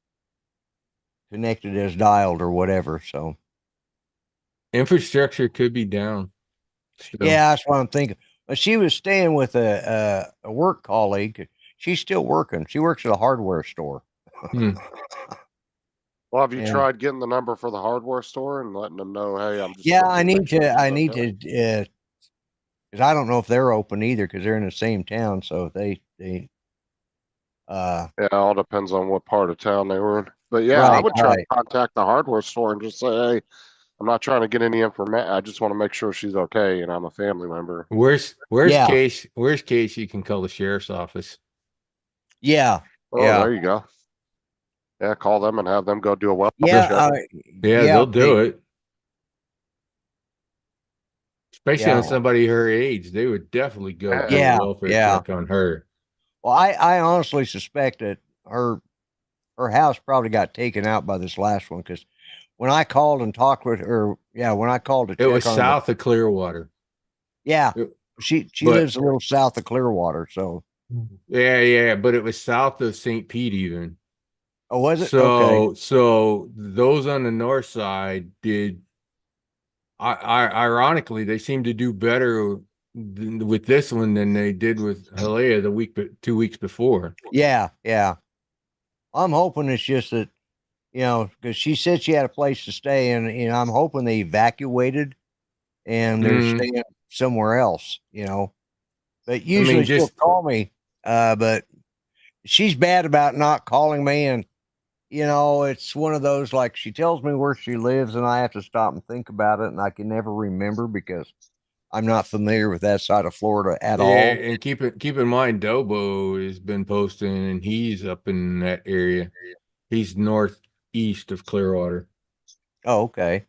S5: connected as dialed or whatever. So
S10: Infrastructure could be down. Still.
S5: yeah, that's what I'm thinking. But she was staying with a work colleague. She's still working. She works at a hardware store.
S7: Well, have you
S5: Yeah.
S7: tried getting the number for the hardware store and letting them know, hey, I'm just
S5: Yeah,
S7: looking
S5: I
S7: make
S5: need
S7: sure
S5: to.
S7: she's
S5: I need
S7: okay?
S5: to. Because I don't know if they're open either, because they're in the same town. So they.
S7: Yeah, it all depends on what part of town they were in. But yeah, I would try to contact the hardware store and just say, hey, I'm not trying to get any information. I just want to make sure she's okay, and I'm a family member.
S10: Worst
S5: Yeah.
S10: case, you can call the sheriff's office.
S5: Yeah.
S7: Oh,
S5: Yeah.
S7: there you go. Yeah, call them and have them go do a welfare
S5: Yeah.
S7: check.
S10: Yeah, they'll do it. Especially
S5: Yeah.
S10: on somebody her age, they would definitely go do
S5: Yeah.
S10: a welfare
S5: Yeah.
S10: check on her.
S5: Well, I honestly suspect that her house probably got taken out by this last one, because when I called and talked with her, when I called to
S10: It
S5: check
S10: was
S5: on
S10: south of Clearwater.
S5: Yeah.
S10: It-
S5: She
S10: but-
S5: lives a little south of Clearwater, so.
S10: Yeah, but it was south of St. Pete even.
S5: Oh, was it? Okay.
S10: So those on the north side did. Ironically, they seem to do better with this one than they did with Hialeah 2 weeks before.
S5: Yeah, yeah. I'm hoping it's just that, because she said she had a place to stay, and I'm hoping they evacuated and they're staying somewhere else, But usually she'll call me, but she's bad about not calling me, and it's one of those, like, she tells me where she lives and I have to stop and think about it, and I can never remember because I'm not familiar with that side of Florida at all.
S10: And keep in mind, Dobo has been posting, and he's up in that area. He's northeast of Clearwater.
S5: Oh, okay.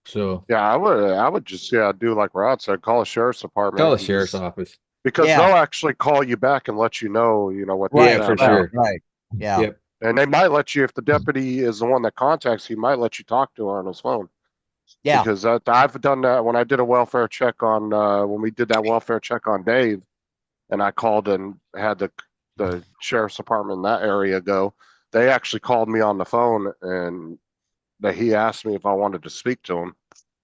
S10: So
S7: yeah, I would just do like Rod said, call a sheriff's department.
S10: Call the sheriff's office.
S7: Because they'll actually call you back and let you know, what
S10: Yeah, for sure.
S5: Right. Yeah.
S10: Yep.
S7: And they might let you, if the deputy is the one that contacts you, might let you talk to her on his phone.
S5: Yeah.
S7: Because I've done that when I did a welfare check on, when we did that welfare check on Dave, and I called and had the sheriff's department in that area go, they actually called me on the phone, and he asked me if I wanted to speak to him,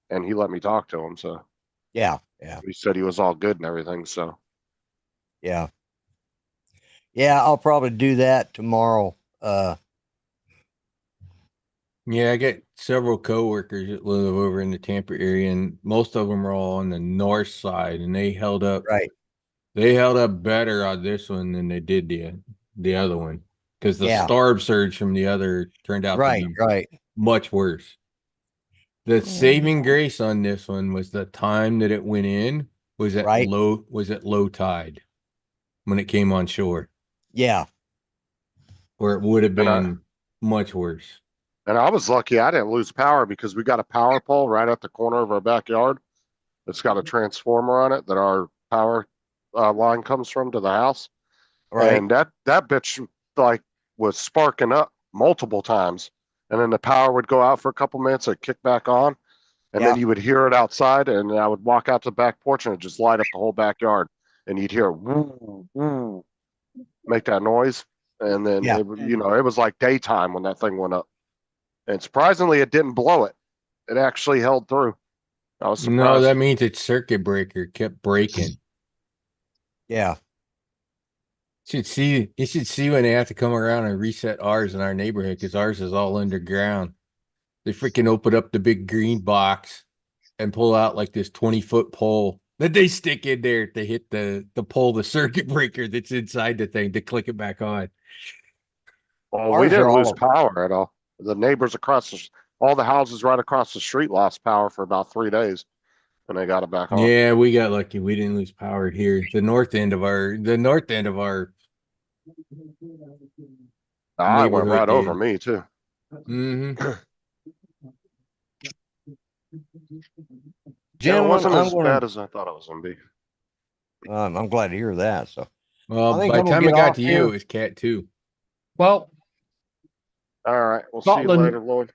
S7: and he let me talk to him. So
S5: yeah.
S7: he said he was all good and everything. So
S5: yeah, I'll probably do that tomorrow.
S10: Yeah, I got several coworkers that live over in the Tampa area, and most of them are all on the north side, and they held up.
S5: Right.
S10: They held up better on this one than they did the other one, because the storm surge from the other turned out to be much worse. The saving grace on this one was the time that it went in was at low tide when it came on shore.
S5: Yeah.
S10: Or it would have been much worse.
S7: And I was lucky I didn't lose power, because we got a power pole right at the corner of our backyard. It's got a transformer on it that our power line comes from to the house.
S5: Right.
S7: And that bitch was sparking up multiple times. And then the power would go out for a couple minutes, it'd kick back on. And then you would hear it outside, and I would walk out to the back porch and it'd just light up the whole backyard. And you'd hear woo, woo, make that noise. And then it was like daytime when that thing went up. And surprisingly, it didn't blow it. it actually held through. I was surprised.
S10: No, that means its circuit breaker kept breaking.
S5: Yeah.
S10: You should see when they have to come around and reset ours in our neighborhood because ours is all underground. They freaking open up the big green box and pull out like this 20-foot pole that they stick in there to hit the pole, the circuit breaker that's inside the thing to click it back on.
S7: Well, we
S5: Ours are
S7: didn't lose
S5: all-
S7: power at all. The neighbors across all the houses right across the street lost power for about 3 days, and they got it back on.
S10: Yeah, we got lucky. We didn't lose power here. The north end of our
S7: I went
S10: neighborhood
S7: right over
S10: did.
S7: me too.
S10: Mhm.
S7: Yeah, it
S5: Gentlemen,
S7: wasn't
S5: I'm
S7: as
S5: gonna-
S7: bad as I thought it was gonna be.
S5: I'm glad to hear that. So
S10: Well,
S5: I think
S10: by
S5: I'm
S10: the
S5: gonna
S10: time it
S5: get
S10: got
S5: off
S10: to
S5: here.
S10: you, it was cat 2.
S8: Well,
S7: All right, we'll see you
S8: Scotland-
S7: later, Lloyd.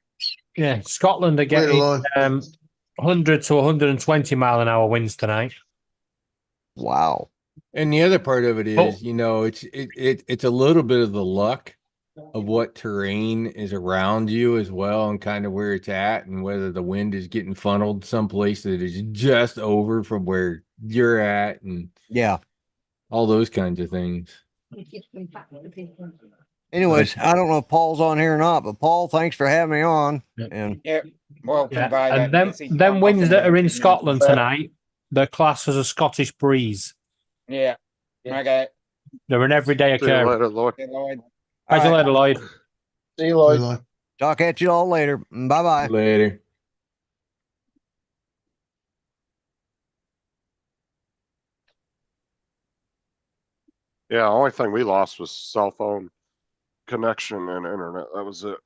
S8: yeah, Scotland are
S3: Later,
S8: getting
S3: Lloyd.
S8: 100 to 120 mile an hour winds tonight.
S5: wow.
S10: And the other part of it is,
S8: Oh.
S10: you know, it's a little bit of the luck of what terrain is around you as well, and kind of where it's at, and whether the wind is getting funneled someplace that is just over from where you're at, and
S5: Yeah.
S10: all those kinds of things.
S5: Anyways, I don't know if Paul's on here or not, but Paul, thanks for having me on.
S8: Yeah.
S5: And
S2: Yeah, well,
S8: Yeah,
S2: convey that
S8: and them
S2: message.
S8: them
S2: I'm
S8: winds
S2: off
S8: that are in
S2: now.
S8: Scotland tonight, they're classed as a Scottish breeze.
S2: Yeah. Okay.
S8: They're an everyday
S7: See you
S8: occurrence.
S7: later, Lloyd.
S2: See you, Lloyd.
S8: Catch you
S2: All right.
S8: later, Lloyd.
S6: See you, Lloyd.
S3: Lloyd.
S5: talk at you all later. Bye bye.
S10: Later.
S7: Yeah, the only thing we lost was cell phone connection and internet. That was it.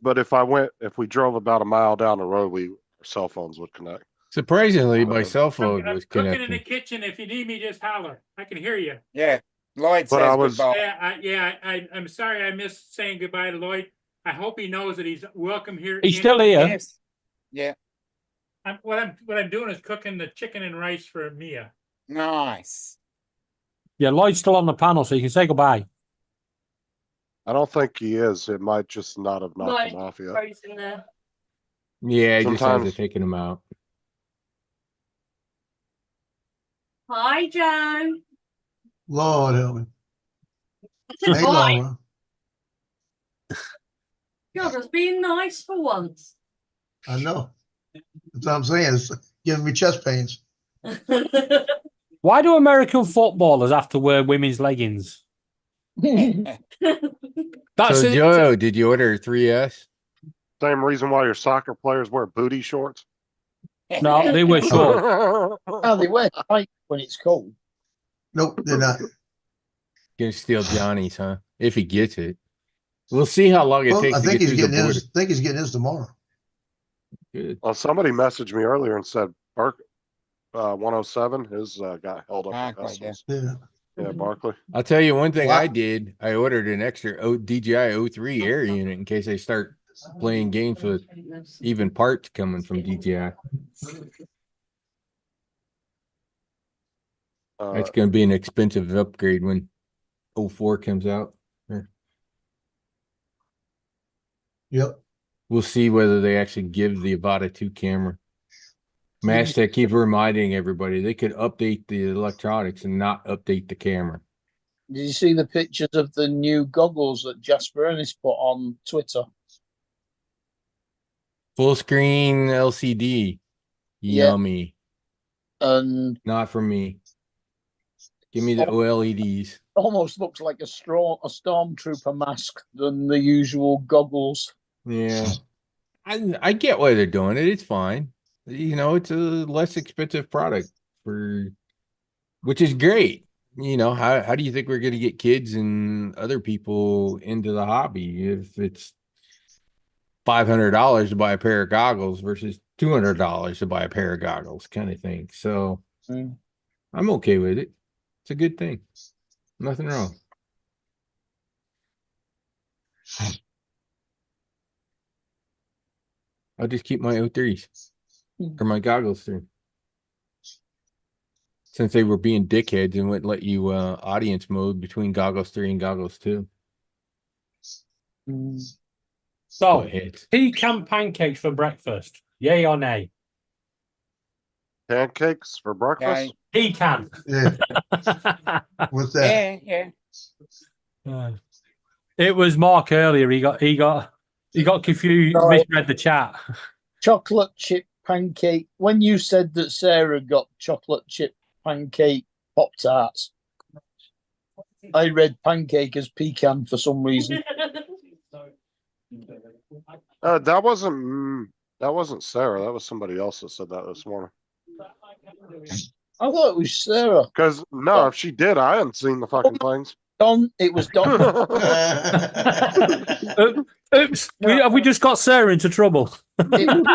S7: But if we drove about a mile down the road, our cell phones would connect.
S10: Surprisingly, my cell
S1: I'm
S10: phone was
S1: cooking in the
S10: connecting.
S1: kitchen. If you need me, just holler. I can hear you.
S2: Yeah. Lloyd
S7: But
S2: says
S7: I was-
S2: goodbye.
S1: I'm sorry I missed saying goodbye to Lloyd. I hope he knows that he's welcome here.
S8: He's still here.
S2: Yes. Yeah.
S1: What I'm doing is cooking the chicken and rice for Mia.
S2: Nice.
S8: Yeah, Lloyd's still on the panel, so you can say goodbye.
S7: I don't think he is. It might just not have knocked him off yet.
S10: Yeah, he just
S7: Sometimes-
S10: hasn't taken them out.
S11: Hi, Joe.
S3: Lord help me. Ain't long, huh?
S11: God, that's being nice for once.
S3: I know. That's what I'm saying. It's giving me chest pains.
S8: Why do American footballers have to wear women's leggings? That's
S10: So,
S8: it.
S10: Joe, did you order a 3S?
S7: Same reason why your soccer players wear booty shorts.
S8: No, they wear shorts.
S6: Oh, they wear tight when it's cold.
S3: Nope, they're not.
S10: Gonna steal Johnny's, huh? If he gets it. We'll see how long it
S3: Well,
S10: takes
S3: I
S10: to
S3: think
S10: get
S3: he's
S10: through the
S3: getting
S10: border.
S3: his. I think he's getting his tomorrow.
S10: Good.
S7: Well, somebody messaged me earlier and said 107 his got held up for
S2: Barclay,
S7: customs.
S3: Yeah.
S7: Yeah, Barkley.
S10: I'll tell you one thing
S3: Wow.
S10: I did. I ordered an extra DJI O3 air unit in case I start playing games with even parts coming from DJI. It's going to be an expensive upgrade when 04 comes out.
S3: Yep.
S10: We'll see whether they actually give the Avata 2 camera. Mashtec keep reminding everybody they could update the electronics and not update the camera.
S6: Did you see the pictures of the new goggles that Jasper Ernest put on Twitter?
S10: Full screen LCD.
S6: Yeah.
S10: Yummy.
S6: And
S10: Not for me. Give me the OLEDs.
S6: almost looks like a stormtrooper mask than the usual goggles.
S10: Yeah. I get why they're doing it. It's fine. You know, it's a less expensive product which is great. You know, how do you think we're going to get kids and other people into the hobby if it's $500 to buy a pair of goggles versus $200 to buy a pair of goggles kind of thing. So I'm okay with it. It's a good thing. Nothing wrong. I'll just keep my O3s or my goggles through. Since they were being dickheads and wouldn't let you audience mode between goggles 3 and goggles 2.
S8: So,
S10: Buttheads.
S8: pecan pancakes for breakfast. Yay or nay?
S7: Pancakes for breakfast.
S2: Okay.
S8: Pecan.
S3: Yeah, what's that?
S2: Yeah.
S8: It was Mark earlier. He got confused,
S6: No.
S8: misread the chat.
S6: Chocolate chip pancake. When you said that Sarah got chocolate chip pancake Pop Tarts, I read pancake as pecan for some reason.
S7: That wasn't Sarah. That was somebody else that said that this morning.
S6: I thought it was Sarah.
S7: Because no, if she did, I hadn't seen the fucking things.
S6: Don, it was Don.
S8: Oops, have we just got Sarah into trouble?
S6: It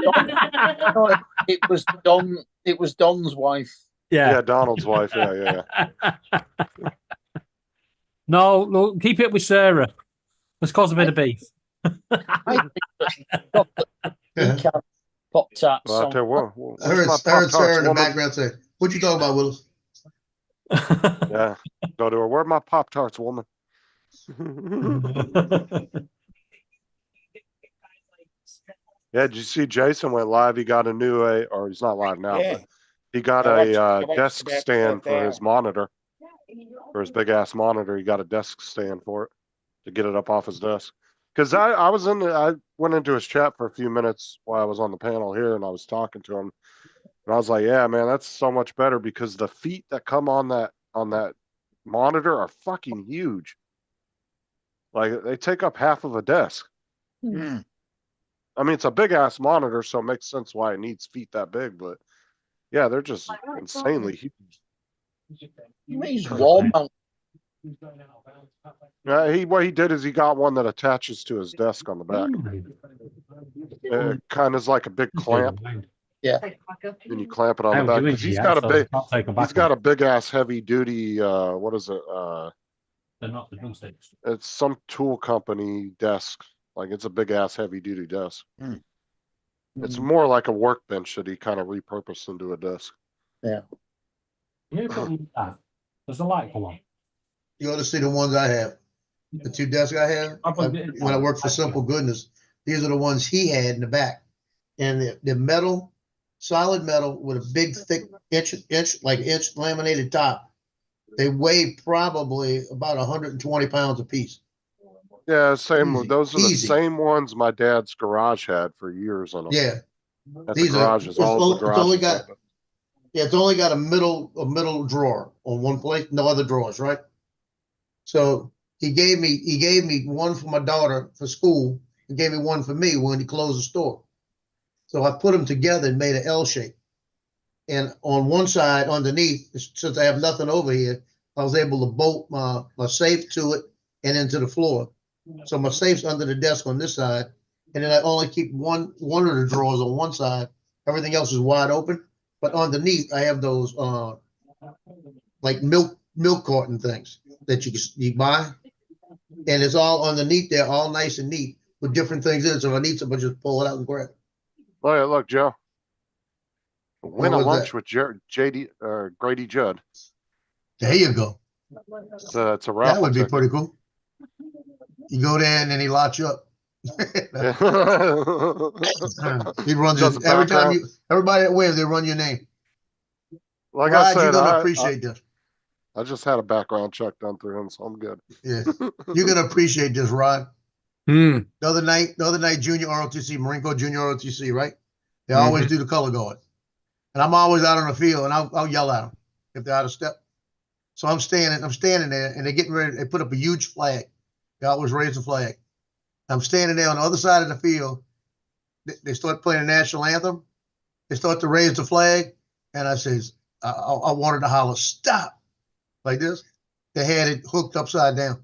S6: was Don. It was Don's wife.
S7: Yeah, Donald's wife. Yeah.
S8: No, keep it with Sarah. Let's cause a bit of beef.
S6: I think that pecan Pop Tarts.
S7: Well, I'll tell you what,
S3: I heard
S7: my
S3: Sarah
S7: Pop-Tarts,
S3: in the
S7: woman?
S3: background say, "What you talking about, Willis?"
S7: Yeah, go to her. Where are my Pop Tarts, woman? Yeah, did you see Jason went live? He got a new or he's not live now,
S2: Yeah.
S7: but he got
S2: I
S7: a
S2: watched
S7: desk
S2: the episode
S7: stand for
S2: there.
S7: his monitor, for his big ass monitor. He got a desk stand for it to get it up off his desk. Because I went into his chat for a few minutes while I was on the panel here, and I was talking to him, and I was like, "Yeah, man, that's so much better because the feet that come on that monitor are fucking huge. Like they take up half of a desk.
S2: Mm.
S7: I mean, it's a big ass monitor, so it makes sense why it needs feet that big. But yeah, they're just insanely huge.
S6: He's warm.
S7: What he did is he got one that attaches to his desk on the back. It kind of is like a big clamp.
S6: Yeah.
S7: And you clamp it on the back because he's got a big ass heavy duty. What is it?
S8: They're not the drumsticks.
S7: It's some tool company desk. Like it's a big ass heavy duty desk.
S2: Mm.
S7: It's more like a workbench that he kind of repurposed into a desk.
S6: Yeah.
S8: There's a light come on.
S3: You ought to see the ones I have. The two desks I have. When I worked for Simple Goodness, these are the ones he had in the back. And the metal, solid metal with a big, thick inch laminated top. They weigh probably about 120 pounds a piece.
S7: Yeah, same.
S3: Easy,
S7: Those are the
S3: easy.
S7: same ones my dad's garage had for years on them.
S3: Yeah.
S7: At
S3: These
S7: the
S3: are,
S7: garages,
S3: it's,
S7: all
S3: only,
S7: the
S3: it's only
S7: garages.
S3: got, yeah, it's only got a middle drawer on one place, no other drawers, right? So he gave me one for my daughter for school. He gave me one for me when he closed the store. So I put them together and made an L shape. And on one side underneath, since I have nothing over here, I was able to bolt my safe to it and into the floor. So my safe's under the desk on this side. And then I only keep one of the drawers on one side. Everything else is wide open. But underneath, I have those like milk carton things that you buy. And it's all underneath there, all nice and neat with different things in it. So if I need something, I just pull it out and grab it.
S7: Look, Joe. Win a
S3: was
S7: lunch
S3: that?
S7: with Grady Judd.
S3: There you go.
S7: It's a raffle.
S3: That would be
S7: ticket.
S3: pretty cool. You go there and then he locks you up. He runs
S7: Does
S3: it
S7: the
S3: every time
S7: background.
S3: everybody that wins, they run your name.
S7: Like
S3: Rod,
S7: I said,
S3: you're gonna appreciate this.
S7: I just had a background check done through him, so I'm good.
S3: Yeah, you're gonna appreciate this, Rod.
S8: Hmm.
S3: The other night, Junior ROTC, Marine Corps Junior ROTC, right? They always do the color guard, and I'm always out on the field, and I'll yell at them if they're out of step. So I'm standing there, and they're getting ready. They put up a huge flag. They always raise the flag. I'm standing there on the other side of the field. They start playing the national anthem. They start to raise the flag, and I says, I wanted to holler, stop, like this. They had it hooked upside down.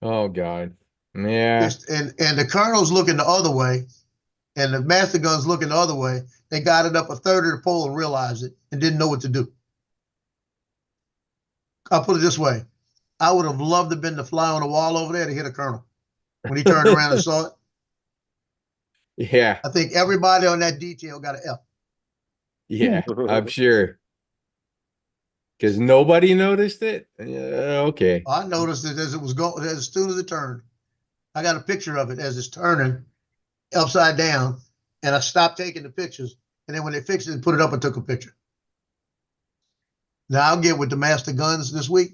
S10: Oh God. Yeah.
S3: And the colonel's looking the other way, and the master gun's looking the other way. They got it up a third of the pole and realized it and didn't know what to do. I'll put it this way. I would have loved to have been the fly on the wall over there to hit a colonel when he turned around and saw it.
S10: Yeah.
S3: I think everybody on that detail got an F.
S10: Yeah. I'm sure. Because nobody noticed it. Yeah, okay.
S3: I noticed it as it was going, as soon as it turned. I got a picture of it as it's turning upside down. and I stopped taking the pictures. And then when they fixed it and put it up, I took a picture. Now I'll get with the master guns this week,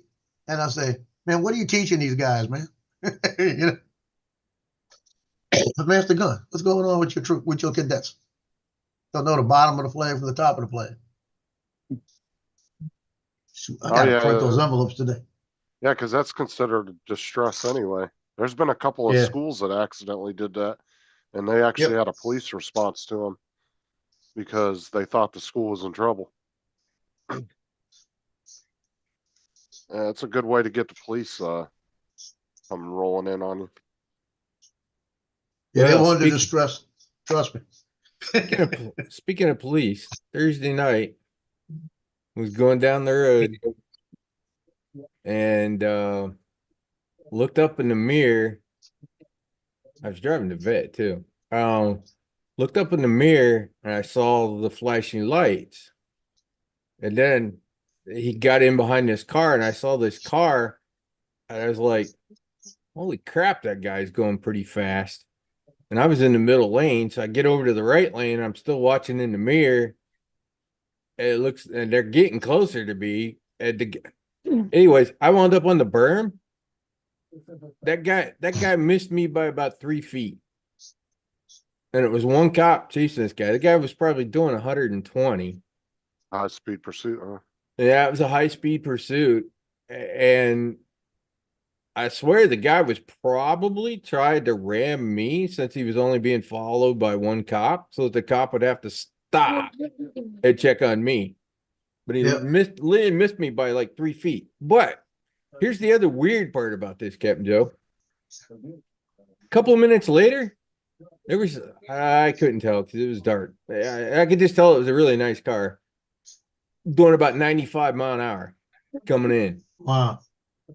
S3: and I say, man, what are you teaching these guys, man? You know, master gun. What's going on with your cadets? Don't know the bottom of the flag from the top of the flag. Shoot, I gotta print those envelopes today.
S7: Yeah, because that's considered distress anyway. There's been a couple of
S3: Yeah.
S7: schools that accidentally did that, and they actually had a police response to them because they thought the school was in trouble. It's a good way to get the police come rolling in on you.
S3: Yeah,
S10: Well,
S3: they wanted to distress. Trust me.
S10: Speaking of police, Thursday night was going down the road and looked up in the mirror. I was driving the vet too. Looked up in the mirror and I saw the flashing lights. And then he got in behind this car and I saw this car and I was like, holy crap, that guy's going pretty fast. And I was in the middle lane, so I get over to the right lane. I'm still watching in the mirror. It looks, and they're getting closer to me. Anyways, I wound up on the berm. That guy missed me by about 3 feet. And it was one cop chasing this guy. The guy was probably doing 120.
S7: High speed pursuit, huh?
S10: Yeah, it was a high speed pursuit. And I swear the guy was probably trying to ram me since he was only being followed by one cop. So the cop would have to stop and check on me. But he missed me by like 3 feet. But here's the other weird part about this, Captain Joe. A couple of minutes later, there was, I couldn't tell because it was dark. I could just tell it was a really nice car doing about 95 mile an hour coming in.
S3: Wow.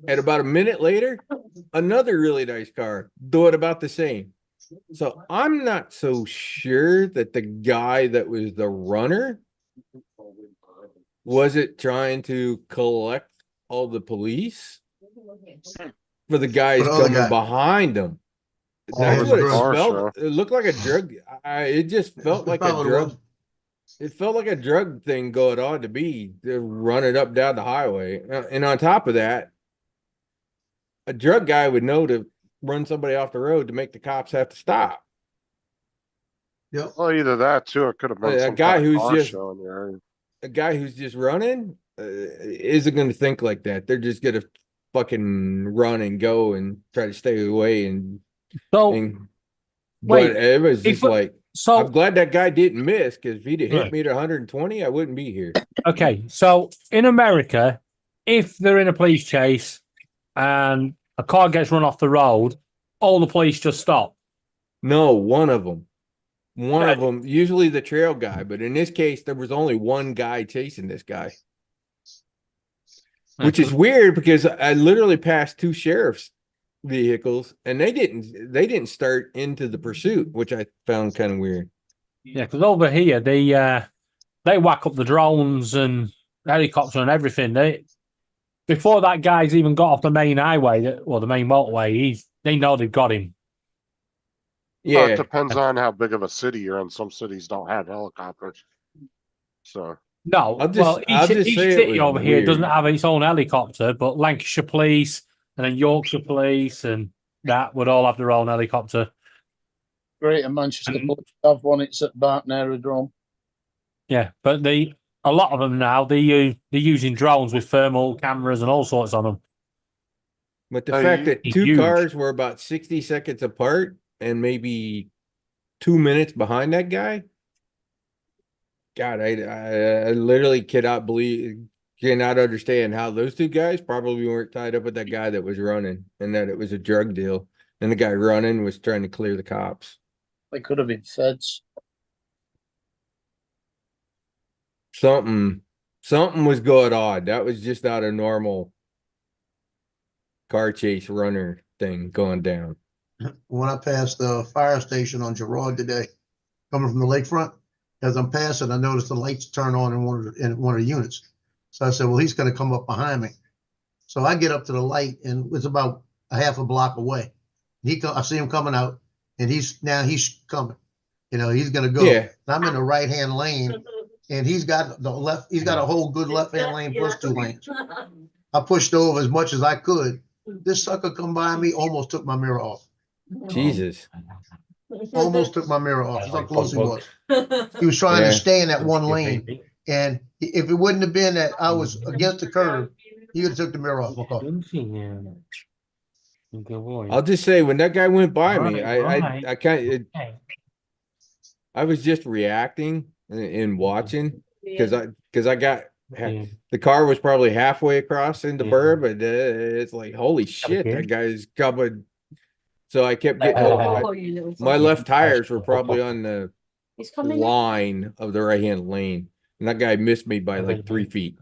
S10: And about a minute later, another really nice car doing about the same. So I'm not so sure that the guy that was the runner was it trying to collect all the police for the guys coming behind him. That's what it felt. It looked like a drug. It just felt like a drug. It felt like a drug thing going on to me, running up down the highway. And on top of that, a drug guy would know to run somebody off the road to make the cops have to stop.
S3: Yeah.
S7: Well, either that too, it could have been
S10: a guy who's just running isn't going to think like that. They're just going to fucking run and go and try to stay away. But it was just like, so I'm glad that guy didn't miss, because if he'd have hit me at 120, I wouldn't be here.
S8: Okay, so in America, if they're in a police chase and a car gets run off the road, all the police just stop.
S10: No, one of them. One of them, usually the trail guy, but in this case, there was only one guy chasing this guy. Which is weird because I literally passed 2 sheriff's vehicles and they didn't start into the pursuit, which I found kind of weird.
S8: Yeah, because over here they whack up the drones and helicopter and everything. Before that guy's even got off the main highway, the main motorway, they know they've got him.
S7: Yeah, well, it depends on how big of a city you're in. Some cities don't have helicopters, so
S8: no. Each city over here doesn't have its own helicopter, but Lancashire Police and then Yorkshire Police and that would all have their own helicopter.
S6: Greater Manchester Police have one. It's at Barton Aerodrome.
S8: Yeah, but a lot of them now they're using drones with thermal cameras and all sorts on them.
S10: But the fact that 2 cars were about 60 seconds apart and maybe 2 minutes behind that guy, God, I literally cannot understand how those 2 guys probably weren't tied up with that guy that was running and that it was a drug deal. And the guy running was trying to clear the cops.
S6: They could have been feds.
S10: Something was going on. That was just not a normal car chase runner thing going down.
S3: When I passed the fire station on Girard today, coming from the lakefront, as I'm passing, I noticed the lights turn on in one of the units. So I said, well, he's going to come up behind me. So I get up to the light, and it's about a half a block away. I see him coming out, and he's coming. You know, he's gonna go.
S10: Yeah.
S3: And I'm in the right-hand lane, and he's got a whole good left-hand lane plus 2 lanes. I pushed over as much as I could. This sucker come by me, almost took my mirror off.
S10: Jesus.
S3: Almost took my mirror off. That's how close he was. He was trying
S10: Yeah.
S3: to stay in that one lane. And if it wouldn't have been that I was against the curve, he would have took the mirror off my car.
S10: I'll just say when that guy went by me,
S8: Right.
S10: I can't. I was just reacting and watching because I got the car was probably halfway across into burr, but it's like holy shit, that guy's coming. So I kept getting my left tires were probably on the line of the right hand lane, and that guy missed me by like 3 feet.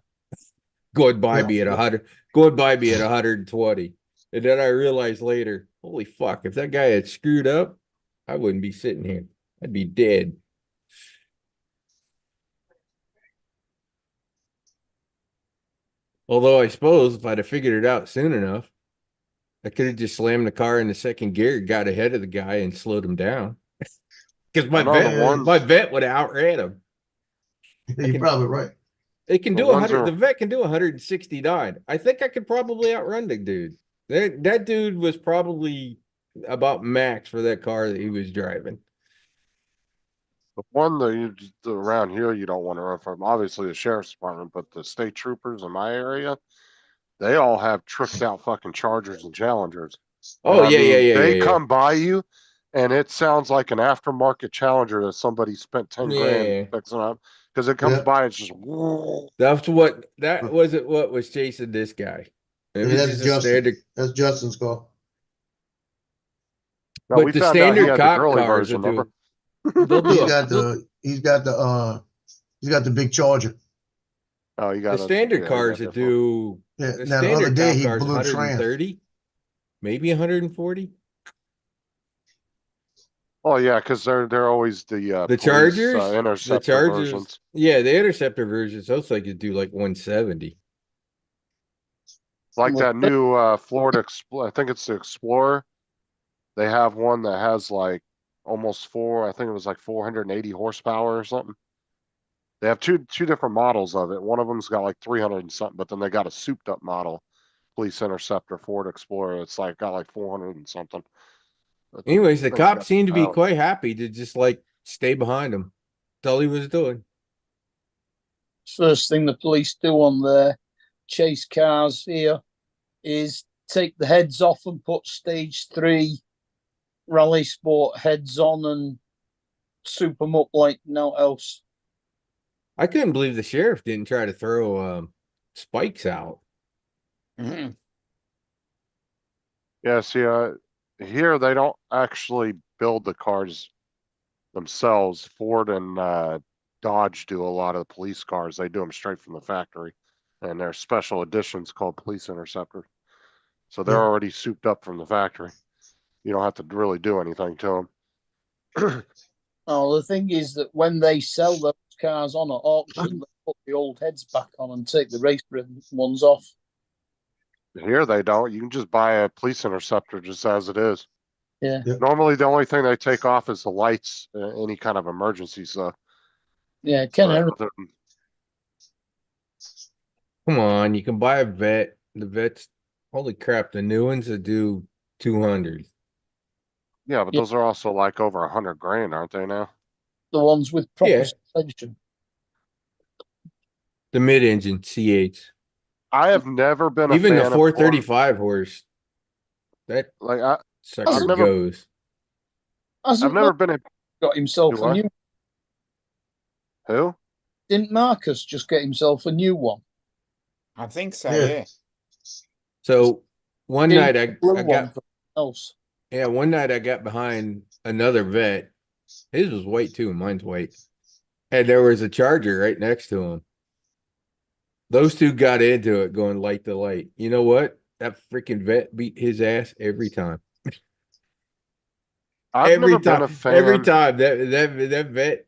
S10: Going by me at 100, going by me at 120. And then I realized later, holy fuck, if that guy had screwed up, I wouldn't be sitting here. I'd be dead. Although I suppose if I'd have figured it out soon enough, I could have just slammed the car in the second gear, got ahead of the guy, and slowed him down. Because my vet would have outran him.
S3: You're probably right.
S10: It can do 100. The vet can do 169. I think I could probably outrun the dude. That dude was probably about max for that car that he was driving.
S7: The one that around here you don't want to run from, obviously the sheriff's department, but the state troopers in my area, they all have tricked out fucking Chargers and Challengers.
S10: Oh,
S7: and
S10: yeah.
S7: They come by you, and it sounds like an aftermarket Challenger that somebody spent 10 grand fixing up. Because it comes by, it's just.
S10: That's what what was chasing this guy.
S3: That's Justin. That's Justin's car.
S7: No,
S10: but the standard cop cars
S7: version,
S10: do.
S3: He's got the big Charger.
S7: Oh, you got
S10: the standard cars that do.
S3: Yeah.
S10: The
S3: Now the other
S10: standard
S3: day
S10: cop
S3: he
S10: cars
S3: blew
S10: 130, maybe 140.
S7: Oh yeah, because they're always the police,
S10: Chargers,
S7: Interceptor versions.
S10: Yeah, the Interceptor versions. Those like could do like 170.
S7: Like that new Florida Explorer. I think it's the Explorer. They have one that has like almost I think it was like 480 horsepower or something. They have two different models of it. One of them's got like 300 and something, but then they got a souped up model, Police Interceptor Ford Explorer. It's like got like 400 and something.
S10: Anyways, the cops seemed to be quite happy to just like stay behind him. That's all he was doing.
S6: First thing the police do on their chase cars here is take the heads off and put stage 3 Rally Sport heads on and soup them up like no else.
S10: I couldn't believe the sheriff didn't try to throw spikes out.
S2: Mm-hmm.
S7: Yeah, see, here they don't actually build the cars themselves. Ford and Dodge do a lot of the police cars. They do them straight from the factory, and they're special editions called Police Interceptor. So they're already souped up from the factory. You don't have to really do anything to them.
S6: Oh, the thing is that when they sell those cars on at auction, they put the old heads back on and take the race ones off.
S7: Here they don't. You can just buy a Police Interceptor just as it is.
S6: Yeah.
S7: Normally, the only thing they take off is the lights, any kind of emergency stuff.
S6: Yeah,
S10: Come on, you can buy a vet. The vets, holy crap, the new ones that do 200.
S7: Yeah, but those are also like over 100 grand, aren't they now?
S6: The ones with proper suspension.
S10: The mid-engine C8s.
S7: I have never been
S10: even
S7: a fan
S10: the 435 horse. That
S7: like
S10: sucker goes.
S7: I've never been
S6: got himself a new.
S7: Who?
S6: Didn't Marcus just get himself a new one?
S2: I think so. Yeah.
S10: So one night I got
S6: else.
S10: Yeah, one night I got behind another vet. His was white too, mine's white. And there was a Charger right next to him. Those two got into it going light to light. You know what? That freaking vet beat his ass every time. Every time that vet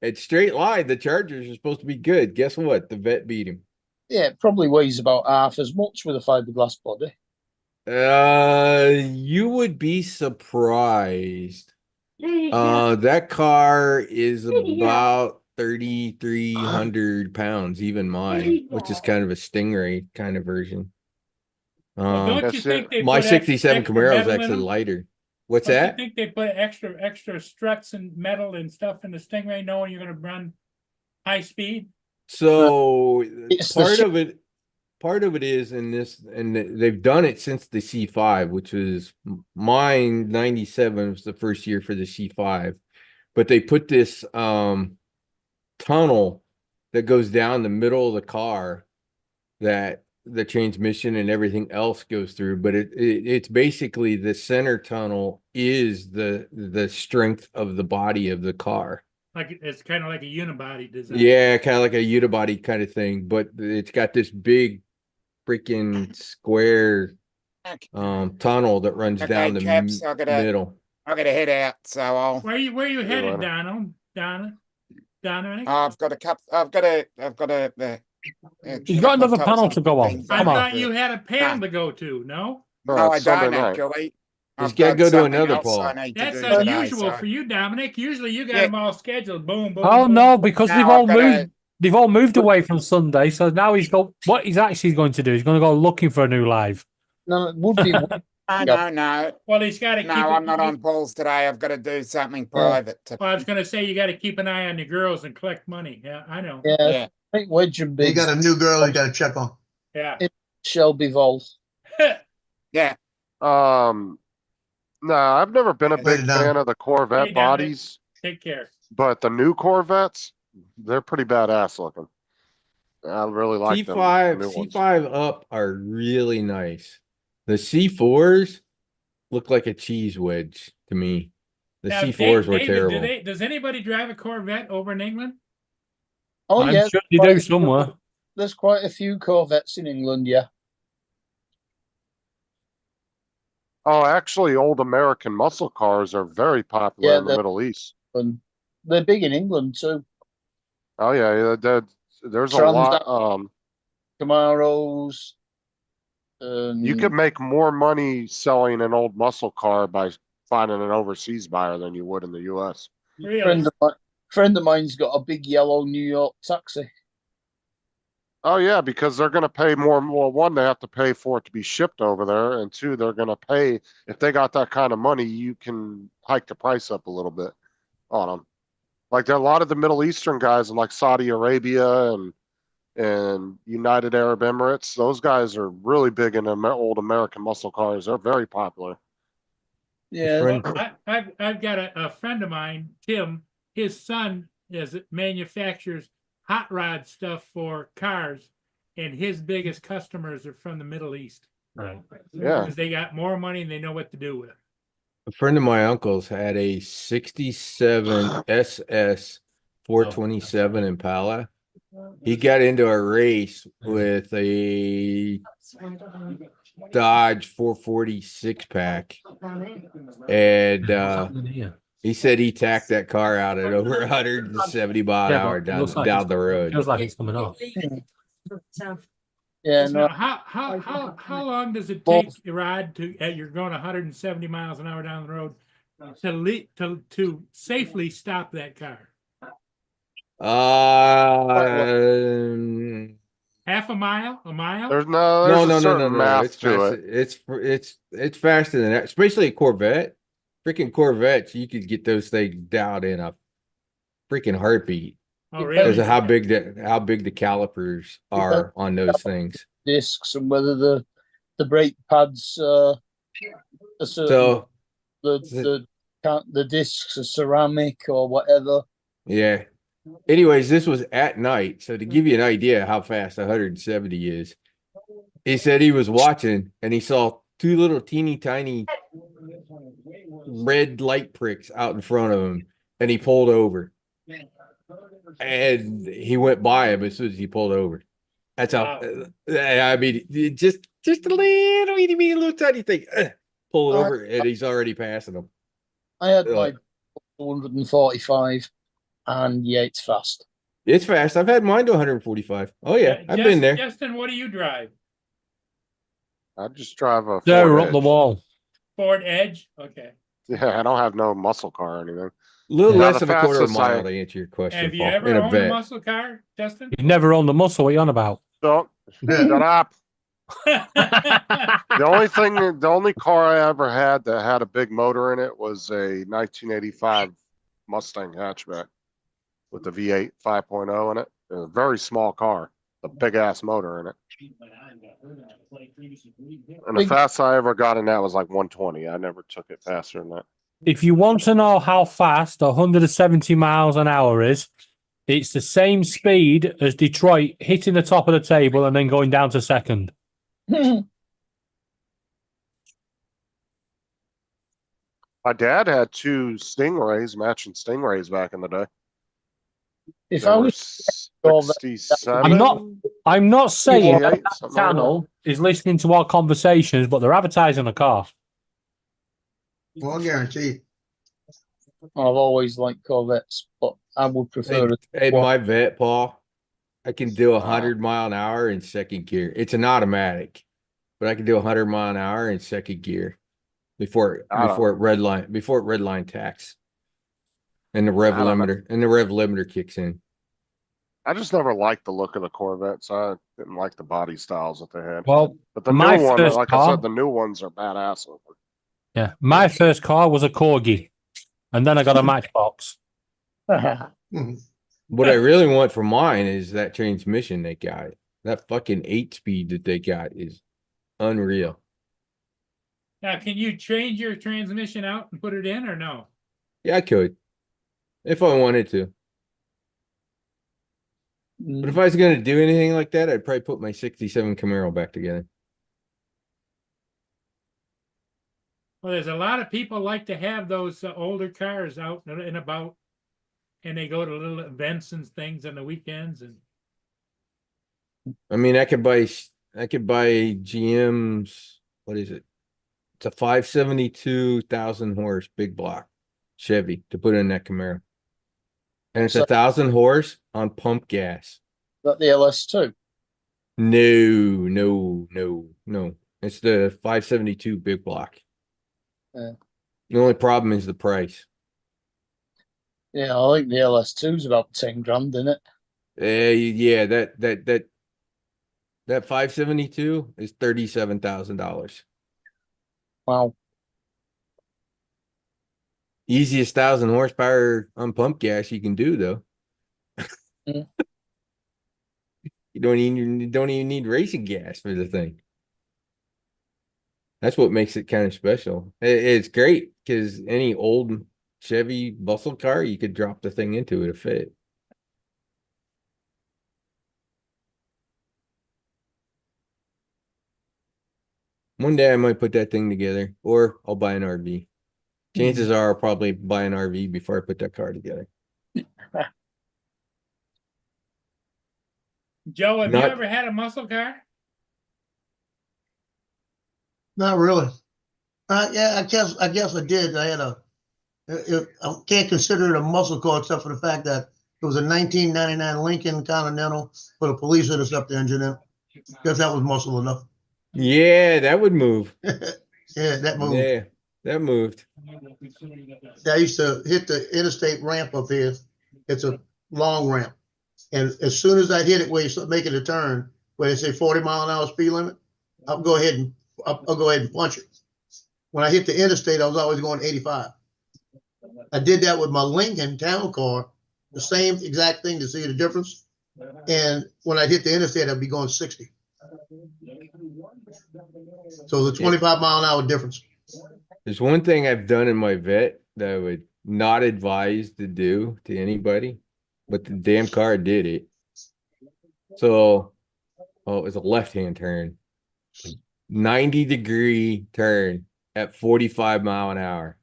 S10: at straight line, the Chargers are supposed to be good. Guess what? The vet beat him.
S6: Yeah, it probably weighs about half as much with a fiberglass body.
S10: You would be surprised.
S11: There you
S10: That car is about 3,300 pounds, even mine, which is kind of a Stingray kind of version.
S1: Well, don't you
S7: That's
S1: think
S7: it.
S1: they
S10: My
S1: put
S10: 67
S1: extra
S10: Camaro is
S1: metal in
S10: actually
S1: them?
S10: lighter. What's
S1: Don't you
S10: that?
S1: think they put extra struts and metal and stuff in the Stingray, knowing you're gonna run high speed?
S10: So
S6: It's the
S10: part of it is in this, and they've done it since the C5, which was mine. 97 was the first year for the C5, but they put this tunnel that goes down the middle of the car that the transmission and everything else goes through, but it's basically the center tunnel is the strength of the body of the car.
S1: Like it's kind of like a unibody design.
S10: Yeah, kind of like a unibody kind of thing, but it's got this big freaking square tunnel that runs
S2: Okay,
S10: down the
S2: Caps,
S10: middle.
S2: I gotta head out, so I'll.
S1: Where you
S7: See you
S1: headed,
S7: later.
S1: Dominic?
S2: I've got a couple. I've got a.
S8: He's got another panel to go on.
S1: I
S8: Come on.
S1: thought you had a panel to go to. No,
S2: No,
S7: No,
S2: I
S7: it's Sunday
S2: don't
S7: night.
S2: actually.
S10: He's
S2: I've
S10: gotta
S2: got
S10: go to
S2: something
S10: another
S2: else I
S10: Paul.
S2: need to
S1: that's
S2: do today,
S1: unusual
S2: so-
S1: for you, Dominic. Usually you got
S2: Yeah.
S1: them all scheduled. Boom, boom.
S8: Oh
S1: boom.
S8: no, because
S2: No,
S8: they've
S2: I've
S8: all
S2: got a-
S8: moved. They've all moved away from Sunday, so now he's got what he's actually going to do. He's going to go looking for a new live.
S6: No, it would be.
S2: No.
S1: Well, he's got to keep.
S2: No,
S1: it-
S2: I'm not on Paul's today. I've got to do something private.
S1: Well, I was going to say you got to keep an eye on the girls and collect money. Yeah, I know.
S6: Yeah,
S2: Yeah.
S6: I think Wedge and
S3: You
S6: Big
S3: got a new girl you got to check on.
S1: Yeah.
S6: Shelby Vol.
S2: Yeah.
S7: No, I've never been a
S3: Write
S7: big
S3: it down.
S7: fan of the Corvette
S1: Hey, Dominic.
S7: bodies,
S1: Take care.
S7: but the new Corvettes, they're pretty badass looking. I really like them.
S10: C5,
S7: new ones.
S10: C5 up are really nice. The C4s look like a cheese wedge to me. The
S1: Now,
S10: C4s were
S1: David,
S10: terrible.
S1: does anybody drive a Corvette over in England?
S6: Oh
S8: I'm
S6: yeah,
S8: sure they do somewhere.
S6: there's quite a few Corvettes in England. Yeah,
S7: Oh, actually, old American muscle cars are very popular
S6: Yeah,
S7: in the
S6: they're-
S7: Middle East.
S6: and they're big in England too.
S7: Oh yeah, there's a
S6: Trans-
S7: lot.
S6: Camaros.
S7: You could make more money selling an old muscle car by finding an overseas buyer than you would in the U.S.
S1: Really?
S6: Friend of mine's got a big yellow New York taxi.
S7: Oh yeah, because they're going to pay more. Well, one, they have to pay for it to be shipped over there, and two, they're going to pay if they got that kind of money. You can hike the price up a little bit on them. Like there are a lot of the Middle Eastern guys in like Saudi Arabia and United Arab Emirates. Those guys are really big in old American muscle cars. They're very popular.
S6: Yeah,
S10: Friend-
S1: I've got a friend of mine, Tim. His son manufactures hot rod stuff for cars, and his biggest customers are from the Middle East.
S8: Right.
S7: Yeah.
S1: Because they got more money and they know what to do with it.
S10: A friend of my uncle's had a 67 SS 427 Impala. He got into a race with a Dodge 440 6-pack, and he said he tacked that car out at over 170 mile an
S8: Yeah, but
S10: hour
S8: it
S10: down
S8: looks like
S10: down
S8: it's-
S10: the road.
S8: Feels like it's coming off.
S6: yeah,
S1: Now,
S6: no,
S1: how long does it take your ride to you're going 170 miles an hour down the road to safely stop that car? Half a mile? A mile?
S7: There's
S10: No,
S7: a certain math
S10: It's
S7: to
S10: fast.
S7: it.
S10: It's faster than that, especially a Corvette. Freaking Corvettes, you could get those things down in a freaking heartbeat.
S1: Oh,
S10: Because
S1: really?
S10: of how big the calipers are on those things.
S6: discs and whether the brake pads are certain,
S10: So
S6: the discs are ceramic or whatever.
S10: yeah. Anyways, this was at night. So to give you an idea how fast 170 is, he said he was watching and he saw two little teeny tiny red light pricks out in front of him, and he pulled over. And he went by him as soon as he pulled over. That's how. I mean, just a little tiny thing. Pull it over, and he's already passing him.
S6: I had my 245, and yeah, it's fast.
S10: It's fast. I've had mine to 145. Oh yeah, I've been there.
S1: Justin, what do you drive?
S7: I just drive a
S8: They're
S7: Ford
S8: up the
S7: Edge.
S8: wall.
S1: Ford Edge? Okay.
S7: Yeah, I don't have no muscle car or anything.
S10: A little
S7: Yeah,
S10: less
S7: the
S10: of a quarter
S7: fastest
S10: mile
S7: I-
S10: to answer your question,
S1: Have you
S10: Paul.
S1: ever
S10: In a
S1: owned a
S10: vet.
S1: muscle car, Justin?
S8: You never owned a muscle. What are you on about?
S7: Don't shut up. The only car I ever had that had a big motor in it was a 1985 Mustang hatchback with the V8 5.0 in it. It was a very small car, a big ass motor in it. And the
S6: Big-
S7: fastest I ever got in that was like 120. I never took it faster than that.
S8: If you want to know how fast 170 miles an hour is, it's the same speed as Detroit hitting the top of the table and then going down to second.
S7: My dad had two Stingrays, matching Stingrays back in the day.
S6: If
S7: They
S6: I
S7: were
S6: was told that-
S7: 67.
S8: I'm not saying that
S7: 68,
S8: that
S7: something like
S8: channel is listening to our conversations, but they're advertising a car.
S3: Well, I guarantee.
S6: I've always liked Corvettes, but I would prefer a
S10: Hey, my vet, Paul, I can do
S7: Wow.
S10: 100 mile an hour in second gear. It's an automatic, but I can do 100 mile an hour in second gear before it redline tax. And the rev
S7: I don't know.
S10: limiter kicks in.
S7: I just never liked the look of the Corvettes. I didn't like the body styles that they had.
S8: Well,
S7: But the
S8: my
S7: new one,
S8: first
S7: like I
S8: car-
S7: said, the new ones are badass.
S8: Yeah, my first car was a Corgi, and then I got a Matchbox.
S3: Mhm.
S10: What I really want for mine is that transmission they got. That fucking 8-speed that they got is unreal.
S1: Now, can you change your transmission out and put it in or no?
S10: Yeah, I could. If I wanted to. But if I was gonna do anything like that, I'd probably put my 67 Camaro back together.
S1: Well, there's a lot of people like to have those older cars out and about, and they go to little events and things on the weekends. And
S10: I mean, I could buy GM's, what is it? It's a 572,000 horse big block Chevy to put in that Camaro. And it's
S6: So-
S10: 1,000 horse on pump gas.
S6: that the LS2.
S10: No. It's the 572 big block.
S6: Yeah.
S10: The only problem is the price.
S6: Yeah, I think the LS2 is about 10 grand, isn't it?
S10: Yeah, that 572 is $37,000.
S6: Wow.
S10: Easiest 1,000 horsepower on pump gas you can do though.
S6: Mm.
S10: You don't even need racing gas for the thing. That's what makes it kind of special. It's great because any old Chevy muscle car, you could drop the thing into it to fit. One day I might put that thing together, or I'll buy an RV. Chances are I'll probably buy an RV before I put that car together.
S1: Joe, have you
S10: Not-
S1: ever had a muscle car?
S3: Not really. Yeah, I guess I did. I had I can't consider it a muscle car except for the fact that it was a 1999 Lincoln Continental with a police interceptor engine in it. Guess that was muscle enough.
S10: Yeah, that would move.
S3: Yeah, that moved.
S10: Yeah, that moved.
S3: I used to hit the interstate ramp up here. It's a long ramp. And as soon as I hit it where you start making a turn, where they say 40-mile-an-hour speed limit, I'll go ahead and punch it. When I hit the interstate, I was always going 85. I did that with my Lincoln town car, the same exact thing to see the difference. And when I hit the interstate, I'd be going 60. So the 25-mile-an-hour difference.
S10: There's one thing I've done in my vet that I would not advise to do to anybody, but the damn car did it. So, it was a left-hand turn, 90-degree turn at 45 mile an hour.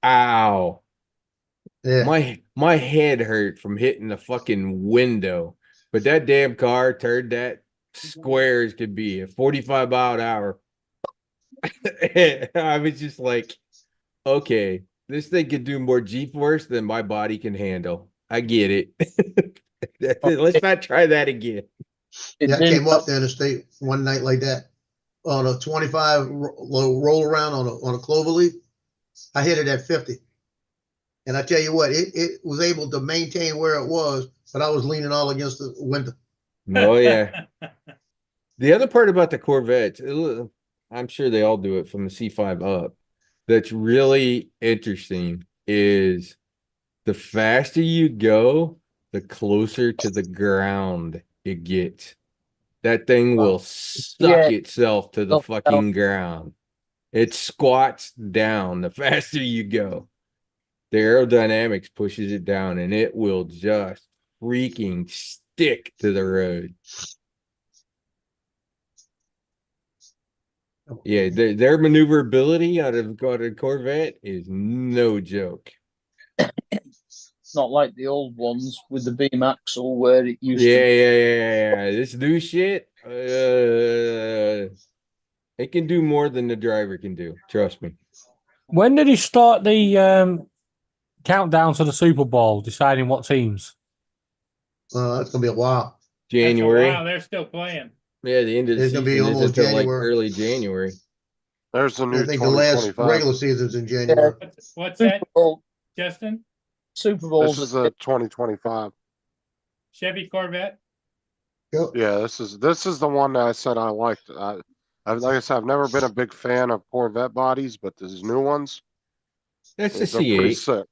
S10: Ow.
S3: Yeah.
S10: My head hurt from hitting the fucking window, but that damn car turned that square as could be at 45 mile an hour. I was just like, okay, this thing could do more G-force than my body can handle. I get it. Let's not try that again.
S3: Yeah, I came off the interstate one night like that on a 25 roll around on a clover leaf. I hit it at 50. And I tell you what, it was able to maintain where it was, but I was leaning all against the window.
S10: Oh yeah. The other part about the Corvettes, I'm sure they all do it from the C5 up. That's really interesting is the faster you go, the closer to the ground it gets. That thing will suck itself to the fucking ground. It squats down the faster you go. The aerodynamics pushes it down and it will just freaking stick to the road. Yeah, their maneuverability out of a Corvette is no joke.
S6: It's not like the old ones with the beam axle where it used
S10: Yeah,
S6: to.
S10: yeah. This new shit, it can do more than the driver can do. Trust me.
S8: When did he start the countdown to the Super Bowl, deciding what teams?
S3: It's gonna be a while.
S10: January.
S1: Wow, they're still playing.
S10: Yeah, the end of the
S3: It's gonna
S10: season
S3: be
S10: is
S3: almost
S10: until like
S3: January.
S10: early January.
S7: There's the new
S3: I think the last
S7: 2025.
S3: regular season's in January.
S1: What's
S6: Super
S1: that,
S6: Bowl.
S1: Justin?
S6: Super Bowls.
S7: This is a 2025.
S1: Chevy Corvette?
S3: Yep.
S7: Yeah, this is the one that I said I liked. Like I said, I've never been a big fan of Corvette bodies, but these new ones,
S10: That's a
S7: they're pretty
S10: C8.
S7: sick.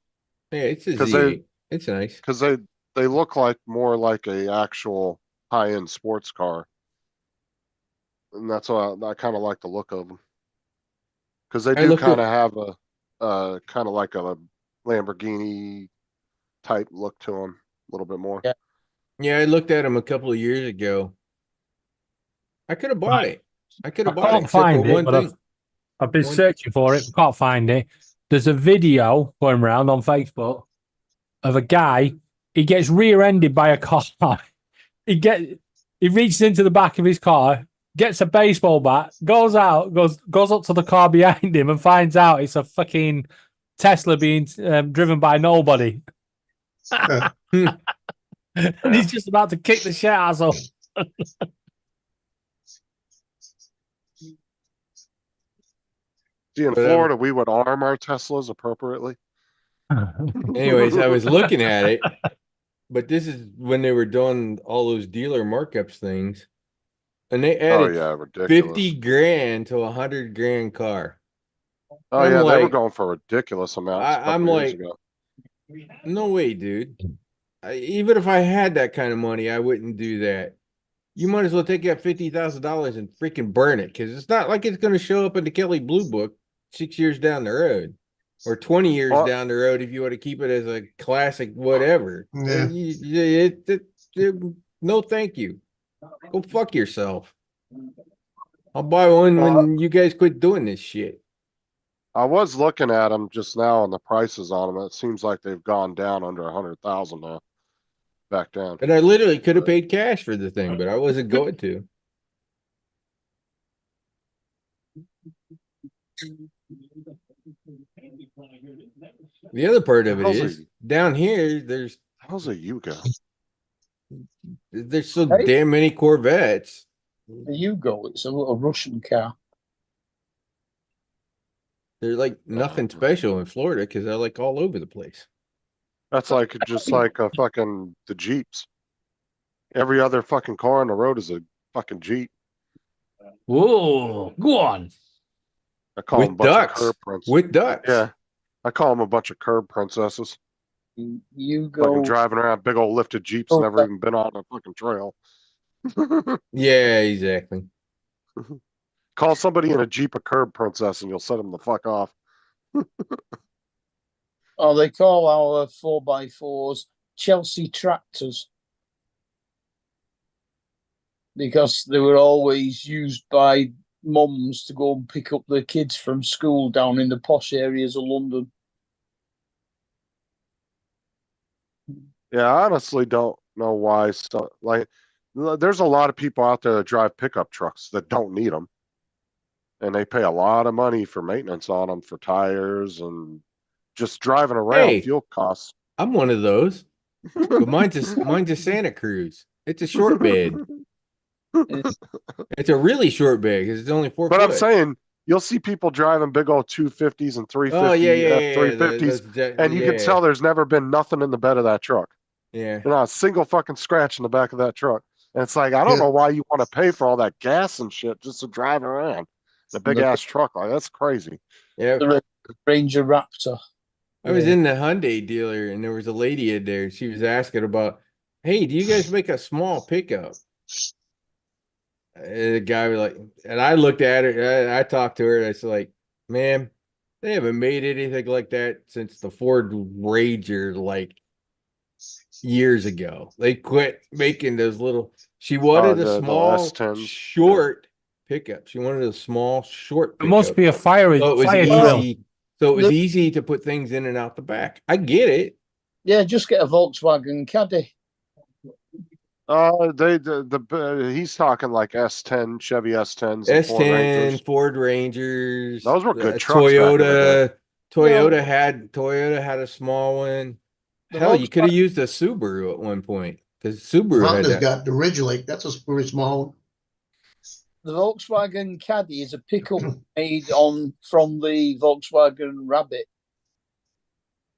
S10: Yeah, it's a
S7: 'Cause
S10: Z8. It's nice.
S7: Because they look like more like a actual high-end sports car, and that's why I kind of like the look of them. Because they
S10: I
S7: do
S10: looked
S7: kind
S10: at-
S7: of have a kind of like a Lamborghini type look to them, a little bit more.
S6: Yeah.
S10: Yeah, I looked at them a couple of years ago. I could have bought it. I could
S8: I
S10: have bought it.
S8: can't
S10: Except for
S8: find it,
S10: one
S8: but
S10: thing.
S8: I've been
S10: One-
S8: searching for it, can't find it. There's a video going around on Facebook of a guy. He gets rear-ended by a car. He reaches into the back of his car, gets a baseball bat, goes out, goes up to the car behind him, and finds out it's a fucking Tesla being driven by nobody. And he's just about to kick the shit out of him.
S7: See, in
S10: Whatever.
S7: Florida, we would arm our Teslas appropriately.
S10: Anyways, I was looking at it, but this is when they were doing all those dealer markups things, and they
S7: Oh
S10: added
S7: yeah, ridiculous.
S10: 50 grand to a 100 grand car.
S7: Oh
S10: I'm
S7: yeah, they were
S10: like-
S7: going for ridiculous amounts. a
S10: I'm
S7: couple years
S10: like-
S7: ago.
S10: No way, dude. Even if I had that kind of money, I wouldn't do that. You might as well take that $50,000 and freaking burn it, because it's not like it's going to show up in the Kelly Blue Book 6 years down the road, or 20 years
S7: Well-
S10: down the road if you want to keep it as a classic, whatever.
S3: Yeah.
S10: No, thank you. Go fuck yourself. I'll buy one when you guys quit doing this shit.
S7: I was looking at them just now and the prices on them. It seems like they've gone down under 100,000 now. Back down.
S10: And I literally could have paid cash for the thing, but I wasn't going to. The other part of it
S7: How's
S10: is
S7: it-
S10: down here,
S7: How's a Yugo?
S10: there's so
S6: Hey.
S10: damn many Corvettes.
S6: The Yugo, it's a little Russian car.
S10: They're like nothing special in Florida because they're like all over the place.
S7: That's like just like a fucking the Jeeps. Every other fucking car on the road is a fucking Jeep.
S8: Whoa, go on.
S7: I call them a
S10: With
S7: bunch
S10: ducks.
S7: of curb prints.
S10: With ducks.
S7: Yeah, I call them a bunch of curb princesses. Fucking
S6: Yugo.
S7: driving around big old lifted Jeeps,
S6: Oh,
S7: never even been on a fucking trail.
S10: Yeah, exactly.
S7: Call somebody in a Jeep a curb princess and you'll set them the fuck off.
S6: Oh, they call our 4x4s Chelsea tractors because they were always used by mums to go and pick up their kids from school down in the posh areas of London.
S7: Yeah, I honestly don't know why. There's a lot of people out there that drive pickup trucks that don't need them, and they pay a lot of money for maintenance on them, for tires and just driving around,
S10: Hey.
S7: fuel costs.
S10: I'm one of those. But mine's a Santa Cruz. It's a short bed. It's a really short bed because it's only 4
S7: But
S10: foot.
S7: I'm saying you'll see people driving big old 250s and 350
S10: Oh yeah, yeah, yeah.
S7: 350s, and you can tell there's never been nothing in the bed of that truck.
S10: Yeah.
S7: Not a single fucking scratch in the back of that truck. And it's like, I don't
S3: Yeah.
S7: know why you want to pay for all that gas and shit just to drive around the big ass truck. Like, that's crazy.
S10: Yeah.
S6: The Ranger Raptor.
S10: I was in the Hyundai dealer and there was a lady in there. She was asking about, hey, do you guys make a small pickup? And the guy was like, and I looked at her, I talked to her, and I was like, ma'am, they haven't made anything like that since the Ford Ranger, like years ago. They quit making those little. She wanted
S7: the
S10: a small,
S7: S10s.
S10: short pickup. She wanted a small, short
S8: It
S10: pickup.
S8: must be a fire,
S10: So it was
S8: fire drill.
S10: easy. So it was easy to put things in and out the back. I get it.
S6: Yeah, just get a Volkswagen Caddy.
S7: He's talking like S10, Chevy S10s, and Ford
S10: S10,
S7: Rangers.
S10: Ford Rangers.
S7: Those were good trucks back in the day.
S10: Toyota had a small one.
S6: The
S10: Hell, you could have
S6: Volkswagen-
S10: used a Subaru at one point because Subaru had
S3: Honda's
S10: that.
S3: got the Ridgely. That's a pretty small one.
S6: The Volkswagen Caddy is a pickup made from the Volkswagen Rabbit.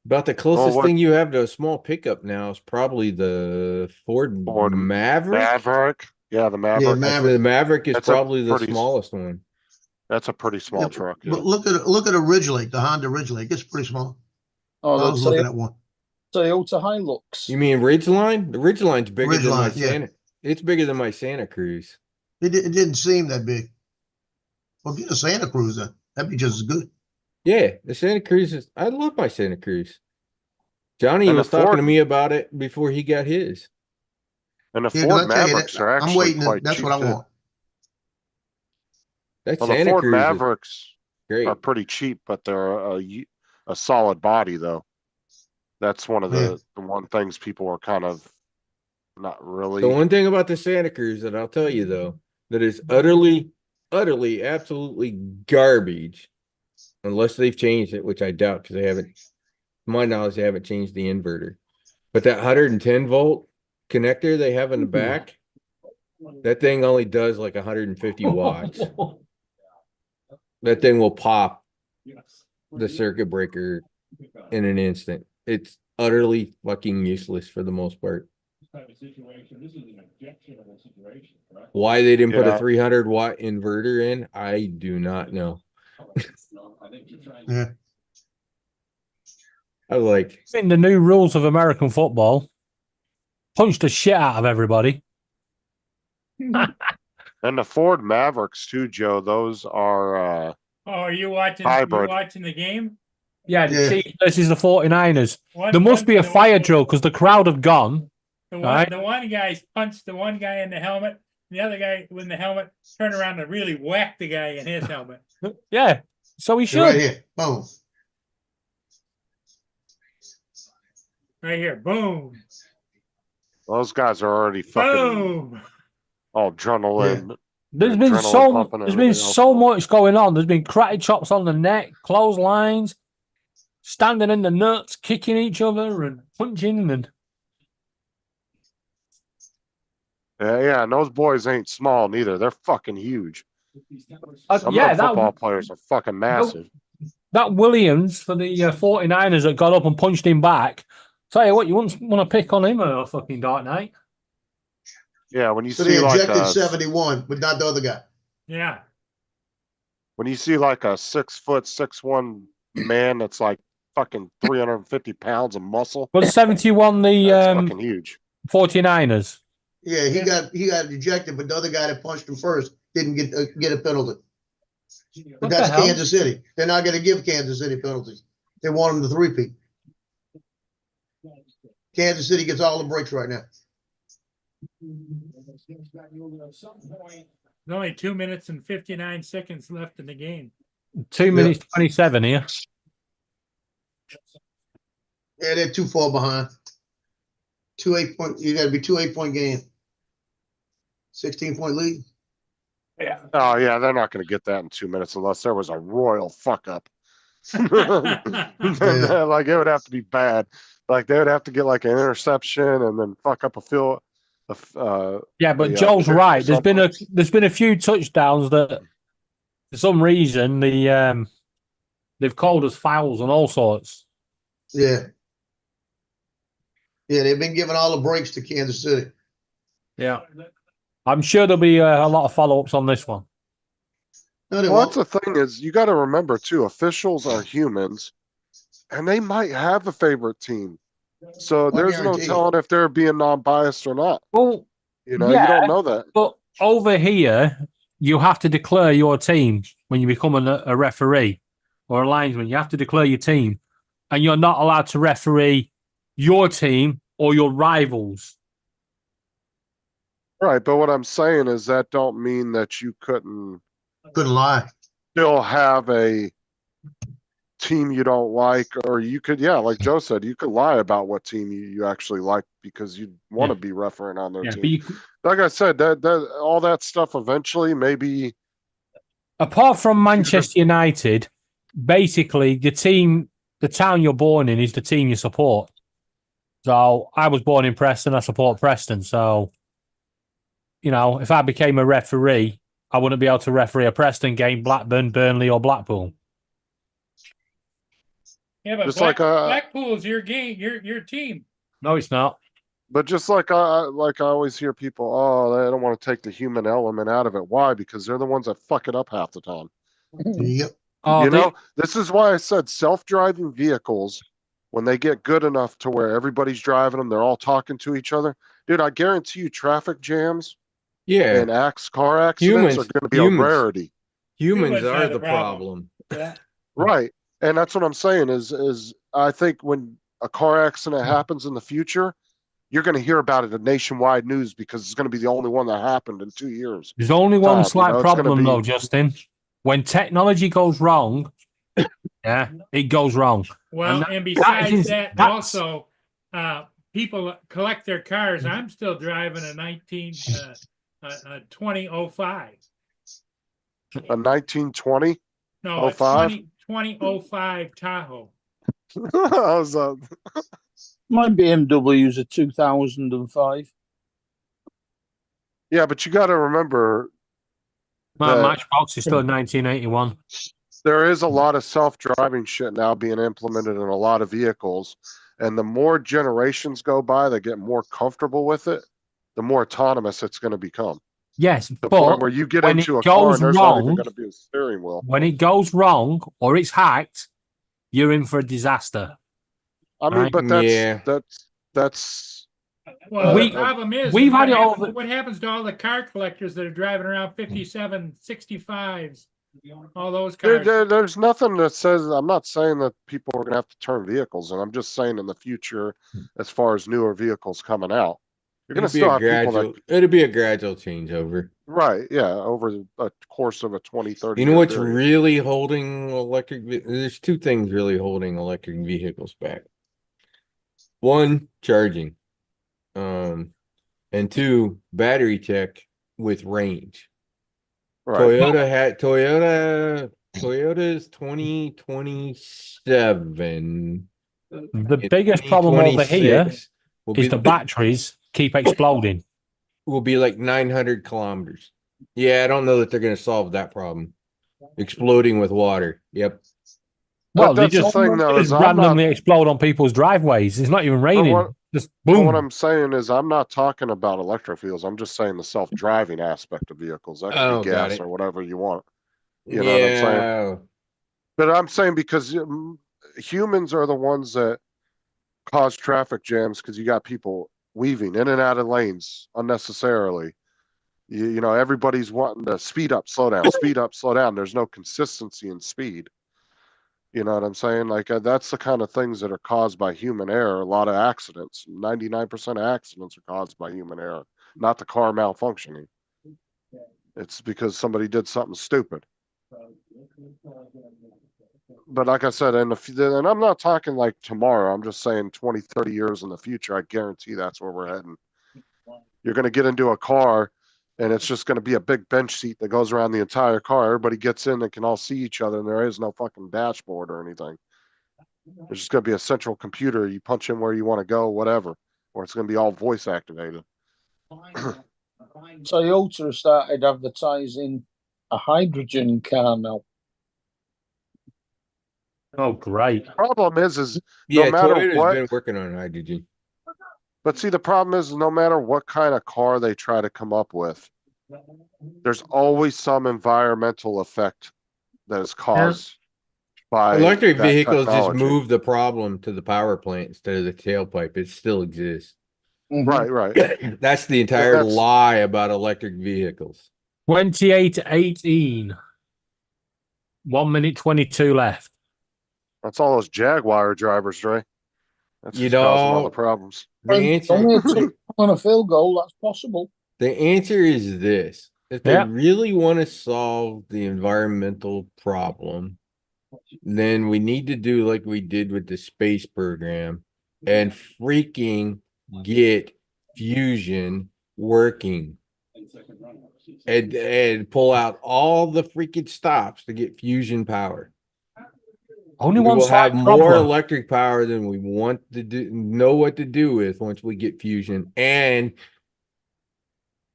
S10: About the closest
S7: what-
S10: thing you have to a small pickup now is probably the Ford Maverick.
S7: Maverick. Yeah, the Maverick.
S3: Yeah,
S10: The
S3: Maverick.
S10: Maverick is
S7: That's a
S10: probably the
S7: pretty-
S10: smallest one.
S7: That's a pretty small
S3: Yeah,
S7: truck. Yeah.
S3: But look at a Ridgely, the Honda Ridgely. It gets pretty small.
S6: Oh,
S3: I was
S6: the
S3: looking at one.
S6: Toyota Hilux.
S10: You mean Ridgeline? The Ridgeline's bigger than my
S3: Ridgeline, yeah.
S10: Santa. It's bigger than my Santa Cruz.
S3: It didn't seem that big. Well, get a Santa Cruz then. That'd be just as good.
S10: Yeah, the Santa Cruz is. I love my Santa Cruz. Johnny
S7: And the
S10: was talking to
S7: Ford-
S10: me about it before he got his.
S7: And the
S3: Yeah, 'cause
S7: Ford
S3: I tell you
S7: Mavericks
S3: that-
S7: are actually
S3: I'm waiting.
S7: quite
S3: That's
S7: cheap
S3: what I
S7: too.
S3: want.
S10: That
S7: Well, the
S10: Santa
S7: Ford
S10: Cruz is
S7: Mavericks
S10: great.
S7: are pretty cheap, but they're a solid body though. That's one of
S3: Yeah.
S7: the one things people are kind of not really.
S10: The one thing about the Santa Cruz that I'll tell you though, that is utterly, absolutely garbage, unless they've changed it, which I doubt because they haven't. To my knowledge, they haven't changed the inverter. But that 110 volt connector they have in the back, that thing only does like 150 watts. That thing will pop the circuit breaker in an instant. It's utterly fucking useless for the most part. Why they didn't put a
S7: Yeah.
S10: 300 watt inverter in, I do not know.
S3: Yeah.
S10: I was like,
S8: In the new rules of American football, punch the shit out of everybody.
S7: And the Ford Mavericks too, Joe. Those are
S1: Oh, are you watching?
S7: Hybrid.
S1: You watching the game?
S8: Yeah, the
S3: Yeah.
S8: Chiefs versus the 49ers.
S1: One-
S8: There must
S1: one-
S8: be a
S1: the
S8: fire
S1: one-
S8: drill because the crowd have gone. Right.
S1: The one guy's punched the one guy in the helmet. The other guy with the helmet turned around and really whacked the guy in his helmet.
S8: Yeah, so he should.
S3: Right here. Boom.
S1: Right here, boom,
S7: those guys are already fucking
S1: boom.
S7: all adrenaline.
S8: There's been
S7: Adrenaline
S8: so
S7: pumping and
S8: there's been
S7: everything else.
S8: so much going on. There's been karate chops on the neck, clotheslines, standing in the nuts, kicking each other and punching and
S7: Yeah, and those boys ain't small neither. They're fucking huge. Some
S8: yeah,
S7: of the football
S8: that
S7: players are fucking massive.
S8: that Williams for the 49ers that got up and punched him back. Tell you what, you wouldn't want to pick on him a fucking dark night.
S7: Yeah, when you
S3: So
S7: see
S3: they
S7: like
S3: ejected
S7: a
S3: 71, but not the other guy.
S1: Yeah,
S7: when you see like a 6', 6'1" man that's like fucking 350 pounds of muscle,
S8: Was 71
S7: that's
S8: the
S7: fucking huge.
S8: 49ers?
S3: Yeah, he got ejected, but the other guy that punched him first didn't get a penalty. But
S8: What
S3: that's
S8: the hell?
S3: Kansas City. They're not going to give Kansas City penalties. They want them to three-peat. Kansas City gets all the breaks right now.
S1: there's only 2 minutes and 59 seconds left in the game.
S8: 2 minutes 27 here.
S3: Yeah, they're too far behind. 2 8-point. You got to be 2 8-point game. 16-point lead.
S7: Oh yeah, they're not going to get that in 2 minutes unless there was a royal fuck up. Like it would have to be bad. Like they would have to get like an interception and then fuck up a field.
S8: Yeah, but
S7: Yeah,
S8: Joel's
S7: sure,
S8: right. There's been
S7: something.
S8: a few touchdowns that for some reason they've called us fouls and all sorts.
S3: Yeah. Yeah, they've been giving all the breaks to Kansas City.
S8: Yeah, I'm sure there'll be a lot of follow-ups on this one.
S3: No, they
S7: Well,
S3: won't.
S7: that's the thing is you got to remember too, officials are humans and they might have a favorite team. So there's no
S3: guarantee it.
S7: telling if they're being non-biased or not.
S8: Well,
S7: You know,
S8: yeah,
S7: you don't know that.
S8: but over here you have to declare your team when you become a referee or a linesman. You have to declare your team, and you're not allowed to referee your team or your rivals.
S7: Right, but what I'm saying is that don't mean that you couldn't
S3: lie.
S7: Still have a team you don't like, or you could, yeah, like Joe said, you could lie about what team you actually like because you want to be refereeing on their
S8: Yeah,
S7: team.
S8: but you could,
S7: Like I said, that all that stuff eventually maybe.
S8: apart from Manchester United, basically the town you're born in is the team you support. So I was born in Preston, I support Preston. So, you know, if I became a referee, I wouldn't be able to referee a Preston game, Blackburn, Burnley, or Blackpool.
S1: Yeah, but
S7: Just like,
S1: Blackpool's your game, your team.
S8: No, it's not.
S7: But just like I always hear people, oh, they don't want to take the human element out of it. Why? Because they're the ones that fuck it up half the time.
S3: Yep.
S8: Oh,
S7: You know, this is why I said self-driving vehicles, when they get good enough to where everybody's driving them, they're all talking to each other. Dude, I guarantee you traffic jams
S10: Yeah.
S7: and car accidents are going to be a rarity.
S10: Humans are the problem.
S1: Yeah.
S7: Right. And that's what I'm saying is I think when a car accident happens in the future, you're going to hear about it in nationwide news because it's going to be the only one that happened in 2 years.
S8: There's only one
S7: Time,
S8: slight
S7: you know, it's gonna
S8: problem,
S7: be-
S8: though, Justin. When technology goes wrong, yeah, it goes wrong.
S1: Well,
S8: that-
S1: and besides
S8: is-
S1: that,
S8: that's-
S1: also, people collect their cars. I'm still driving a 2005.
S7: A 1920?
S1: No, a
S7: 05?
S1: 2005 Tahoe.
S7: I was,
S6: My BMW is a 2005.
S7: yeah, but you got to remember
S8: My
S7: that
S8: Matchbox is still 1981.
S7: there is a lot of self-driving shit now being implemented in a lot of vehicles. And the more generations go by that get more comfortable with it, the more autonomous it's going to become.
S8: Yes,
S7: The
S8: but
S7: point where you get
S8: when
S7: into
S8: it
S7: a car
S8: goes
S7: and there's not even
S8: wrong,
S7: going to be a steering wheel.
S8: when it goes wrong or it's hacked, you're in for a disaster.
S7: I mean,
S8: Right.
S7: but that's
S1: Well,
S8: We-
S1: the problem is,
S8: we've
S1: what
S8: had it
S1: happens,
S8: over-
S1: what happens to all the car collectors that are driving around 57, 65s, all those cars.
S7: there's nothing that says, I'm not saying that people are going to have to turn vehicles, and I'm just saying in the future, as far as newer vehicles coming out, you're going to still have people that,
S10: It'll be a gradual changeover.
S7: right, yeah, over a course of a 20, 30
S10: You know
S7: year
S10: what's
S7: period.
S10: really holding there's two things really holding electric vehicles back. One, charging. And two, battery tech with range.
S7: Right.
S10: Toyota's 2027.
S8: The biggest problem over here
S10: 2026 will
S8: is
S10: be
S8: the batteries keep exploding.
S10: will be like 900 kilometers. Yeah, I don't know that they're going to solve that problem. Exploding with water. Yep.
S8: Well,
S7: But
S8: they
S7: that's the
S8: just,
S7: thing, though,
S8: just
S7: is I'm
S8: randomly
S7: not-
S8: explode on people's driveways. It's not even raining. Just
S7: But
S8: boom.
S7: what I'm saying is, I'm not talking about electric vehicles. I'm just saying the self-driving aspect of vehicles. That could
S10: Oh,
S7: be
S10: got
S7: gas
S10: it.
S7: or whatever you want. You know what I'm saying?
S10: Yeah.
S7: But I'm saying because humans are the ones that cause traffic jams because you got people weaving in and out of lanes unnecessarily. You know, everybody's wanting to speed up, slow down, speed up, slow down. There's no consistency in speed. You know what I'm saying? Like that's the kind of things that are caused by human error. A lot of accidents, 99% of accidents are caused by human error, not the car malfunctioning. It's because somebody did something stupid. But like I said, and I'm not talking like tomorrow. I'm just saying 20, 30 years in the future, I guarantee that's where we're heading. You're going to get into a car and it's just going to be a big bench seat that goes around the entire car. Everybody gets in and can all see each other, and there is no fucking dashboard or anything. There's just going to be a central computer. You punch in where you want to go, whatever, or it's going to be all voice activated.
S6: Toyota started advertising a hydrogen car now.
S8: Oh, great.
S7: Problem is
S10: Yeah,
S7: no matter
S10: Toyota's
S7: what,
S10: been working on hydrogen.
S7: but see, the problem is no matter what kind of car they try to come up with, there's always some environmental effect that is caused by
S10: Electric
S7: that
S10: vehicles just
S7: technology.
S10: move the problem to the power plant instead of the tailpipe. It still exists.
S7: Right, right.
S10: That's the entire
S7: that's-
S10: lie about electric vehicles.
S8: 28-18. 1 minute 22 left.
S7: That's all those Jaguar drivers, Dre. That's
S10: You
S7: just causing all the
S10: know,
S7: problems.
S10: The answer,
S6: Only a 2 on a field goal, that's possible.
S10: the answer is this. If they
S8: Yeah.
S10: really want to solve the environmental problem, then we need to do like we did with the space program and freaking get fusion working and pull out all the freaking stops to get fusion power.
S8: Only
S10: We
S8: one
S10: will have
S8: slight
S10: more
S8: problem.
S10: electric power than we want to know what to do with once we get fusion, and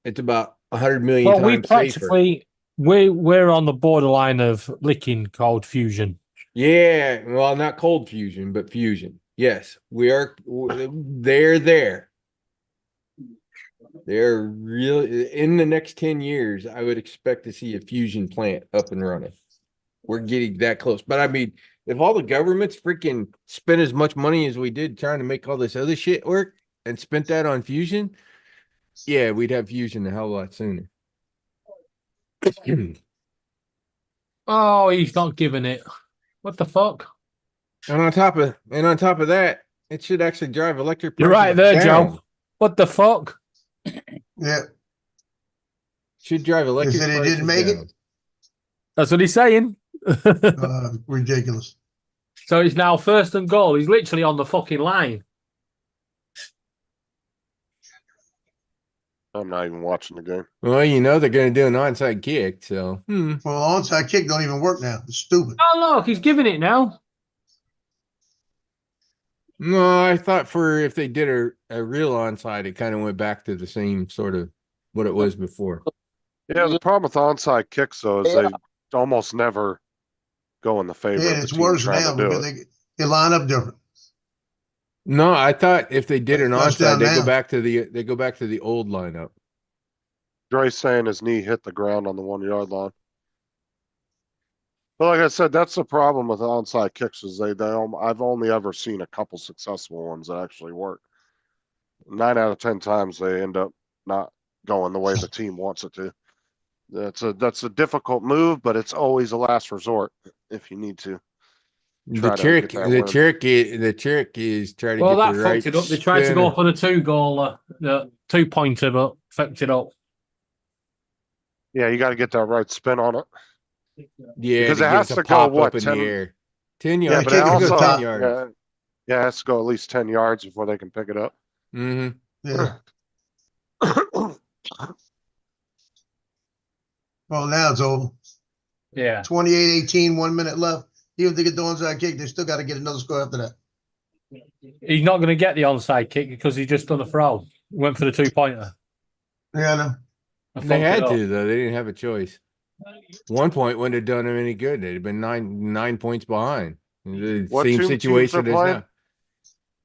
S10: it's about 100 million
S8: Well, we
S10: times safer.
S8: practically we're on the borderline of licking cold fusion.
S10: Yeah, well, not cold fusion, but fusion. Yes, we are. They're there. They're really in the next 10 years. I would expect to see a fusion plant up and running. We're getting that close. But I mean, if all the governments freaking spent as much money as we did trying to make all this other shit work and spent that on fusion, yeah, we'd have fusion a hell of a lot sooner.
S8: Oh, he's not giving it. What the fuck?
S10: And on top of that, it should actually drive electric
S8: You're right
S10: prices
S8: there,
S10: down.
S8: Joe. What the fuck?
S3: Yeah.
S10: Should drive electric
S3: said he
S10: prices
S3: didn't make it?
S10: down.
S8: That's what he's saying.
S3: Ridiculous.
S8: So it's now 1st and goal. He's literally on the fucking line.
S7: I'm not even watching the game.
S10: Well, you know they're going to do an onside kick, so.
S3: Well, onside kick don't even work now. It's stupid.
S8: Oh, look, he's giving it now.
S10: No, I thought for if they did a real onside, it kind of went back to the same sort of what it was before.
S7: Yeah, the problem with onside kicks though is they almost never go in the favor.
S3: Yeah,
S7: of the
S3: it's
S7: team
S3: worse
S7: trying
S3: now
S7: to do
S3: because
S7: it.
S3: they line up different.
S10: No, I thought if they did an
S3: Touchdown
S10: onside, they
S3: now.
S10: go back to the old lineup.
S7: Dre's saying his knee hit the ground on the 1 yard line. But like I said, that's the problem with onside kicks is I've only ever seen a couple successful ones that actually work. 9 out of 10 times they end up not going the way the team wants it to. That's a difficult move, but it's always a last resort if you need to.
S10: The trick is trying to
S8: Well,
S10: get
S8: that
S10: the
S8: fucked
S10: right
S8: it up. They tried to go
S10: spin.
S8: for the 2-goal, the 2-pointer, but fucked it up.
S7: Yeah, you got to get that right spin on it.
S10: Yeah,
S7: because
S10: to
S7: it
S10: get
S7: has
S10: to
S7: to go
S10: pop
S7: what
S10: up in
S7: 10
S10: the air. 10
S7: Yeah,
S10: yards.
S7: but it
S3: kick it
S7: also
S3: to
S10: 10
S3: top.
S10: yards.
S7: yeah, it has to go at least 10 yards before they can pick it up.
S10: Mm-hmm.
S3: Yeah. Well, now it's over.
S8: Yeah.
S3: 28-18, 1 minute left. Even if they get the onside kick, they still got to get another score after that.
S8: He's not going to get the onside kick because he just done a throw. He went for the 2-pointer.
S3: Yeah, I know.
S10: They had to though. They didn't have a choice. 1 point wouldn't have done them any good. They'd have been nine points behind. The
S7: What
S10: same
S7: two teams
S10: situation
S7: are
S10: as
S7: playing?
S10: now.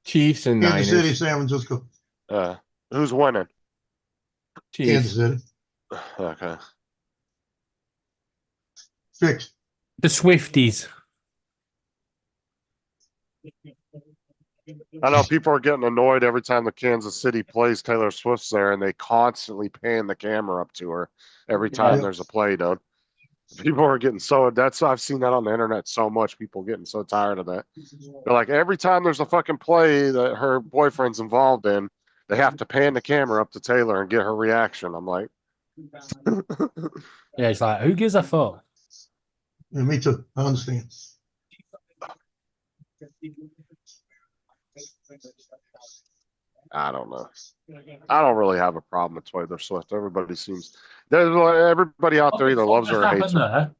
S10: Chiefs and
S3: Kansas City,
S10: Niners.
S3: San Francisco.
S7: Who's winning?
S3: Kansas
S10: Chiefs.
S3: City.
S7: Okay.
S3: Fixed.
S8: The Swifties.
S7: I know people are getting annoyed every time the Kansas City plays Taylor Swift's there, and they constantly pan the camera up to her every time
S3: Yeah.
S7: there's a play done. People are getting I've seen that on the internet so much. People getting so tired of that. They're like, every time there's a fucking play that her boyfriend's involved in, they have to pan the camera up to Taylor and get her reaction. I'm like,
S8: Yeah, it's like, who gives a fuck?
S3: Yeah, me too. I understand.
S7: I don't know. I don't really have a problem with Taylor Swift. Everybody out there either loves her or hates her.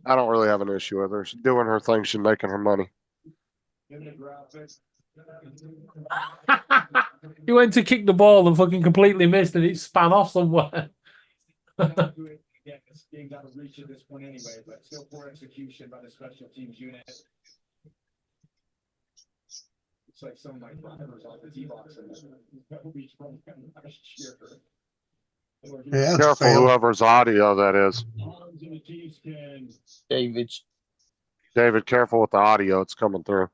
S7: I don't really have an issue with her. She's doing her thing. She's making her money.
S8: He went to kick the ball and fucking completely missed and it span off somewhere. Yeah, this game got to reach at this point anyway, but still poor execution by the special teams unit. It's like some of my drivers off the tee box and reach from last year.
S3: Yeah,
S7: Careful,
S3: fail.
S7: whoever's audio that is.
S6: David's.
S7: David, careful with the audio. It's coming through.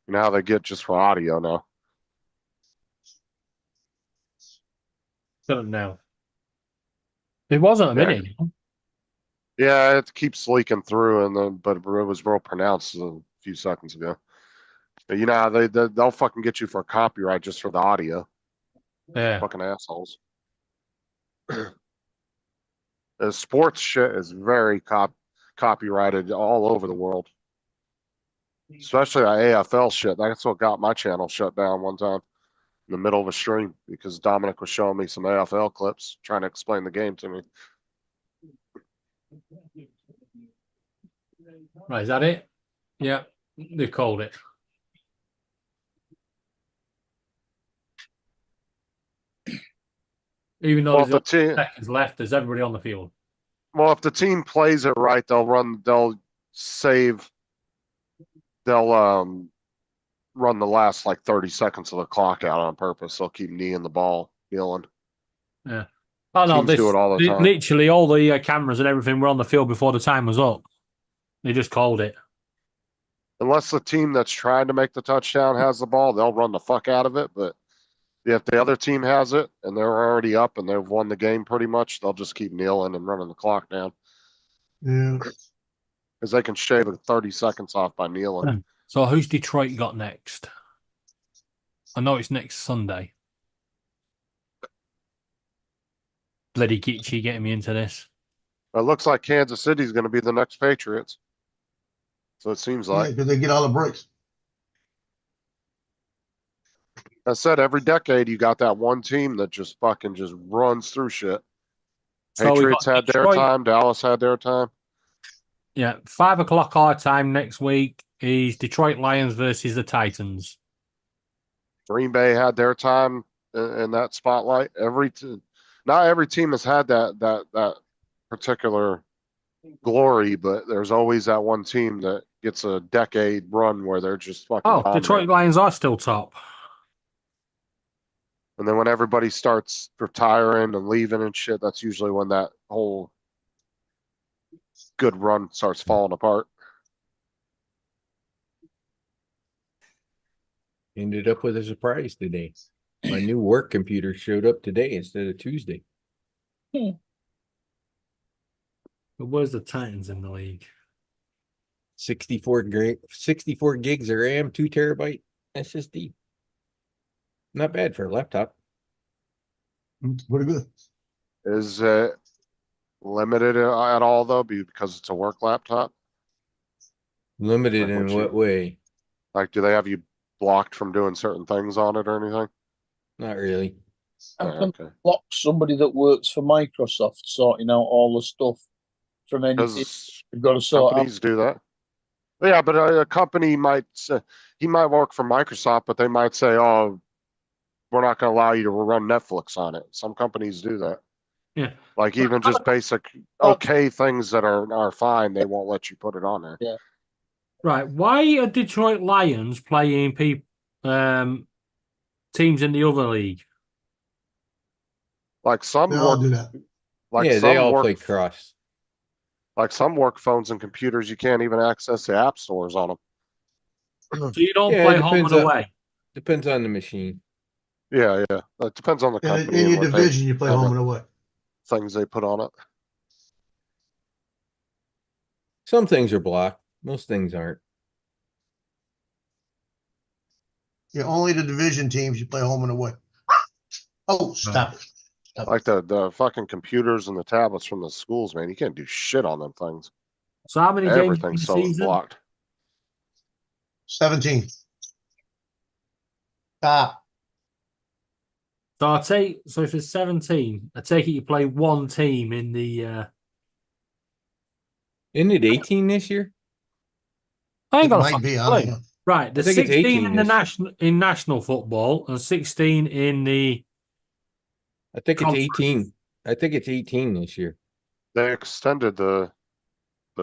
S7: You know how they get just for audio now.
S8: Don't know. It wasn't a minute.
S7: Yeah, it keeps leaking through, and then but it was real pronounced a few seconds ago. But you know how they'll fucking get you for a copyright just for the audio.
S8: Yeah.
S7: Fucking assholes. The sports shit is very copyrighted all over the world. Especially the AFL shit. That's what got my channel shut down one time in the middle of a stream because Dominic was showing me some AFL clips trying to explain the game to me.
S8: Right, is that it? Yeah, they called it. Even though
S7: Well, if
S8: there's
S7: the team,
S8: seconds left, there's everybody on the field.
S7: well, if the team plays it right, they'll run the last like 30 seconds of the clock out on purpose. They'll keep kneeing the ball, kneeling.
S8: Yeah. Oh no,
S7: Teams do it all the time.
S8: literally all the cameras and everything were on the field before the time was up. They just called it.
S7: Unless the team that's trying to make the touchdown has the ball, they'll run the fuck out of it. But if the other team has it and they're already up and they've won the game pretty much, they'll just keep kneeling and running the clock down.
S3: Yeah.
S7: Because they can shave 30 seconds off by kneeling.
S8: So who's Detroit got next? I know it's next Sunday. Bloody Gitchy getting me into this.
S7: It looks like Kansas City's going to be the next Patriots. So it seems like.
S3: Because they get all the breaks.
S7: I said every decade you got that one team that just fucking just runs through shit.
S8: So we
S7: Patriots
S8: got
S7: had their
S8: Detroit.
S7: time. Dallas had their time.
S8: Yeah, 5 o'clock our time next week is Detroit Lions versus the Titans.
S7: Green Bay had their time in that spotlight. Not every team has had that particular glory, but there's always that one team that gets a decade run where they're just fucking dominant.
S8: Detroit Lions are still top.
S7: And then when everybody starts retiring and leaving and shit, that's usually when that whole good run starts falling apart.
S10: Ended up with a surprise today. My new work computer showed up today instead of Tuesday.
S8: But where's the Titans in the league?
S10: 64 gigs of RAM, 2 terabyte SSD. Not bad for a laptop.
S3: Pretty good.
S7: Is it limited at all though, because it's a work laptop?
S10: Limited
S7: Like
S10: in
S7: what
S10: what
S7: you-
S10: way?
S7: Like, do they have you blocked from doing certain things on it or anything?
S10: Not really.
S6: I
S7: Oh,
S6: can
S7: okay.
S6: block somebody that works for Microsoft sorting out all the stuff from anything.
S7: Because
S6: You've got to sort out.
S7: companies do that. Yeah, but a company might say, he might work for Microsoft, but they might say, "Oh, we're not going to allow you to run Netflix on it." Some companies do that.
S8: Yeah.
S7: Like even just basic okay things that are fine, they won't let you put it on there.
S6: Yeah.
S8: Right. Why are Detroit Lions playing teams in the other league?
S7: Like some
S3: They all
S7: work,
S3: do that.
S7: like
S10: Yeah,
S7: some
S10: they all
S7: work,
S10: play cross.
S7: like some work phones and computers, you can't even access the app stores on them.
S8: So you don't
S10: Yeah,
S8: play
S10: it
S8: home and
S10: depends on-
S8: away.
S10: Depends on the machine.
S7: Yeah, yeah. It depends on the
S3: In,
S7: company
S3: in
S7: and
S3: your
S7: what they-
S3: division, you play
S7: how
S3: home
S7: much
S3: and away.
S7: things they put on it.
S10: Some things are blocked. Most things aren't.
S3: Yeah, only the division teams you play home and away. Oh, stop it. Stop
S7: Like the fucking computers and the tablets from the schools, man. You can't do shit on them things.
S8: So how many games in
S7: Everything's
S8: the
S7: so
S8: season?
S7: blocked.
S3: 17. Stop.
S8: So if it's 17, I take it you play one team in the
S10: Isn't it 18 this year?
S8: I ain't
S3: It
S8: got a
S3: might
S8: fucking
S3: be. I
S8: clue.
S3: don't know.
S8: Right, there's
S10: think it's
S8: 16
S10: 18
S8: in the
S10: this-
S8: national football and 16 in the
S10: I think it's
S8: Conference.
S10: 18. I think it's 18 this year.
S7: They extended the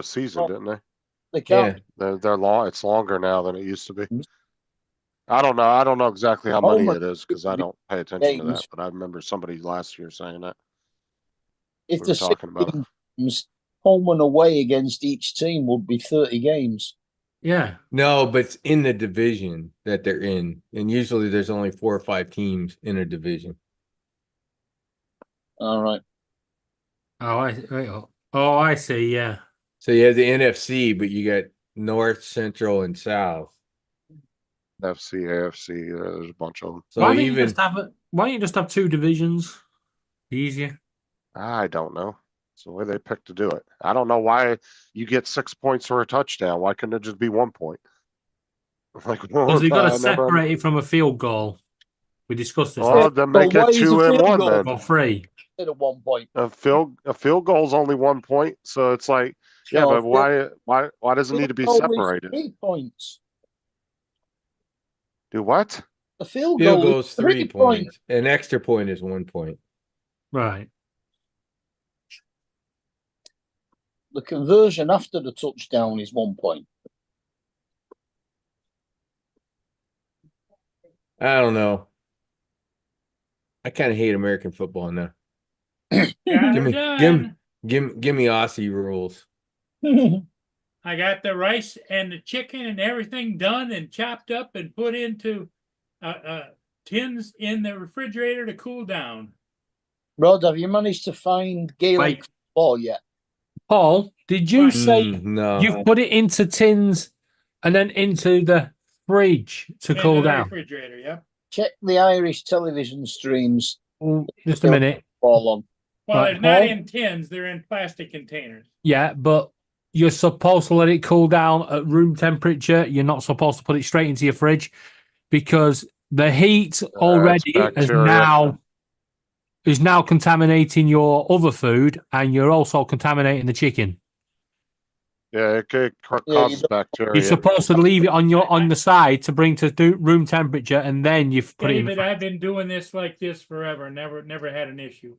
S7: season,
S6: Oh.
S7: didn't they?
S6: They can't.
S7: They're long. It's longer now than it used to be. I don't know. I don't know exactly how many it is because I don't pay attention to that.
S6: games.
S7: But I remember somebody last year saying that.
S6: If
S7: We
S6: the
S7: were talking about it.
S6: 16 games, home and away against each team would be 30 games.
S8: Yeah.
S10: No, but it's in the division that they're in. And usually there's only 4 or 5 teams in a division.
S6: All right.
S8: Oh, I see. Yeah.
S10: So you have the NFC, but you got North, Central, and South.
S7: FC, AFC. There's a bunch of them.
S10: So
S8: why don't you
S10: even
S8: just have why don't you just have 2 divisions? Easier.
S7: I don't know. It's the way they picked to do it. I don't know why you get 6 points for a touchdown. Why couldn't it just be 1 point? Like,
S8: Because you've got to
S7: I never-
S8: separate it from a field goal. We discussed this.
S7: Oh, then make
S6: why
S7: it
S6: is a
S7: 2 and
S6: field
S7: 1
S6: goal
S7: then.
S8: Or 3.
S6: At a 1 point.
S7: A field goal is only 1 point, so it's like, yeah,
S6: No,
S7: but why does it need to be
S6: field goal is
S7: separated?
S6: 3 points.
S7: Do what?
S6: The field
S10: field
S6: goal
S10: goes
S6: is
S10: 3
S6: 3 points.
S10: points. An extra point is 1 point.
S8: Right.
S6: The conversion after the touchdown is 1 point.
S10: I don't know. I kind of hate American football now.
S1: Got
S10: Give
S1: her
S10: me,
S1: done.
S10: give me Aussie rules.
S1: I got the rice and the chicken and everything done and chopped up and put into tins in the refrigerator to cool down.
S6: Rod, have you managed to find Gaelic
S8: Wait.
S6: football yet?
S8: Paul, did you say
S10: No.
S8: you've put it into tins and then into the fridge to
S1: Into
S8: cool
S1: the
S8: down?
S1: refrigerator, yep.
S6: Check the Irish television streams.
S8: Just a minute.
S6: Ball on.
S1: Well,
S8: Right,
S1: they're not
S8: Paul?
S1: in tins, they're in plastic containers.
S8: Yeah, but you're supposed to let it cool down at room temperature. You're not supposed to put it straight into your fridge because the heat already
S7: bacteria.
S8: is now contaminating your other food, and you're also contaminating the chicken.
S7: Yeah, it
S6: Yeah,
S7: causes
S6: you
S7: bacteria.
S8: You're supposed to leave it on the side to bring to room temperature, and then you put it in.
S1: David, I've been doing this like this forever, never had an issue.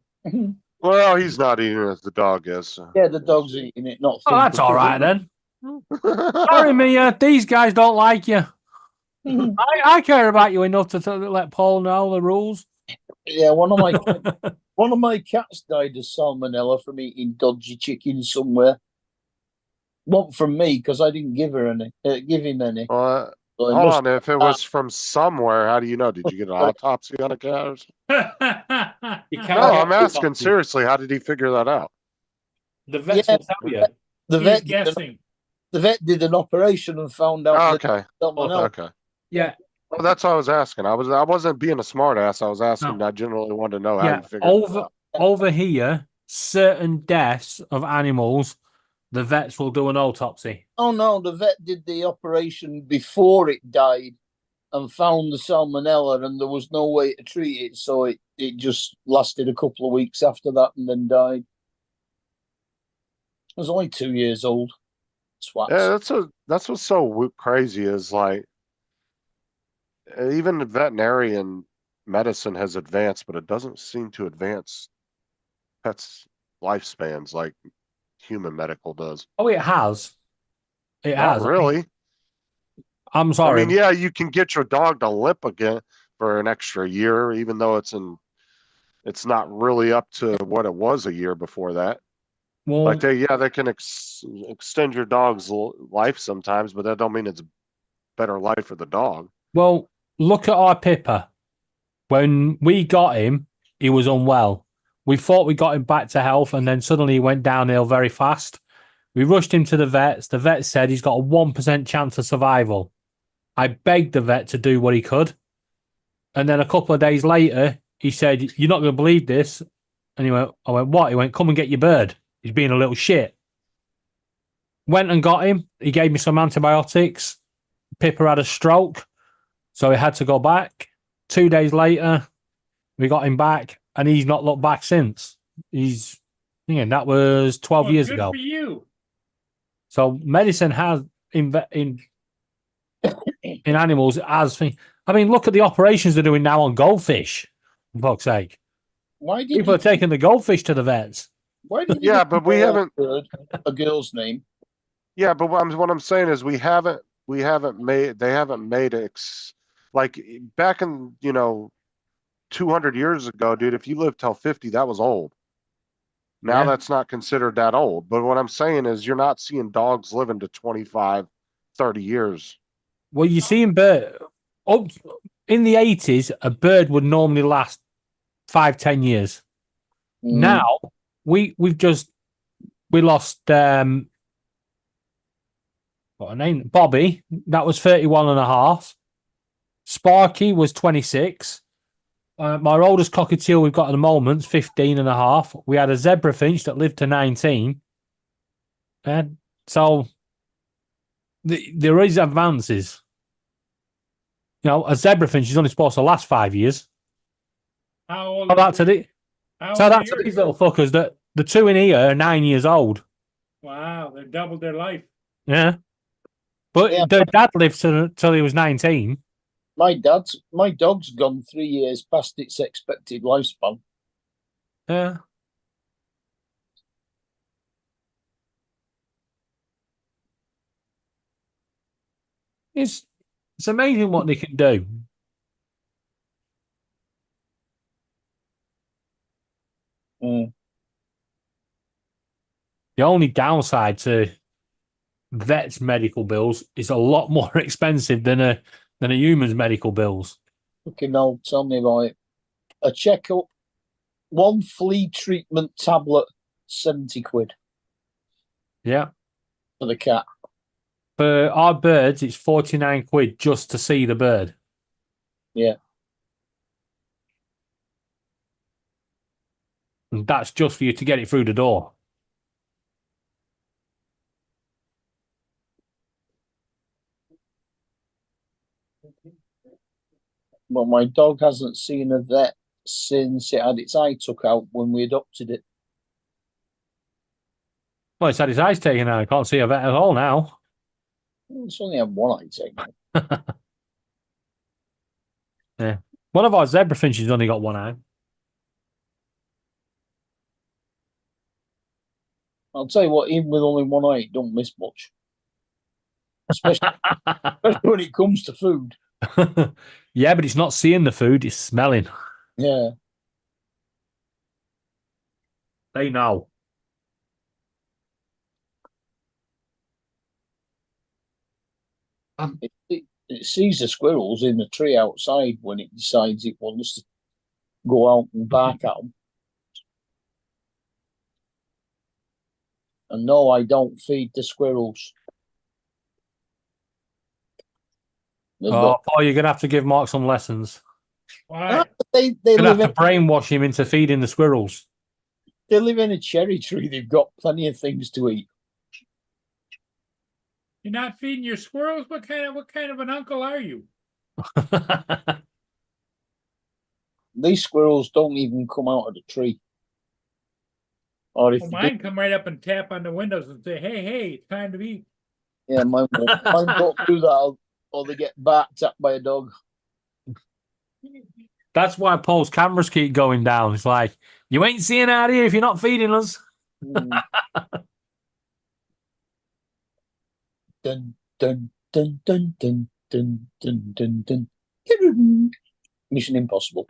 S7: Well, he's not eating it as the dog is. So.
S6: Yeah, the dog's eating it, not
S8: Oh, that's all right then. Sorry, Mia. These guys don't like you. I care about you enough to let Paul know the rules.
S6: Yeah, one of my cats died of salmonella from eating dodgy chicken somewhere. Not from me because I didn't give him any. So it
S7: Hold
S6: must-
S7: on, if it was from somewhere, how do you know? Did you get an autopsy on a cat or something?
S8: You can't
S7: No,
S8: get
S7: I'm asking
S8: autopsy.
S7: seriously, how did he figure that out?
S8: The vets
S6: Yeah.
S8: will tell you.
S6: the
S1: He's
S6: vet
S1: guessing.
S6: the vet did an operation and found out that
S7: Okay,
S6: salmonella.
S7: okay.
S8: Yeah,
S7: Well, that's what I was asking. I wasn't being a smart ass. I was asking.
S8: No.
S7: I generally wanted to know how
S8: yeah.
S7: you figured it out.
S8: Over here, certain deaths of animals, the vets will do an autopsy.
S6: Oh no, the vet did the operation before it died and found the salmonella, and there was no way to treat it, so it just lasted a couple of weeks after that and then died. It was only 2 years old. Swats.
S7: Yeah, that's what's so crazy is like even the veterinarian medicine has advanced, but it doesn't seem to advance pets' lifespans like human medical does.
S8: Oh, it has. It
S7: Not
S8: has.
S7: really.
S8: I'm sorry.
S7: I mean, yeah, you can get your dog to lip again for an extra year, even though it's not really up to what it was a year before that.
S8: Well,
S7: Like they can extend your dog's life sometimes, but that don't mean it's better life for the dog.
S8: well, look at our Pippa. When we got him, he was unwell. We thought we got him back to health, and then suddenly he went downhill very fast. We rushed him to the vets. The vet said he's got a 1% chance of survival. I begged the vet to do what he could. And then a couple of days later, he said, "You're not going to believe this." And I went, "What?" He went, "Come and get your bird. He's being a little shit." Went and got him. He gave me some antibiotics. Pippa had a stroke, so he had to go back. 2 days later, we got him back, and he's not looked back since. That was 12
S1: Well,
S8: years
S1: good
S8: ago.
S1: for you.
S8: So medicine has in animals as thing. I mean, look at the operations they're doing now on goldfish. For fuck's sake,
S6: Why did
S8: people are taking the goldfish to the vets.
S6: Why did
S7: Yeah, but we haven't.
S6: a girl's name?
S7: Yeah, but what I'm saying is we haven't made, they haven't made like back in, 200 years ago, dude, if you lived till 50, that was old. Now
S8: Yeah.
S7: that's not considered that old. But what I'm saying is you're not seeing dogs living to 25, 30 years.
S8: Well, you're seeing bird up in the 80s, a bird would normally last 5-10 years. Now we lost what her name? Bobby, that was 31 and a half. Sparky was 26. My oldest cockatiel we've got at the moment is 15 and a half. We had a zebra finch that lived to 19. And so there is advances. A zebra finch is only supposed to last 5 years.
S1: How old?
S8: So that's it.
S1: How
S8: So
S1: old are
S8: that's
S1: yours?
S8: these little fuckers that the two in here are 9 years old.
S1: Wow, they've doubled their life.
S8: Yeah. But
S6: Yeah.
S8: their dad lived till he was 19.
S6: My dog's gone 3 years past its expected lifespan.
S8: Yeah. It's amazing what they can do. The only downside to vet's medical bills is a lot more expensive than a human's medical bills.
S6: Fucking hell, tell me about it. A checkup, one flea treatment tablet, 70 quid
S8: Yeah.
S6: for the cat.
S8: For our birds, it's 49 quid just to see the bird.
S6: Yeah.
S8: And that's just for you to get it through the door.
S6: But my dog hasn't seen a vet since it had its eye took out when we adopted it.
S8: Well, it's had his eyes taken out. I can't see a vet at all now.
S6: It's only had one eye taken out.
S8: Yeah. One of our zebra finches only got one eye.
S6: I'll tell you what, even with only one eye, it don't miss much. Especially when it comes to food.
S8: Yeah, but it's not seeing the food, it's smelling.
S6: Yeah.
S8: They know.
S6: It sees the squirrels in the tree outside when it decides it wants to go out and bark at them. And no, I don't feed the squirrels.
S8: Oh, Paul, you're going to have to give Mark some lessons.
S1: Why?
S6: They
S8: You're going
S6: live
S8: to have to brainwash him into feeding the squirrels.
S6: They live in a cherry tree. They've got plenty of things to eat.
S1: You're not feeding your squirrels? What kind of an uncle are you?
S6: These squirrels don't even come out of the tree. Or if
S1: Well,
S6: they
S1: mine come right up and tap on the windows and say, hey, it's time to eat.
S6: yeah, mine don't do that, or they get barked at by a dog.
S8: That's why Paul's cameras keep going down. It's like, you ain't seeing out here if you're not feeding us.
S6: Dun dun dun dun dun dun dun dun dun. Mission Impossible.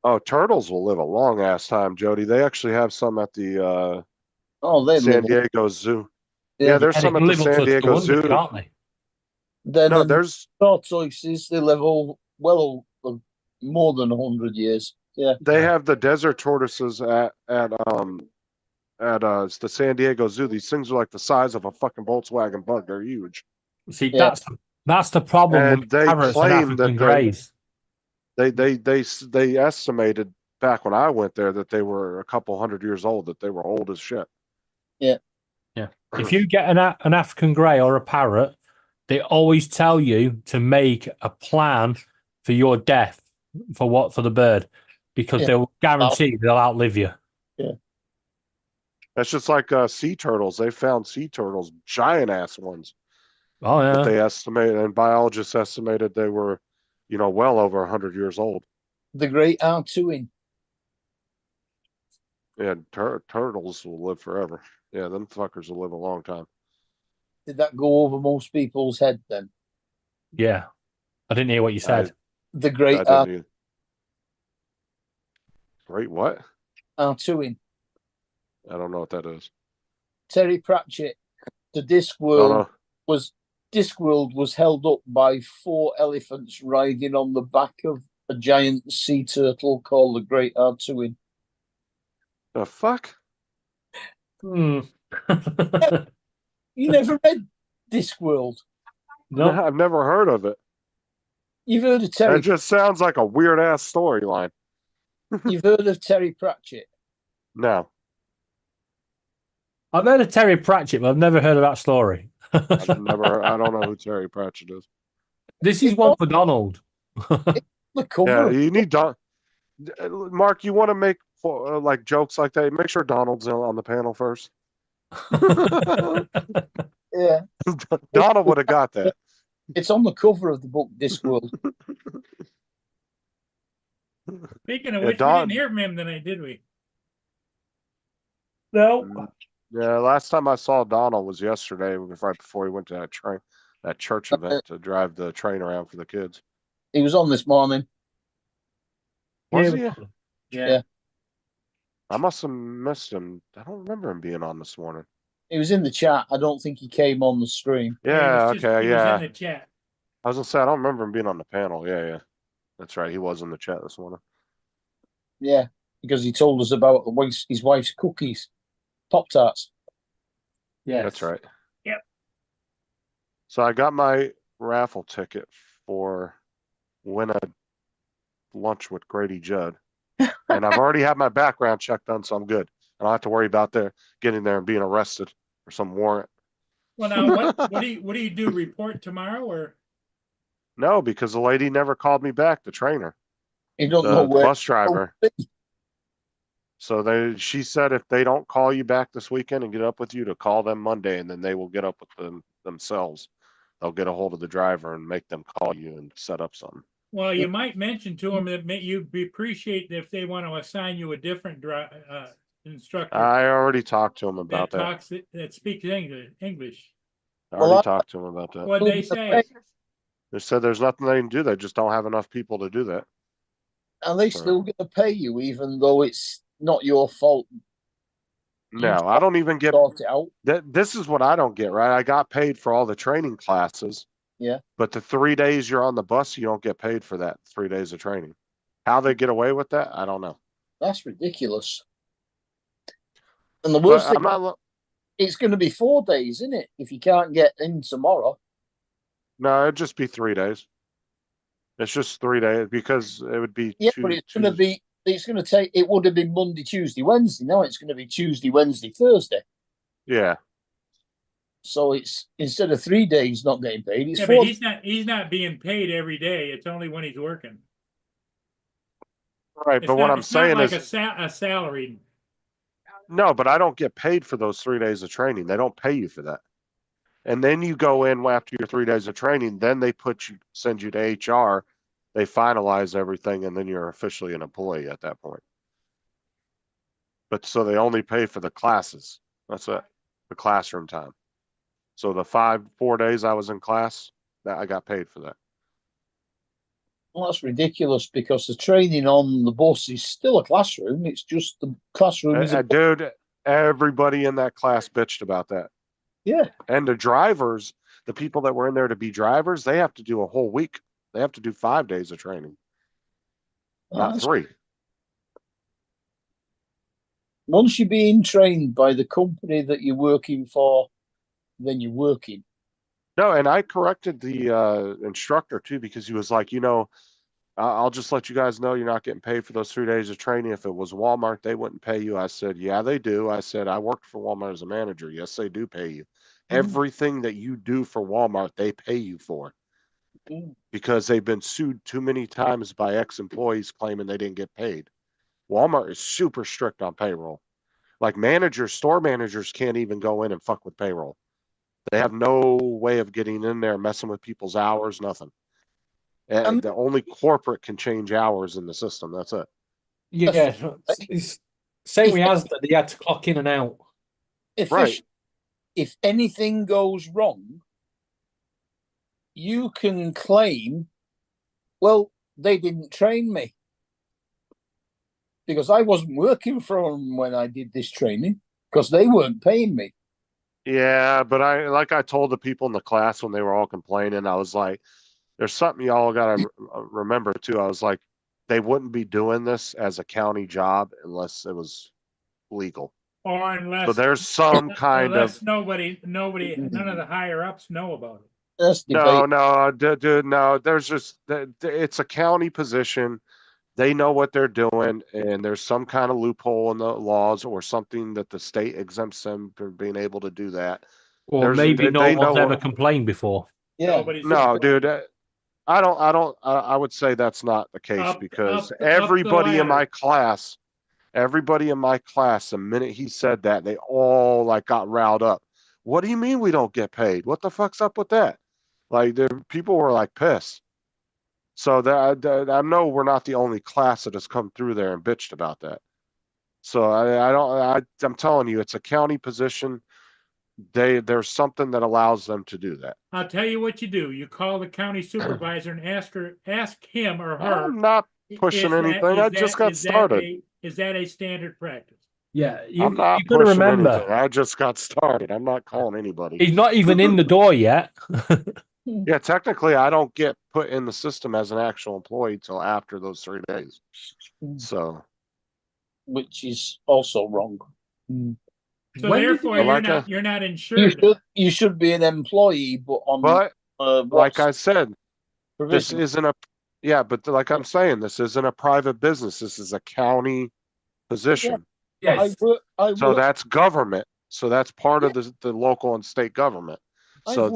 S7: Oh, turtles will live a long ass time, Jody. They actually have some at the
S6: they
S7: San
S6: live.
S7: Diego Zoo. Yeah, there's
S8: And
S7: some
S8: they
S7: at the
S8: live up
S7: San
S8: to
S7: Diego
S8: 200,
S7: Zoo.
S8: can't they?
S6: Then
S7: No, there's
S6: tortoises. They live well over more than 100 years. Yeah,
S7: they have the desert tortoises at the San Diego Zoo. These things are like the size of a fucking Volkswagen Bug. They're huge.
S8: See,
S6: Yeah.
S8: that's the problem
S7: And
S8: with
S7: they
S8: parrots and
S7: claim that
S8: African greys.
S7: They estimated back when I went there that they were a couple hundred years old, that they were old as shit.
S8: Yeah. If you get an African grey or a parrot, they always tell you to make a plan for your death. for the bird because
S6: Yeah.
S8: they'll guarantee they'll outlive you.
S7: That's just like sea turtles. They found sea turtles, giant ass ones,
S8: Oh
S7: that
S8: yeah.
S7: they estimated, and biologists estimated they were, well over 100 years old.
S6: The great Artuin.
S7: Yeah, turtles will live forever. Yeah, them fuckers will live a long time.
S6: Did that go over most people's head then?
S8: Yeah. I didn't hear what you said.
S6: The
S7: I
S6: great
S7: didn't either. Great what?
S6: Artuin.
S7: I don't know what that is.
S6: Terry Pratchett. The
S7: Don't know.
S6: Discworld was held up by 4 elephants riding on the back of a giant sea turtle called the Great Artuin.
S7: The fuck?
S8: Hmm.
S6: You never read Discworld?
S8: No.
S7: I've never heard of it.
S6: You've heard of Terry?
S7: That just sounds like a weird ass storyline.
S6: You've heard of Terry Pratchett?
S7: No,
S8: I've heard of Terry Pratchett, but I've never heard of that story.
S7: I don't know who Terry Pratchett is.
S8: This is one for Donald.
S6: The
S7: Yeah,
S6: cover.
S7: you need Mark, you want to make like jokes like that? Make sure Donald's on the panel first.
S6: Yeah,
S7: Donald would have got that.
S6: it's on the cover of the book Discworld.
S1: Speaking of
S7: Yeah,
S1: which,
S7: Don-
S1: we didn't hear from him tonight, did we? No.
S7: Yeah, last time I saw Donald was yesterday, right before he went to that church event to drive the train around for the kids.
S6: He was on this morning.
S7: Was he?
S6: Yeah.
S7: I must have missed him. I don't remember him being on this morning.
S6: He was in the chat. I don't think he came on the stream.
S7: Yeah,
S1: He was
S7: okay, yeah.
S1: in the chat.
S7: I was gonna say I don't remember him being on the panel. Yeah. That's right. He was in the chat this morning.
S6: Yeah, because he told us about his wife's cookies, Pop-Tarts.
S8: Yeah.
S7: That's right.
S1: Yep.
S7: So I got my raffle ticket for win a lunch with Grady Judd. And I've already had my background check done, so I'm good. I don't have to worry about getting there and being arrested for some warrant.
S1: Well, now what do you do? Report tomorrow or?
S7: No, because the lady never called me back, the trainer,
S6: You don't
S7: the
S6: know where.
S7: bus driver. So she said if they don't call you back this weekend and get up with you, to call them Monday, and then they will get up with them themselves. They'll get a hold of the driver and make them call you and set up something.
S1: Well, you might mention to them that you'd appreciate if they want to assign you a different instructor
S7: I already talked to him about that.
S1: that speaks English.
S7: I
S6: Well,
S7: already talked to him about that.
S1: What they say?
S7: They said there's nothing they can do. They just don't have enough people to do that.
S6: And they still going to pay you, even though it's not your fault.
S7: No, I don't even get
S6: Sort it out.
S7: This is what I don't get, right? I got paid for all the training classes.
S6: Yeah.
S7: But the 3 days you're on the bus, you don't get paid for that 3 days of training. How they get away with that, I don't know.
S6: That's ridiculous. And the worst
S7: But
S6: thing, it's going to be 4 days, isn't it? If you can't get in tomorrow.
S7: No, it'd just be 3 days. It's just 3 days because it would be
S6: But it's going to be. It's going to take. It would have been Monday, Tuesday, Wednesday. Now it's going to be Tuesday, Wednesday, Thursday.
S7: Yeah.
S6: So it's instead of 3 days not getting paid, it's
S1: Yeah,
S6: 4.
S1: but he's not being paid every day. It's only when he's working.
S7: Right, but what I'm saying
S1: like
S7: is
S1: a salaried.
S7: no, but I don't get paid for those 3 days of training. They don't pay you for that. And then you go in after your 3 days of training, then they send you to HR, they finalize everything, and then you're officially an employee at that point. But so they only pay for the classes. That's it. The classroom time. So the 4 days I was in class, that I got paid for that.
S6: Well, that's ridiculous because the training on the bus is still a classroom. It's just the classroom is
S7: Dude, everybody in that class bitched about that.
S6: Yeah.
S7: And the drivers, the people that were in there to be drivers, they have to do a whole week. They have to do 5 days of training, not 3.
S6: Once you're being trained by the company that you're working for, then you're working.
S7: No, and I corrected the instructor too, because he was like, I'll just let you guys know you're not getting paid for those 3 days of training. If it was Walmart, they wouldn't pay you. I said, yeah, they do. I said, I worked for Walmart as a manager. Yes, they do pay you. Everything that you do for Walmart, they pay you for. because they've been sued too many times by ex-employees claiming they didn't get paid. Walmart is super strict on payroll. Like managers, store managers can't even go in and fuck with payroll. They have no way of getting in there, messing with people's hours, nothing. And the only corporate can change hours in the system. That's it.
S8: Yeah, it's same with Asda. They had to clock in and out.
S7: Right.
S6: If anything goes wrong, you can claim, well, they didn't train me because I wasn't working for them when I did this training because they weren't paying me.
S7: Yeah, but I told the people in the class when they were all complaining, I was like, there's something y'all got to remember too. I was like, they wouldn't be doing this as a county job unless it was legal.
S1: Or unless.
S7: So there's some kind
S1: unless
S7: of.
S1: none of the higher ups know about it.
S7: No, dude, no. There's just it's a county position. They know what they're doing, and there's some kind of loophole in the laws or something that the state exempts them from being able to do that.
S8: Or maybe no one's ever complained before.
S6: Yeah.
S7: No, dude. I would say that's not the case because everybody in my class, the minute he said that, they all like got riled up. What do you mean we don't get paid? What the fuck's up with that? Like, people were like pissed. So that I know we're not the only class that has come through there and bitched about that. So I'm telling you, it's a county position. There's something that allows them to do that.
S1: I'll tell you what you do. You call the county supervisor and ask him or her.
S7: I'm not pushing anything. I just got started.
S1: Is that a standard practice?
S8: Yeah,
S7: I'm not pushing anything. I just got started. I'm not calling anybody.
S8: He's not even in the door yet.
S7: Yeah, technically, I don't get put in the system as an actual employee till after those 3 days. So,
S6: which is also wrong.
S1: So therefore, you're not insured.
S6: You should be an employee, but
S7: like I said, this isn't a. Yeah, but like I'm saying, this isn't a private business. This is a county position.
S6: Yeah. Yes.
S7: So that's government. So that's part of the local and state government. So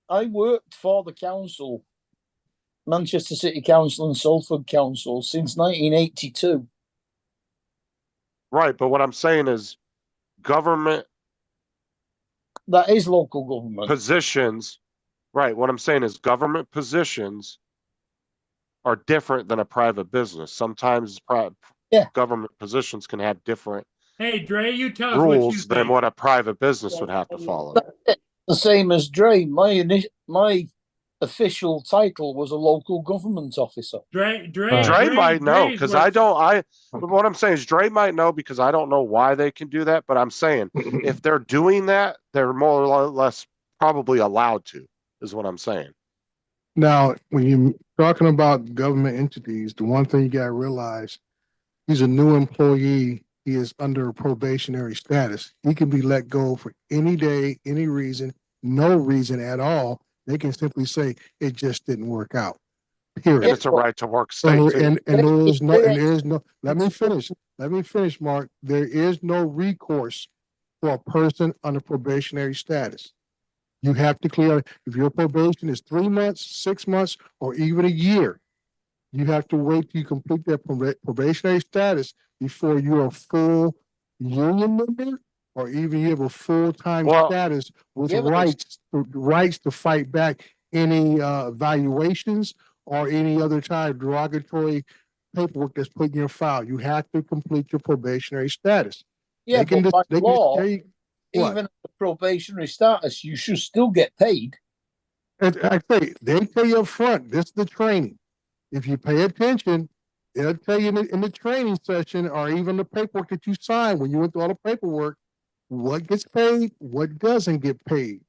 S6: I worked for the council, Manchester City Council and Salford Council, since 1982.
S7: Right, but what I'm saying is government.
S6: That is local government.
S7: Positions. Right, what I'm saying is government positions are different than a private business. Sometimes government positions can have different
S1: Hey, Dre, you tell us
S7: rules than what a private business would have to follow.
S6: The same as Dre. My official title was a local government officer.
S1: Dre
S7: might know because I don't. What I'm saying is Dre might know because I don't know why they can do that. But I'm saying if they're doing that, they're more or less probably allowed to. Is what I'm saying.
S12: Now, when you're talking about government entities, the one thing you got to realize, he's a new employee. He is under a probationary status. He can be let go for any day, any reason, no reason at all. They can simply say it just didn't work out. Period.
S7: And it's a right to work state.
S12: And there is no. Let me finish, Mark. There is no recourse for a person under probationary status. You have to clear. If your probation is 3 months, 6 months, or even a year, you have to wait till you complete that probationary status before you're a full union member, or even you have a full-time status with rights to fight back any evaluations or any other type of derogatory paperwork that's put in your file. You have to complete your probationary status.
S6: Yeah, but by law, even at the probationary status, you should still get paid.
S12: And I say, they tell you up front, this is the training. If you pay attention, they'll tell you in the training session or even the paperwork that you sign when you went through all the paperwork, what gets paid, what doesn't get paid.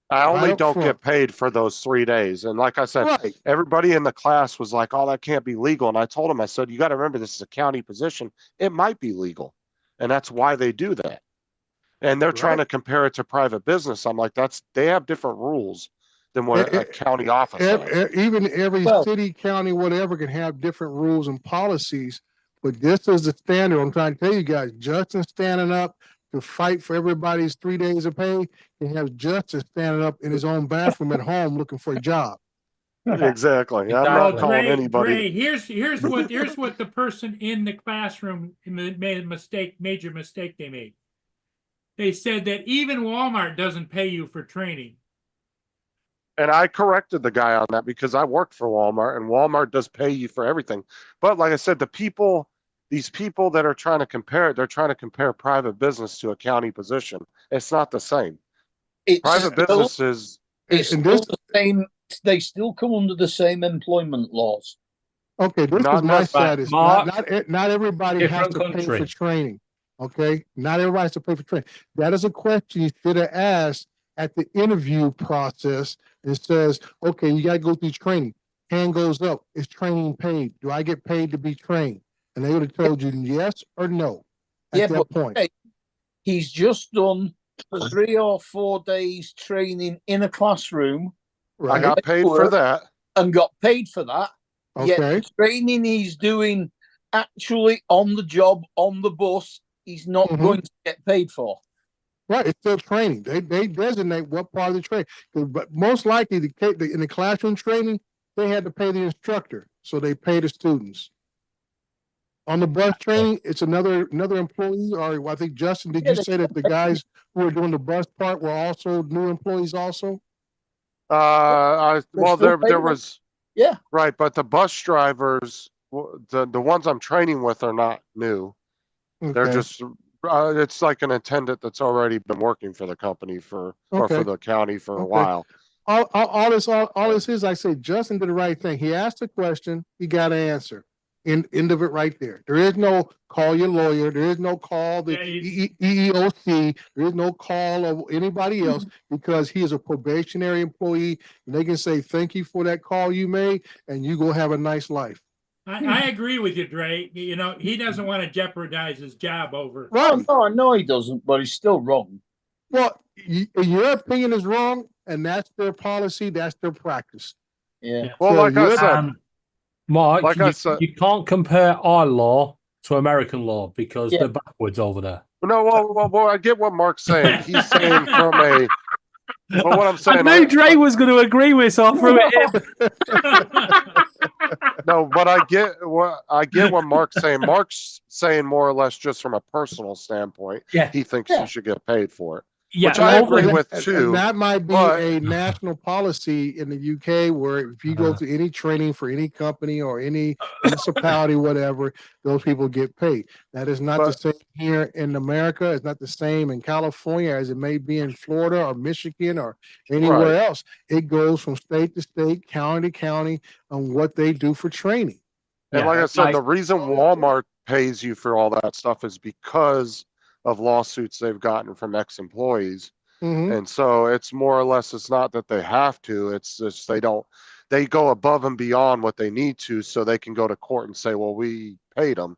S7: I only don't get paid for those 3 days. And like I said, everybody in the class was like, oh, that can't be legal. And I told them, I said, you got to remember, this is a county position. It might be legal. And that's why they do that. And they're trying to compare it to private business. I'm like, they have different rules than what a county office has.
S12: Even every city, county, whatever can have different rules and policies, but this is the standard. I'm trying to tell you guys, Justin's standing up, to fight for everybody's 3 days of pay can have Justin standing up in his own bathroom at home looking for a job.
S7: Exactly. I'm
S8: Exactly.
S7: not calling anybody.
S1: Dre, here's what the person in the classroom made a major mistake they made. They said that even Walmart doesn't pay you for training.
S7: And I corrected the guy on that because I worked for Walmart, and Walmart does pay you for everything. But like I said, these people that are trying to compare it, they're trying to compare private business to a county position. It's not the same. Private businesses.
S6: It's still the same. They still come under the same employment laws.
S12: Okay, this
S7: Not
S12: is my
S7: necessarily.
S12: status.
S8: Mark,
S12: Not everybody has
S8: different
S12: to pay
S8: country.
S12: for training. Okay, not everybody has to pay for training. That is a question you should have asked at the interview process. It says, okay, you got to go through training. Hand goes up. Is training paid? Do I get paid to be trained? And they would have told you yes or no at that point.
S6: Hey, he's just done 3 or 4 days training in a classroom.
S12: Right.
S7: I got paid for that.
S6: And got paid for that. Yet
S12: Okay.
S6: the training he's doing actually on the job, on the bus, he's not going to get paid for.
S12: Right, it's still training. They designate what part of the training. But most likely, in the classroom training, they had to pay the instructor, so they pay the students. On the bus training, it's another employee, or I think Justin, did you say that the guys who were doing the bus part were also new employees also?
S7: Well, there was.
S6: Yeah.
S7: Right, but the bus drivers, the ones I'm training with are not new. They're
S12: Okay.
S7: just. It's like an attendant that's already been working for the company or
S12: Okay.
S7: for the county for a
S12: Okay.
S7: while.
S12: All this is, I say, Justin did the right thing. He asked a question, he got an answer. End of it right there. There is no call your lawyer. There is no call the EEOC. There is no call of anybody else because he is a probationary employee. And they can say, thank you for that call you made, and you go have a nice life.
S1: I agree with you, Dre. You know, he doesn't want to jeopardize his job over.
S12: Right.
S6: Oh, no, I know he doesn't, but he's still wrong.
S12: Well, your opinion is wrong, and that's their policy. That's their practice.
S6: Yeah.
S7: Well, like I said,
S8: Mark,
S7: like I said,
S8: you can't compare our law to American law because they're backwards over there.
S7: no, well, I get what Mark's saying. He's saying from a. But what I'm saying,
S8: I knew Dre was going to agree with, so I threw it in.
S7: No, but I get what Mark's saying. Mark's saying more or less just from a personal standpoint.
S8: Yeah.
S7: He thinks you should get paid for it.
S8: Yeah,
S7: which I agree
S12: And-
S7: with
S12: and
S7: too.
S12: that might be
S7: but-
S12: a national policy in the UK where if you go to any training for any company or any municipality, whatever, those people get paid. That is not the same here in America. It's not the same in California as it may be in Florida or Michigan or anywhere
S7: Right.
S12: else. It goes from state to state, county to county on what they do for training.
S7: And like I said, the reason Walmart pays you for all that stuff is because of lawsuits they've gotten from ex-employees.
S12: Mhm.
S7: And so it's more or less, it's not that they have to, it's just they go above and beyond what they need to so they can go to court and say, well, we paid them.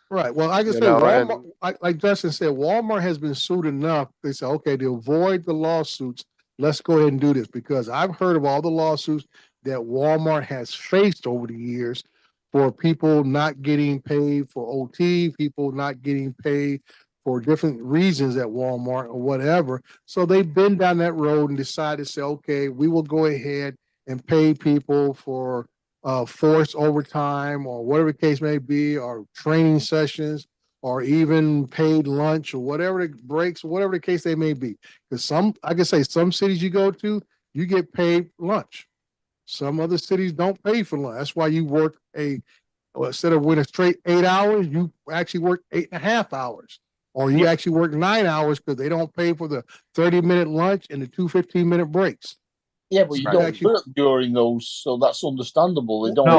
S12: Right. Well, I can
S7: You
S12: say
S7: know,
S12: Walmart, like Justin said, Walmart has been sued enough. They say, okay, to avoid the lawsuits, let's go ahead and do this because I've heard of all the lawsuits that Walmart has faced over the years for people not getting paid for OT, people not getting paid for different reasons at Walmart or whatever. So they've been down that road and decided to say, okay, we will go ahead and pay people for forced overtime or whatever the case may be, or training sessions, or even paid lunch or whatever the breaks, whatever the case they may be. Because I can say some cities you go to, you get paid lunch. Some other cities don't pay for lunch. That's why you work instead of working a straight 8 hours, you actually work 8.5 hours. Or you actually work 9 hours because they don't pay for the 30-minute lunch and the 2 15-minute breaks.
S6: Yeah, but you
S12: Right.
S6: don't
S12: Actually-
S6: work during those, so that's understandable. They don't.
S8: No,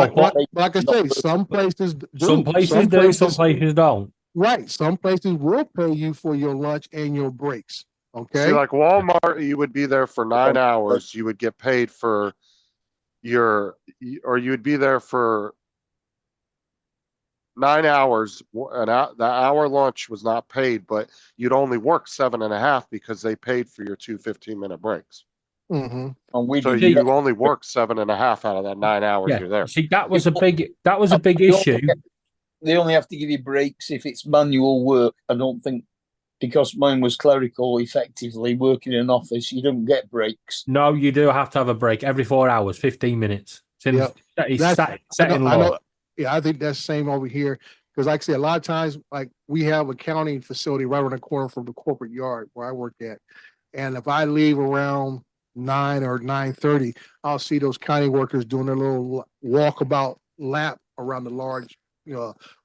S12: Like I say, some places do.
S8: Some places do, some places don't.
S12: Right. Some places will pay you for your lunch and your breaks. Okay.
S7: See, like Walmart, you would be there for 9 hours. You would get paid for you would be there for 9 hours. The hour lunch was not paid, but you'd only work 7.5 because they paid for your 2 15-minute breaks.
S12: Mm-hmm.
S6: And
S7: So you only work 7.5 out of that 9 hours you're there.
S8: See, that was a big issue.
S6: They only have to give you breaks if it's manual work. I don't think because mine was clerical, effectively working in an office. You don't get breaks.
S8: No, you do have to have a break every 4 hours, 15 minutes. It's in,
S12: Yep.
S8: it's
S12: That's-
S8: set in
S12: I
S8: law.
S12: know. Yeah, I think that's the same over here. Because like I say, a lot of times, like we have a county facility right around the corner from the corporate yard where I work at. And if I leave around 9 or 9:30, I'll see those county workers doing their little walkabout lap around the large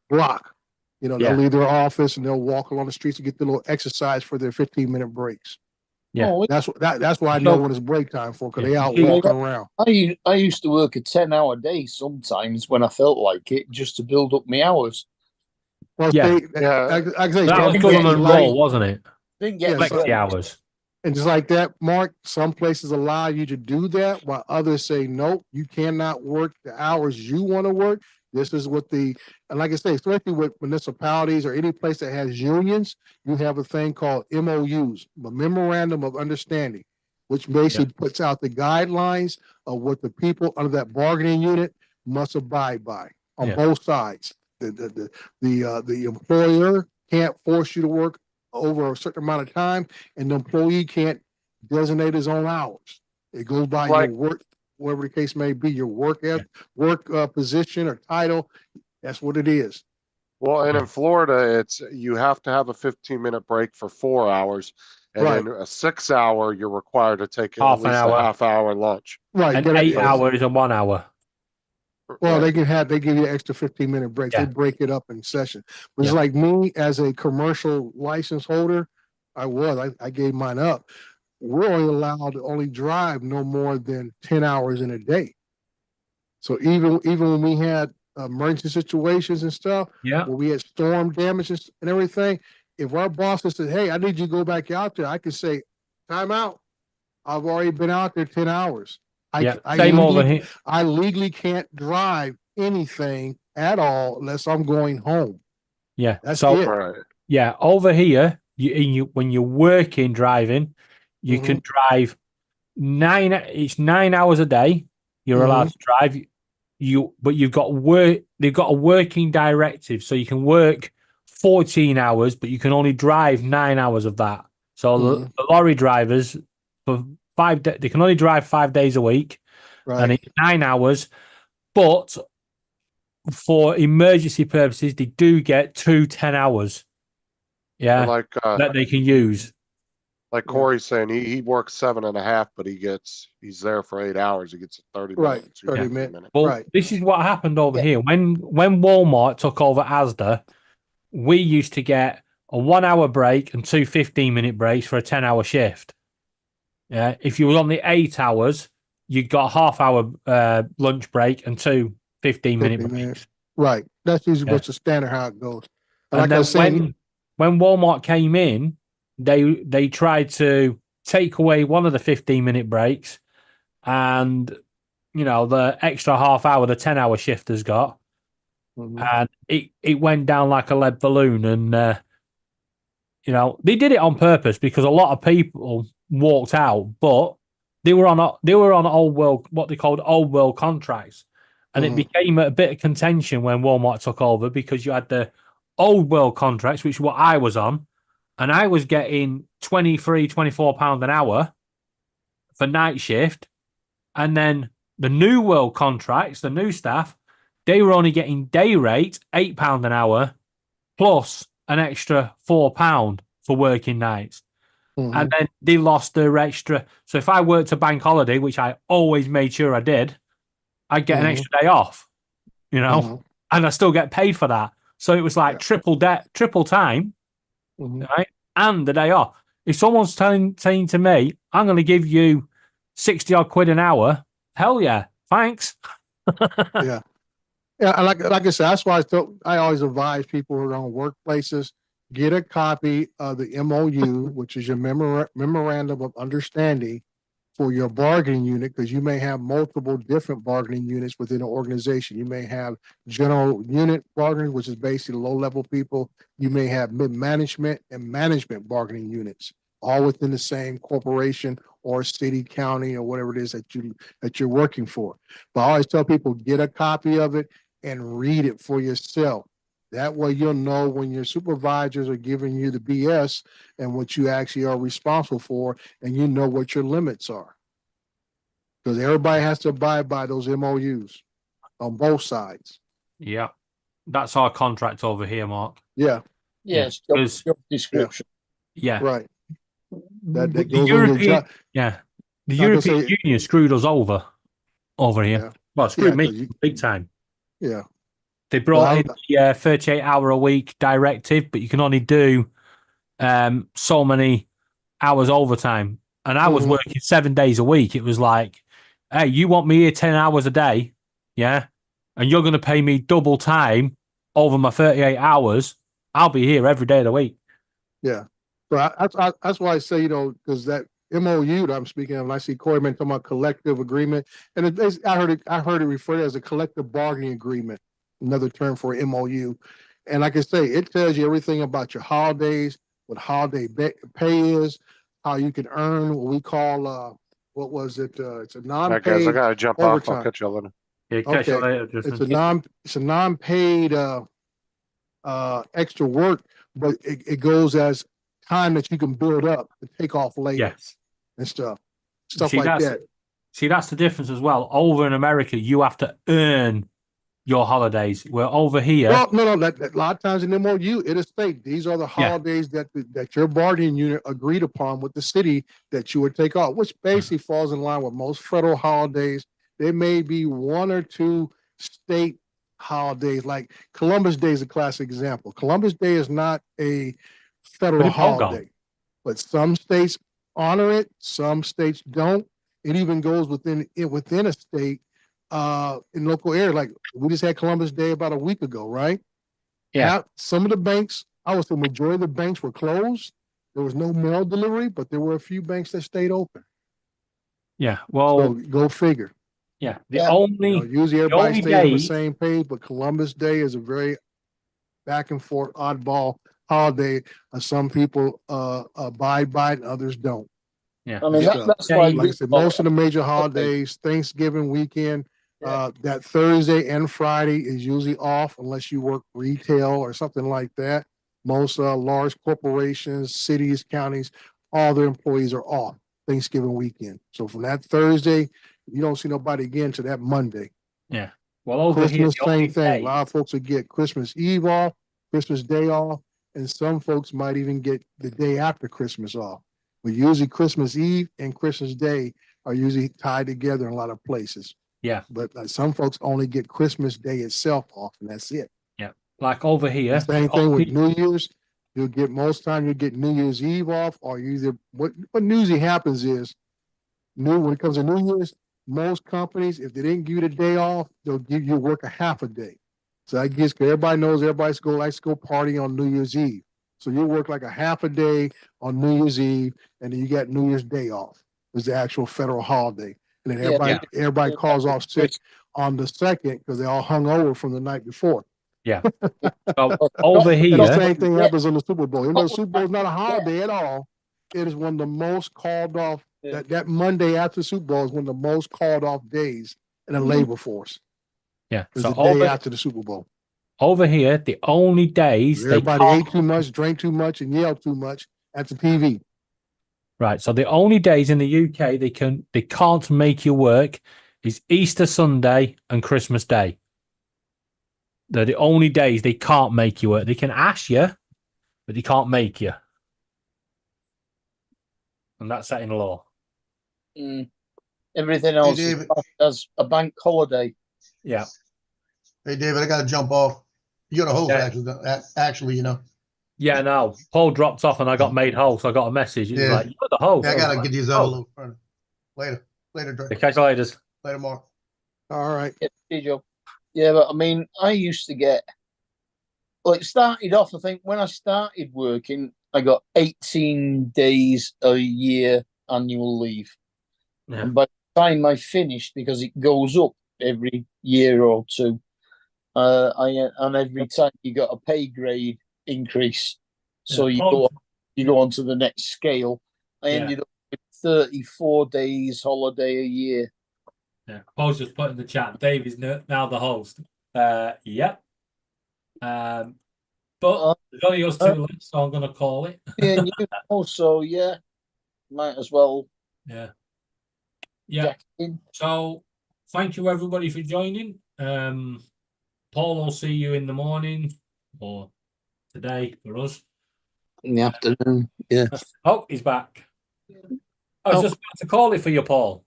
S12: block. You know, they'll
S8: Yeah.
S12: leave their office and they'll walk along the streets to get the little exercise for their 15-minute breaks.
S8: Yeah.
S6: Oh,
S12: That's why I know when it's break time for, because they
S8: Yeah.
S12: out
S8: Yeah.
S12: walking around.
S6: I used to work a 10-hour day sometimes when I felt like it, just to build up my hours.
S12: Well,
S8: Yeah.
S12: I say,
S8: That was
S12: some
S8: government
S12: places like-
S8: law, wasn't it?
S6: Didn't get
S12: Yeah,
S8: Flexi hours.
S12: And just like that, Mark, some places allow you to do that, while others say, nope, you cannot work the hours you want to work. This is what and like I say, especially with municipalities or any place that has unions, you have a thing called MOUs, a memorandum of understanding, which basically puts out the guidelines of what the people under that bargaining unit must abide by on
S8: Yeah.
S12: both sides. The employer can't force you to work over a certain amount of time, and the employee can't designate his own hours. It goes by
S7: Right.
S12: your work, whatever the case may be, your work position or title. That's what it is.
S7: Well, and in Florida, you have to have a 15-minute break for 4 hours. And
S12: Right.
S7: then a 6 hour, you're required to take
S8: Half
S7: at
S8: an
S7: least
S8: hour.
S7: a half-hour lunch.
S12: Right.
S8: And
S12: but
S8: 8 hours and 1 hour.
S12: Well, they give you an extra 15-minute breaks.
S8: Yeah.
S12: They break it up in session. But it's
S8: Yeah.
S12: like me as a commercial license holder, I gave mine up. We're only allowed to only drive no more than 10 hours in a day. So even when we had emergency situations and stuff,
S8: Yeah.
S12: where we had storm damages and everything, if our bosses said, hey, I need you to go back out there, I could say, time out. I've already been out there 10 hours.
S8: Yeah. Same over
S12: legally,
S8: here.
S12: I legally can't drive anything at all unless I'm going home.
S8: Yeah.
S12: That's
S8: So
S12: it.
S7: Right.
S8: yeah, over here, when you're working driving, you can drive 9 hours a day. You're allowed to drive. But you've got work. They've got a working directive, so you can work 14 hours, but you can only drive 9 hours of that. So the lorry drivers for they can only drive 5 days a week, and it's 9 hours. But for emergency purposes, they do get 2 10 hours. Yeah,
S7: And like
S8: that they can use.
S7: like Corey's saying, he works 7.5, but he's there for 8 hours. He gets 30
S12: Right,
S7: minutes.
S12: 30
S7: 15
S12: minutes.
S8: Well,
S12: Right.
S8: this is what happened over here. When Walmart took over Asda, we used to get a 1 hour break and 2 15-minute breaks for a 10-hour shift. Yeah. If you were on the 8 hours, you got half hour lunch break and 2 15-minute
S12: 15
S8: breaks.
S12: minutes. Right. That's usually
S8: Yeah.
S12: what's the standard how it goes.
S8: And
S12: Like I
S8: then
S12: was saying,
S8: when Walmart came in, they tried to take away one of the 15-minute breaks, and the extra half hour the 10-hour shifters got, and it went down like a lead balloon. And they did it on purpose because a lot of people walked out, but they were on old world, what they called old world contracts, and it became a bit of contention when Walmart took over because you had the old world contracts, which is what I was on, and I was getting £24 an hour for night shift, and then the new world contracts, the new staff, they were only getting day rate £8 an hour plus an extra £4 for working nights. And then they lost their extra. So if I worked a bank holiday, which I always made sure I did, I'd get an extra day off, and I still get paid for that. So it was like triple time, right? And the day off. If someone's saying to me, I'm going to give you 60 odd quid an hour, hell yeah, thanks.
S12: Yeah. Yeah, like I said, that's why I always advise people who are on workplaces, get a copy of the MOU, which is your memorandum of understanding for your bargaining unit, because you may have multiple different bargaining units within an organization. You may have general unit bargaining, which is basically low-level people. You may have mid-management and management bargaining units, all within the same corporation or city, county, or whatever it is that you're working for. But I always tell people, get a copy of it and read it for yourself. That way you'll know when your supervisors are giving you the BS and what you actually are responsible for, and you know what your limits are. Because everybody has to abide by those MOUs on both sides.
S8: Yeah. That's our contract over here, Mark.
S12: Yeah,
S6: Yes,
S8: Yeah,
S6: job,
S8: 'cause-
S6: job description.
S8: Yeah.
S12: right. That
S8: The
S12: goes on your
S8: European,
S12: job.
S8: yeah. The
S12: I was gonna
S8: European
S12: say-
S8: Union screwed us over here.
S12: Yeah.
S8: Well, screwed
S12: Yeah,
S8: me
S12: 'cause you-
S8: big time.
S12: Yeah.
S8: They brought
S12: Well,
S8: in the 38 hour a week directive, but you can only do so many hours overtime. And I was
S12: Mhm.
S8: working 7 days a week. It was like, hey, you want me here 10 hours a day? Yeah. And you're going to pay me double time over my 38 hours. I'll be here every day of the week.
S12: Yeah. So that's why I say, because that MOU that I'm speaking of, and I see Corey man talking about collective agreement, and I heard it referred to as a collective bargaining agreement, another term for MOU. And like I say, it tells you everything about your holidays, what holiday pay is, how you can earn what we call what was it? It's a
S7: All right, guys, I
S12: non-paid
S7: gotta jump off. I'll
S12: overtime.
S7: catch you later.
S8: Yeah, catch you
S12: Okay.
S8: later, Justin.
S12: It's a non-paid extra work, but it goes as time that you can build up to take off later
S8: Yes.
S12: and stuff
S8: See,
S12: like
S8: that's-
S12: that.
S8: See, that's the difference as well. Over in America, you have to earn your holidays. Where over here,
S12: Well, no, that a lot of times in MOU, it'll state these are the holidays that your bargaining unit agreed upon with the city that you would take off, which basically falls in line with most federal holidays. There may be one or two state holidays, like Columbus Day is a classic example. Columbus Day is not a federal
S8: But it's all gone.
S12: holiday, but some states honor it, some states don't. It even goes within a state in local area. Like we just had Columbus Day about a week ago, right?
S8: Yeah.
S12: Some of the banks, I would say majority of the banks were closed. There was no mail delivery, but there were a few banks that stayed open.
S8: yeah. Well,
S12: So go figure.
S8: yeah. The
S6: Yeah.
S8: only
S12: Usually everybody
S8: only
S12: stays on the
S8: days-
S12: same page, but Columbus Day is a very back and forth oddball holiday. Some people abide by it and others don't.
S8: yeah.
S6: I mean,
S12: Yeah.
S6: that's
S8: Yeah,
S6: why.
S12: Like I said, most of the major holidays, Thanksgiving weekend, that Thursday and Friday is usually off unless you work retail or something like that. Most large corporations, cities, counties, all their employees are off Thanksgiving weekend. So from that Thursday, you don't see nobody again to that Monday.
S8: Yeah. Well, over
S12: Christmas,
S8: here, the only
S12: same thing. A
S8: days-
S12: lot of folks will get Christmas Eve off, Christmas Day off, and some folks might even get the day after Christmas off. But usually Christmas Eve and Christmas Day are usually tied together in a lot of places.
S8: Yeah.
S12: But some folks only get Christmas Day itself off, and that's it.
S8: like over here,
S12: Same
S8: the
S12: thing with
S8: only-
S12: New Year's. You'll get most time you get New Year's Eve off, or you either what usually happens is when it comes to New Year's, most companies, if they didn't give you the day off, they'll give you work a half a day. So I guess everybody knows everybody's likes to go party on New Year's Eve. So you work like a half a day on New Year's Eve, and then you got New Year's Day off. It's the actual federal holiday. And then
S6: Yeah.
S12: everybody calls off sick on the second because they all hung over from the night before.
S8: So over
S12: And
S8: here,
S12: the same thing
S6: Yeah.
S12: happens on the Super Bowl. Even though the Super Bowl is not a holiday at all, it is one of the most called off.
S6: Yeah.
S12: That Monday after the Super Bowl is one of the most called off days in the labor force.
S8: yeah.
S12: It's
S8: So
S12: the day
S8: over,
S12: after the Super Bowl.
S8: over here, the only days they
S12: Everybody
S8: can't,
S12: ate too much, drank too much, and yelled too much at the TV.
S8: right. So the only days in the UK they can't make you work is Easter Sunday and Christmas Day. They're the only days they can't make you work. They can ask you, but they can't make you. And that's set in law.
S6: Everything else is
S3: David.
S6: classed as a bank holiday.
S8: Yeah.
S3: Hey, David, I gotta jump off. You got a host,
S8: Yeah.
S3: actually,
S8: Yeah, no. Paul dropped off and I got made host. I got a message. It was
S3: Yeah.
S8: like, you're the host.
S3: Yeah, I
S8: was
S3: gotta
S8: like,
S3: get these out a
S8: oh.
S3: little further. Later, Drake.
S8: Catch you later.
S3: Later, Mark.
S12: All right.
S6: Yeah, Joe. Yeah, but I mean, I used to get. Well, it started off. I think when I started working, I got 18 days a year annual leave.
S8: Yeah.
S6: And by the time I finished, because it goes up every year or two, and every time you got a pay grade increase, so
S8: Yeah.
S6: you go on to the next scale. I
S8: Yeah.
S6: ended up with 34 days holiday a year.
S8: Yeah. Paul's just put in the chat. Dave is now the host. Yep. But there's only us two left, so I'm gonna call it.
S6: Yeah, and you also, yeah, might as well
S8: Yeah. Yeah.
S6: get in.
S8: So thank you everybody for joining. Paul will see you in the morning or today for us.
S6: In the afternoon. Yeah.
S8: Oh, he's back. I was
S6: Oh.
S8: just about to call it for you, Paul.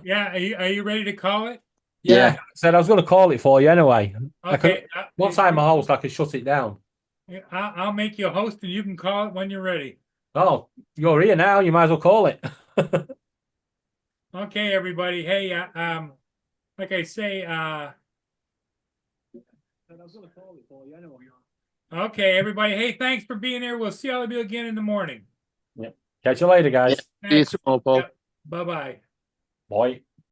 S1: Yeah, are you ready to call it?
S8: Yeah, I said I was going to call it for you anyway.
S1: Okay.
S8: Once I'm a host, I can shut it down.
S1: I'll make you a host and you can call it when you're ready.
S8: Oh, you're here now. You might as well call it.
S1: Okay, everybody. Hey, like I say, okay, everybody. Hey, thanks for being here. We'll see all of you again in the morning.
S8: Catch you later, guys.
S6: See you tomorrow, Paul.
S1: Bye-bye.
S8: Bye.